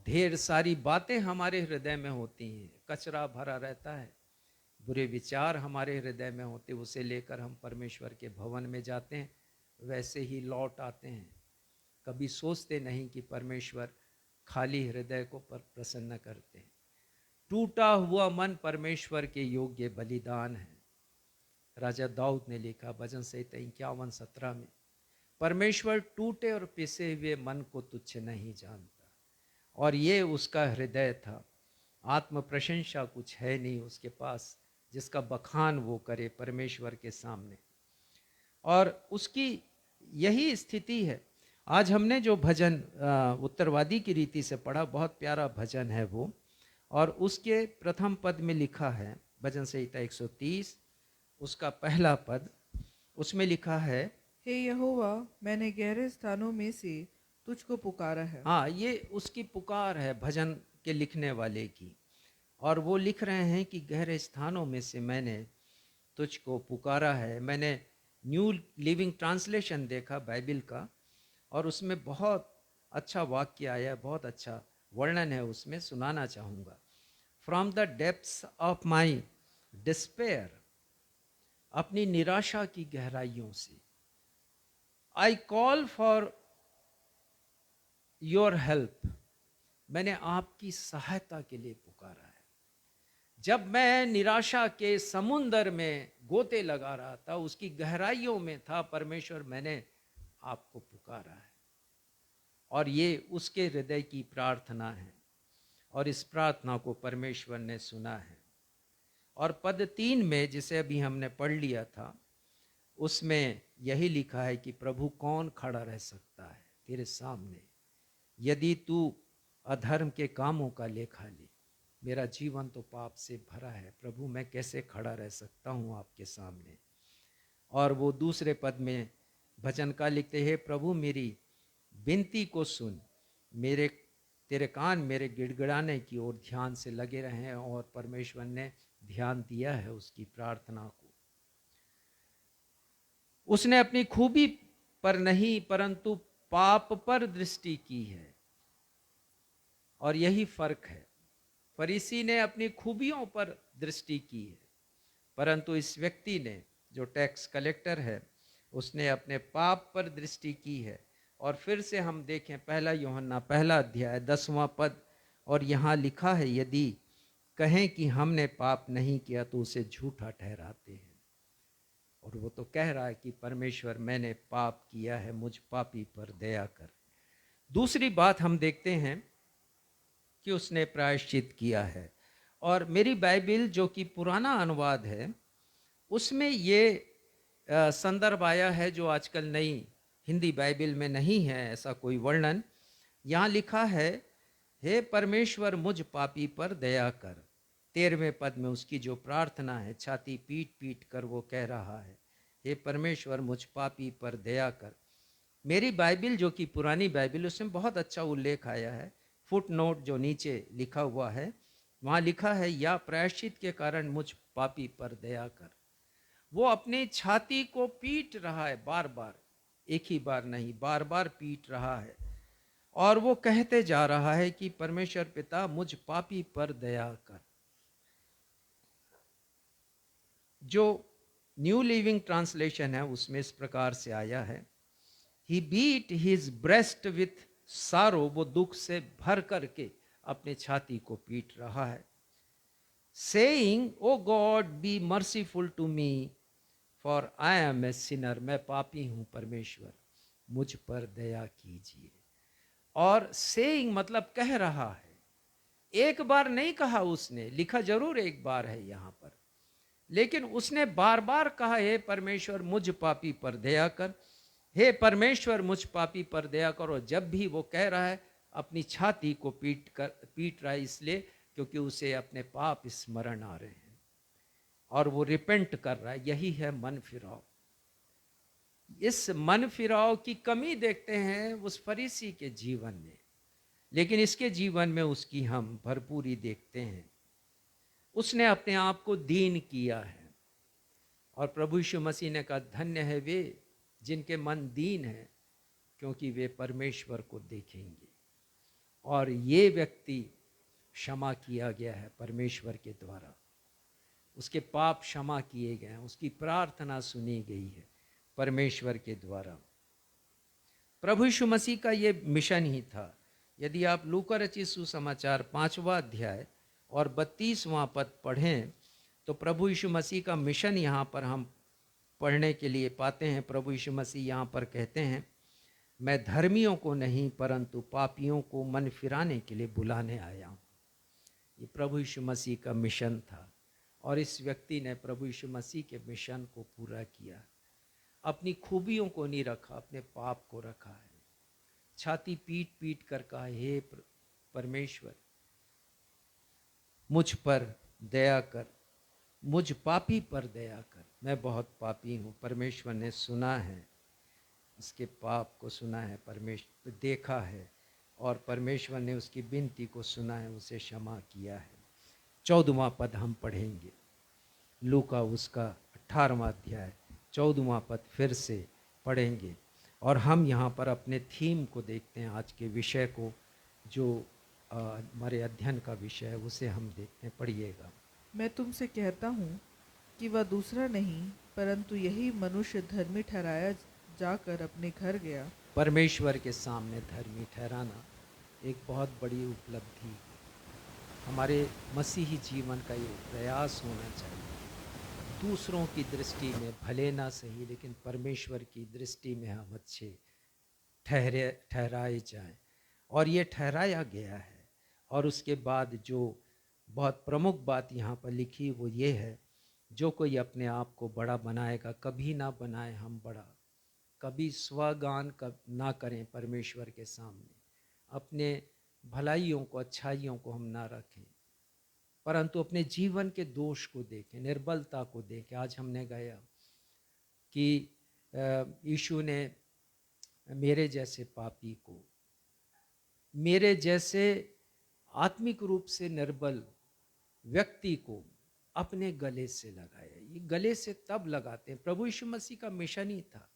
ढेर सारी बातें हमारे हृदय में होती हैं, कचरा भरा रहता है, बुरे विचार हमारे हृदय में होते, उसे लेकर हम परमेश्वर के भवन में जाते हैं, वैसे ही लौट आते हैं। कभी सोचते नहीं कि परमेश्वर खाली हृदय को प्रसन्न करते हैं। टूटा हुआ मन परमेश्वर के योग्य बलिदान है। राजा दाऊद ने लिखा भजन संहिता 51:17 में, परमेश्वर टूटे और पिसे हुए मन को तुच्छ नहीं जानता। और ये उसका हृदय था। आत्म प्रशंसा कुछ है नहीं उसके पास जिसका बखान वो करे परमेश्वर के सामने। और उसकी यही स्थिति है। आज हमने जो भजन उत्तरवादी की रीति से पढ़ा, बहुत प्यारा भजन है वो। और उसके प्रथम पद में लिखा है, भजन संहिता 130 उसका पहला पद, उसमें लिखा है,
हे यहोवा, मैंने गहरे स्थानों में से तुझको पुकारा है।
हाँ, ये उसकी पुकार है भजन के लिखने वाले की। और वो लिख रहे हैं कि गहरे स्थानों में से मैंने तुझको पुकारा है। मैंने न्यू लिविंग ट्रांसलेशन देखा बाइबल का, और उसमें बहुत अच्छा वाक्य आया, बहुत अच्छा वर्णन है उसमें, सुनाना चाहूँगा। From the depths of my despair, अपनी निराशा की गहराइयों से, I call for your help, मैंने आपकी सहायता के लिए पुकारा है। जब मैं निराशा के समुंदर में गोते लगा रहा था, उसकी गहराइयों में था, परमेश्वर मैंने आपको पुकारा है। और ये उसके हृदय की प्रार्थना है, और इस प्रार्थना को परमेश्वर ने सुना है। और पद 3 में जिसे अभी हमने पढ़ लिया था, उसमें यही लिखा है कि प्रभु कौन खड़ा रह सकता है तेरे सामने, यदि तू अधर्म के कामों का लेखा ले। मेरा जीवन तो पाप से भरा है, प्रभु मैं कैसे खड़ा रह सकता हूँ आपके सामने। और वो दूसरे पद में भजन का लिखते हैं, प्रभु मेरी विनती को सुन, तेरे कान मेरे गिड़गिड़ाने की ओर ध्यान से लगे रहे हैं। और परमेश्वर ने ध्यान दिया है उसकी प्रार्थना को। उसने अपनी खूबी पर नहीं परंतु पाप पर दृष्टि की है। और यही फर्क है। फरीसी ने अपनी खूबियों पर दृष्टि की है, परंतु इस व्यक्ति ने, जो टैक्स कलेक्टर है, उसने अपने पाप पर दृष्टि की है। और फिर से हम देखें 1 यूहन्ना 1 अध्याय 10वां पद, और यहाँ लिखा है, यदि कहें कि हमने पाप नहीं किया तो उसे झूठा ठहराते हैं और वो तो कह रहा है कि परमेश्वर मैंने पाप किया है, मुझ पापी पर दया कर। दूसरी बात हम देखते हैं कि उसने प्रायश्चित किया है। और मेरी बाइबिल जो कि पुराना अनुवाद है उसमें ये संदर्भ आया है जो आजकल नई हिंदी बाइबिल में नहीं है ऐसा कोई वर्णन। यहाँ लिखा है, हे परमेश्वर मुझ पापी पर दया कर। 13वें पद में उसकी जो प्रार्थना है, छाती पीट पीट कर वो कह रहा है, हे परमेश्वर मुझ पापी पर दया कर। मेरी बाइबिल जो कि पुरानी बाइबिल, उसमें बहुत अच्छा उल्लेख आया है। फुट नोट जो नीचे लिखा हुआ है वहाँ लिखा है, या प्रायश्चित के कारण मुझ पापी पर दया कर। वो अपनी छाती को पीट रहा है बार बार, एक ही बार नहीं, बार बार पीट रहा है और वो कहते जा रहा है कि परमेश्वर पिता मुझ पापी पर दया कर। जो न्यू लिविंग ट्रांसलेशन है उसमें इस प्रकार से आया है, ही बीट हिज ब्रेस्ट विथ सारो, वो दुख से भर करके अपने छाती को पीट रहा है। Saying, O God be merciful to me for I am a sinner, मैं पापी हूं परमेश्वर मुझ पर दया कीजिए। और सेइंग मतलब कह रहा है, एक बार नहीं कहा उसने, लिखा जरूर एक बार है यहां पर, लेकिन उसने बार बार कहा, हे परमेश्वर मुझ पापी पर दया कर, हे परमेश्वर मुझ पापी पर दया करो। जब भी वो कह रहा है अपनी छाती को पीट रहा है, इसलिए क्योंकि उसे अपने पाप स्मरण आ रहे हैं और वो रिपेंट कर रहा है। यही है मन फिराव। इस मन फिराव की कमी देखते हैं उस फरीसी के जीवन में, लेकिन इसके जीवन में उसकी हम भरपूरी देखते हैं। उसने अपने आप को दीन किया है और प्रभु यीशु मसीह ने कहा, धन्य है वे जिनके मन दीन है क्योंकि वे परमेश्वर को देखेंगे। और ये व्यक्ति क्षमा किया गया है परमेश्वर के द्वारा, उसके पाप क्षमा किए गए हैं, उसकी प्रार्थना सुनी गई है परमेश्वर के द्वारा। प्रभु यीशु मसीह का ये मिशन ही था। यदि आप लूका रचित सुसमाचार 5वां अध्याय और 32वां पद पढ़ें तो प्रभु यीशु मसीह का मिशन यहाँ पर हम पढ़ने के लिए पाते हैं। प्रभु यीशु मसीह यहाँ पर कहते हैं, मैं धर्मियों को नहीं परंतु पापियों को मन फिराने के लिए बुलाने आया हूँ। ये प्रभु यीशु मसीह का मिशन था और इस व्यक्ति ने प्रभु यीशु मसीह के मिशन को पूरा किया। अपनी खूबियों को नहीं रखा, अपने पाप को रखा है। छाती पीट पीट कर कहा, हे परमेश्वर मुझ पर दया कर, मुझ पापी पर दया कर, मैं बहुत पापी हूँ। परमेश्वर ने सुना है, इसके पाप को सुना है, परमेश्वर देखा है और परमेश्वर ने उसकी विनती को सुना है, उसे क्षमा किया है। 14वां पद हम पढ़ेंगे, लूका उसका 18वां अध्याय 14वां पद फिर से पढ़ेंगे और हम यहाँ पर अपने थीम को देखते हैं, आज के विषय को जो हमारे अध्ययन का विषय है उसे हम देखते हैं। पढ़िएगा।
मैं तुमसे कहता हूँ कि वह दूसरा नहीं परंतु यही मनुष्य धर्मी ठहराया जाकर अपने घर गया।
परमेश्वर के सामने धर्मी ठहराना एक बहुत बड़ी उपलब्धि हमारे मसीही जीवन का ये प्रयास होना चाहिए। दूसरों की दृष्टि में भले ना सही, लेकिन परमेश्वर की दृष्टि में हम अच्छे ठहराए जाएं, और ये ठहराया गया है। और उसके बाद जो बहुत प्रमुख बात यहाँ पर लिखी वो ये है, जो कोई अपने आप को बड़ा बनाएगा, कभी ना बनाए हम बड़ा, कभी स्वगान ना करें परमेश्वर के सामने, अपने भलाइयों को अच्छाइयों को हम ना रखें, परंतु अपने जीवन के दोष को देखें, निर्बलता को देखें। आज हमने गाया कि यीशु ने मेरे जैसे पापी को, मेरे जैसे आत्मिक रूप से निर्बल व्यक्ति को अपने गले से लगाया। ये गले से तब लगाते हैं, प्रभु यीशु मसीह का मिशन ही था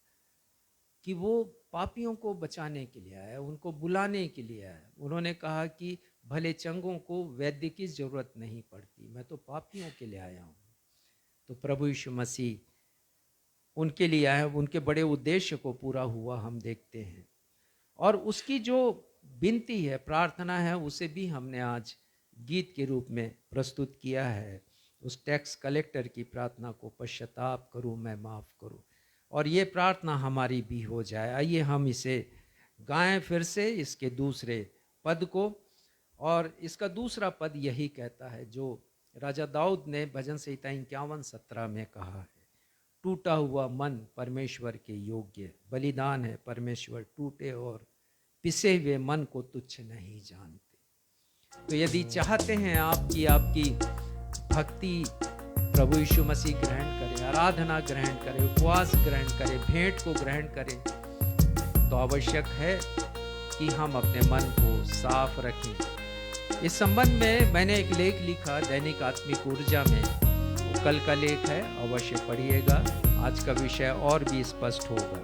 कि वो पापियों को बचाने के लिए आया, उनको बुलाने के लिए आया। उन्होंने कहा कि भले चंगों को वैद्य की जरूरत नहीं पड़ती, मैं तो पापियों के लिए आया हूँ। तो प्रभु यीशु मसीह उनके लिए आया, उनके बड़े उद्देश्य को पूरा हुआ हम देखते हैं। और उसकी जो विनती है, प्रार्थना है, उसे भी हमने आज गीत के रूप में प्रस्तुत किया है। उस टैक्स कलेक्टर की प्रार्थना को पश्चाताप करूं, मैं माफ़ करूं। और ये प्रार्थना हमारी भी हो जाए। आइए हम इसे गाएं फिर से, इसके दूसरे पद को। और इसका दूसरा पद यही कहता है जो राजा दाऊद ने भजन संहिता 51:17 में कहा है, टूटा हुआ मन परमेश्वर के योग्य बलिदान है, परमेश्वर टूटे और पिसे हुए मन को तुच्छ नहीं जानते। तो यदि चाहते हैं आपकी भक्ति प्रभु यीशु मसीह ग्रहण करे, आराधना ग्रहण करे, उपवास ग्रहण करे, भेंट को ग्रहण करे, तो आवश्यक है कि हम अपने मन को साफ रखें। इस संबंध में मैंने एक लेख लिखा दैनिक आत्मिक ऊर्जा में, वो कल का लेख है, अवश्य पढ़िएगा। आज का विषय और भी स्पष्ट होगा।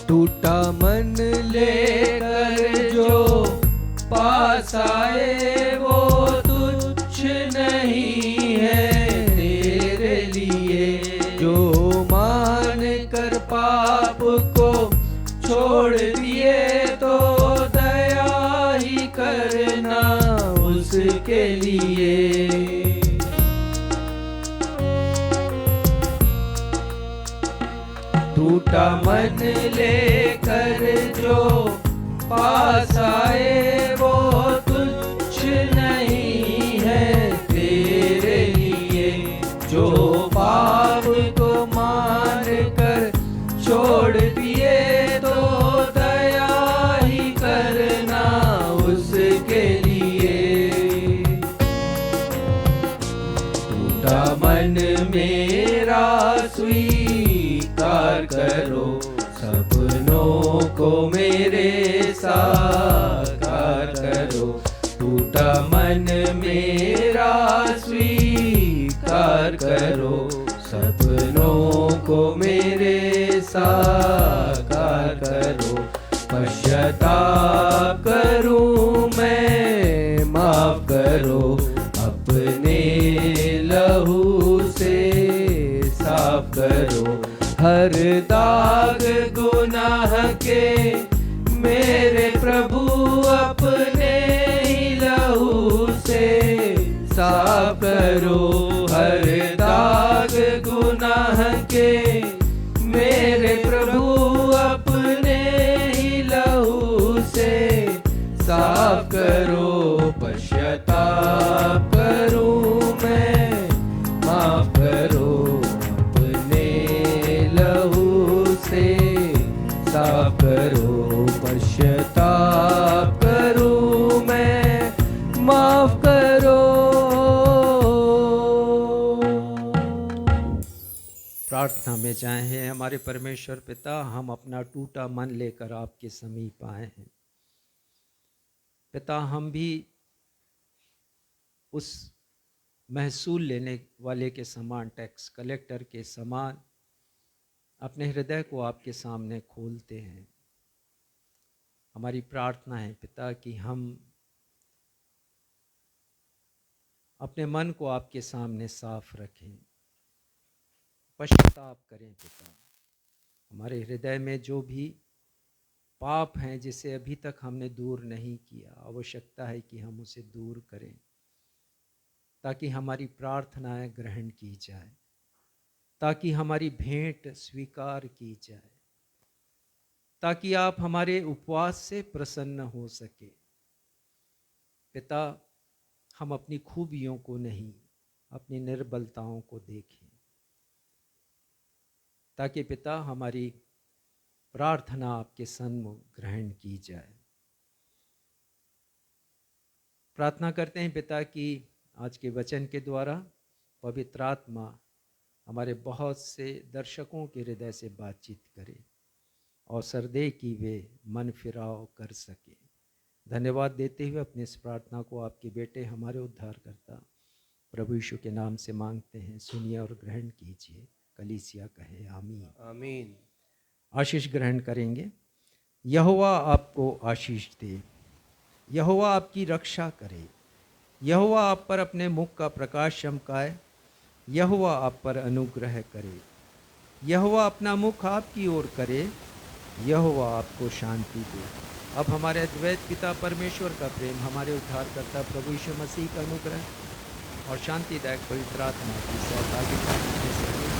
टूटा मन लेकर जो पास आए वो तुच्छ नहीं है तेरे लिए, जो मान कर पाप को छोड़ दिए तो दया ही करना उसके लिए। टूटा मन लेकर जो पास आए वो तुच्छ नहीं है तेरे लिए, जो पाप को मान कर छोड़ दिए तो दया ही करना उसके लिए। टूटा मन मेरा स्वीकार करो, सपनों को मेरे साकार करो। टूटा मन मेरा स्वीकार करो, सपनों को मेरे साकार करो। पश्चाताप करूं मैं, माफ करो, अपने लहू से साफ करो। हर दाग गुनाह के मेरे प्रभु अपने ही लहू से साफ करो। हर दाग गुनाह के मेरे प्रभु अपने ही लहू से साफ करो। पश्चाताप करूं मैं, माफ करो, साफ करो। पश्चाताप करूं मैं, माफ करो।
प्रार्थना में जाएं। हमारे परमेश्वर पिता, हम अपना टूटा मन लेकर आपके समीप आए हैं। पिता, हम भी उस महसूल लेने वाले के समान, टैक्स कलेक्टर के समान अपने हृदय को आपके सामने खोलते हैं। हमारी प्रार्थना है पिता कि हम अपने मन को आपके सामने साफ रखें, पश्चाताप करें पिता। हमारे हृदय में जो भी पाप हैं जिसे अभी तक हमने दूर नहीं किया, आवश्यकता है कि हम उसे दूर करें ताकि हमारी प्रार्थनाएं ग्रहण की जाए, ताकि हमारी भेंट स्वीकार की जाए, ताकि आप हमारे उपवास से प्रसन्न हो सके। पिता, हम अपनी खूबियों को नहीं, अपनी निर्बलताओं को देखें, ताकि पिता हमारी प्रार्थना आपके सन्मुख ग्रहण की जाए। प्रार्थना करते हैं पिता कि आज के वचन के द्वारा पवित्र आत्मा हमारे बहुत से दर्शकों के हृदय से बातचीत करे और सरदे की वे मन फिराव कर सके। धन्यवाद देते हुए अपनी इस प्रार्थना को आपके बेटे हमारे उद्धारकर्ता प्रभु यीशु के नाम से मांगते हैं, सुनिए और ग्रहण कीजिए। कलीसिया कहे आमीन।
आमीन।
आशीष ग्रहण करेंगे। यहोवा आपको आशीष दे, यहोवा आपकी रक्षा करे, यहोवा आप पर अपने मुख का प्रकाश चमकाए, यहोवा आप पर अनुग्रह करे, यहोवा अपना मुख आपकी ओर करे, यहोवा आपको शांति दे। अब हमारे अद्वैत पिता परमेश्वर का प्रेम, हमारे उद्धारकर्ता प्रभु यीशु मसीह का अनुग्रह और शांतिदायक पवित्र आत्मा की सहभागिता में